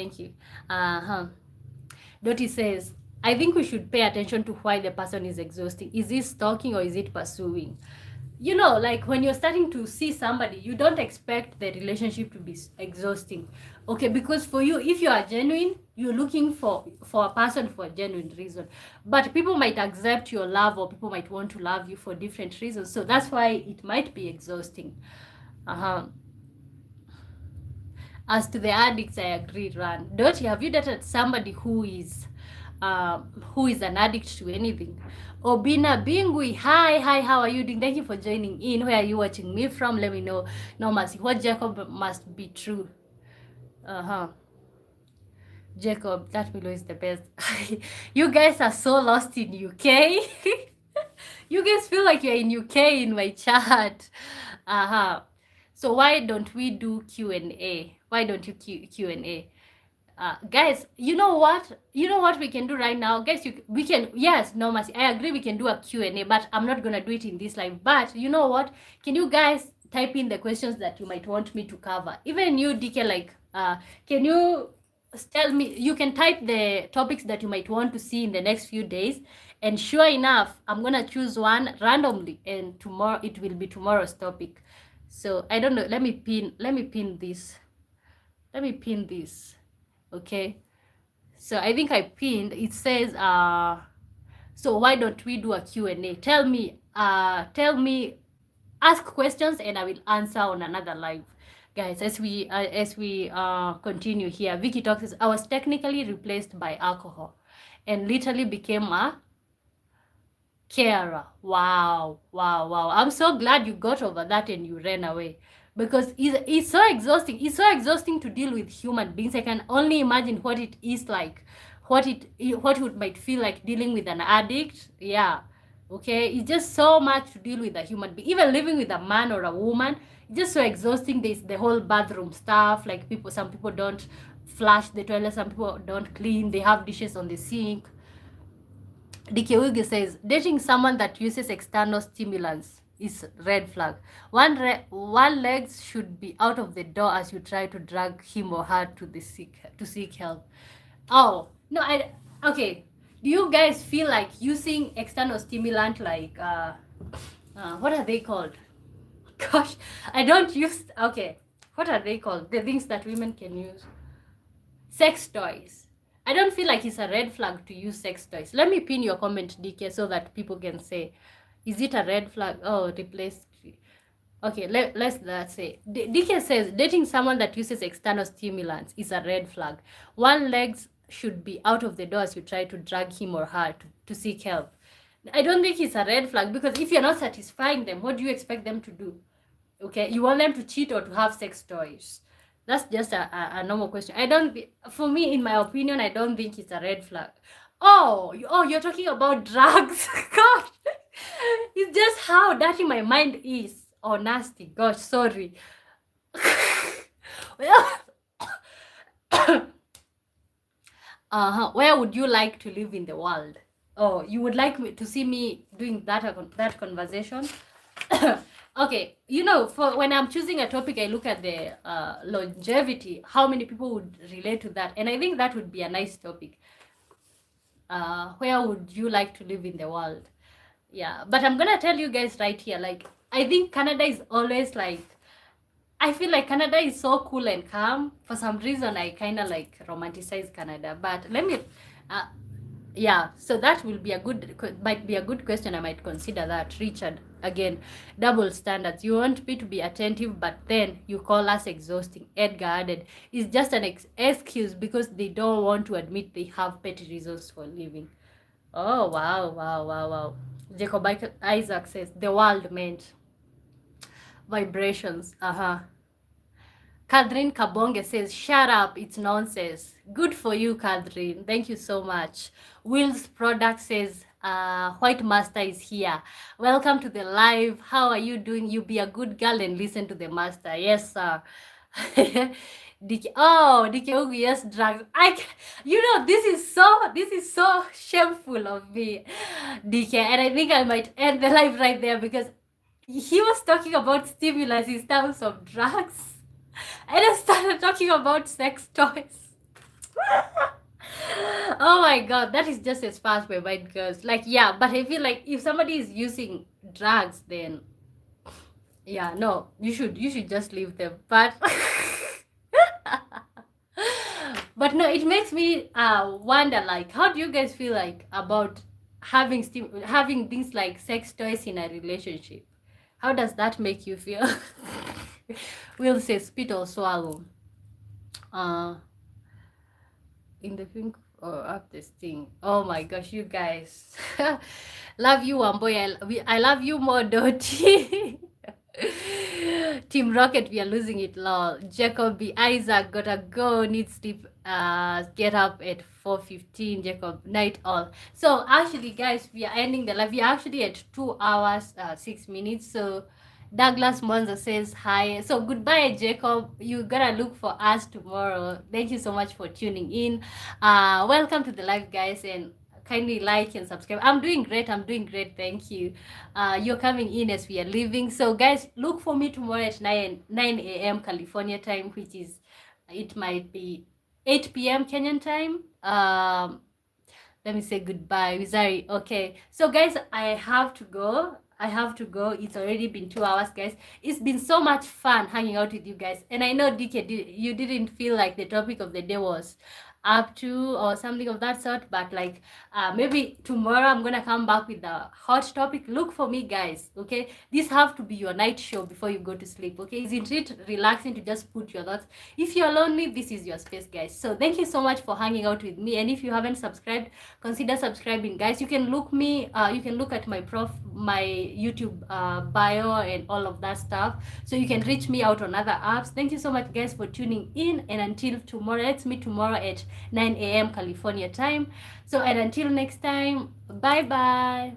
Dottie says, I think we should pay attention to why the person is exhausting. Is it stalking or is it pursuing? You know, like when you're starting to see somebody, you don't expect the relationship to be exhausting. Okay, because for you, if you are genuine, you're looking for a person for a genuine reason. But people might accept your love, or people might want to love you for different reasons. So that's why it might be exhausting. As to the addicts, I agree, Ran. Don't you, have you dated somebody who is an addict to anything? Obina Bingui, hi, how are you doing? Thank you for joining in. Where are you watching me from? Let me know. No, Mercy, what Jacob must be true. Jacob, that below is the best. You guys are so lost in UK. You guys feel like you're in UK in my chat. So why don't we do Q&A? Why don't you Q&A? Guys, you know what we can do right now, guys? We can, yes, no, Mercy, I agree, we can do a Q&A, but I'm not gonna do it in this live. But you know what, can you guys type in the questions that you might want me to cover? Even you, DK, like can you tell me, you can type the topics that you might want to see in the next few days, and sure enough, I'm gonna choose one randomly, and tomorrow it will be tomorrow's topic. So I don't know, let me pin this. Okay, so I think I pinned, it says so why don't we do a Q&A? Tell me, ask questions and I will answer on another live, guys. As we continue here, Vicky talks says, I was technically replaced by alcohol and literally became a carer. Wow, I'm so glad you got over that and you ran away, because it's so exhausting. It's so exhausting to deal with human beings. I can only imagine what it is like, what it might feel like dealing with an addict. Yeah, okay, it's just so much to deal with a human being. Even living with a man or a woman, it's just so exhausting. There's the whole bathroom stuff, like some people don't flush the toilet, some people don't clean, they have dishes on the sink. Dikewuge says, dating someone that uses external stimulants is red flag. One legs should be out of the door as you try to drag him or her to seek help. Oh no, okay. Do you guys feel like using external stimulant, like what are they called? Gosh, I don't use. Okay, what are they called? The things that women can use. Sex toys. I don't feel like it's a red flag to use sex toys. Let me pin your comment, DK, so that people can say, is it a red flag? Oh, replace. Okay, let's say. DK says, dating someone that uses external stimulants is a red flag. One legs should be out of the door as you try to drag him or her to seek help. I don't think it's a red flag, because if you're not satisfying them, what do you expect them to do? Okay, you want them to cheat or to have sex toys? That's just a normal question. I don't, for me, in my opinion, I don't think it's a red flag. Oh, you're talking about drugs. God, it's just how dirty my mind is. Oh, nasty. Gosh, sorry. Well, where would you like to live in the world? Oh, you would like me to see me doing that conversation? Okay, you know, for when I'm choosing a topic, I look at the longevity, how many people would relate to that, and I think that would be a nice topic. Where would you like to live in the world? Yeah, but I'm gonna tell you guys right here, like, I think Canada is always like, I feel like Canada is so cool and calm. For some reason, I kind of like romanticize Canada. But let me, uh, yeah. So that will be might be a good question. I might consider that. Richard, again, double standards. You want me to be attentive, but then you call us exhausting. Edgar added, "It's just an excuse because they don't want to admit they have petty reasons for living." Oh wow, wow, wow, wow. Jacob Isaac says the world meant vibrations. Catherine Kabonge says, shut up, it's nonsense. Good for you, Catherine. Thank you so much. Will's Product says, White Master is here. Welcome to the live. How are you doing? You be a good girl and listen to the master. Yes, sir. DK Ugu, yes, drugs. This is so shameful of me, DK. And I think I might end the live right there because he was talking about stimulus in terms of drugs. And I started talking about sex toys. Oh my god, that is just as far as my mind goes. Like, yeah, but I feel like if somebody is using drugs, then yeah, no, you should just leave them. But but no, it makes me wonder, like, how do you guys feel like about having things like sex toys in a relationship? How does that make you feel? We'll say spit or swallow. In the pink or up this thing. Oh my gosh, you guys. Love you, Wamboy. I love you more, Doti. Team Rocket, we are losing it, lol. Jacob B. Isaac, gotta go, need sleep, get up at 4:15. Jacob, night all. So actually, guys, we are ending the live. We are actually at 2 hours, 6 minutes. So Douglas Monza says hi. So goodbye, Jacob. You gotta look for us tomorrow. Thank you so much for tuning in. Welcome to the live, guys, and kindly like and subscribe. I'm doing great. Thank you. You're coming in as we are leaving. So guys, look for me tomorrow at 9 a.m. California time, which is, it might be 8 p.m. Kenyan time. Let me say goodbye. Wizari. Okay. So guys, I have to go. It's already been 2 hours, guys. It's been so much fun hanging out with you guys. And I know, DK, you didn't feel like the topic of the day was up to or something of that sort, but like maybe tomorrow I'm gonna come back with a hot topic. Look for me, guys. Okay, this have to be your night show before you go to sleep. Okay, isn't it relaxing to just put your thoughts? If you're lonely, this is your space, guys. So thank you so much for hanging out with me, and if you haven't subscribed, consider subscribing, guys. You can look at my YouTube bio and all of that stuff, so you can reach me out on other apps. Thank you so much, guys, for tuning in, and until tomorrow, let's meet tomorrow at 9 a.m. California time. So, and until next time, bye bye.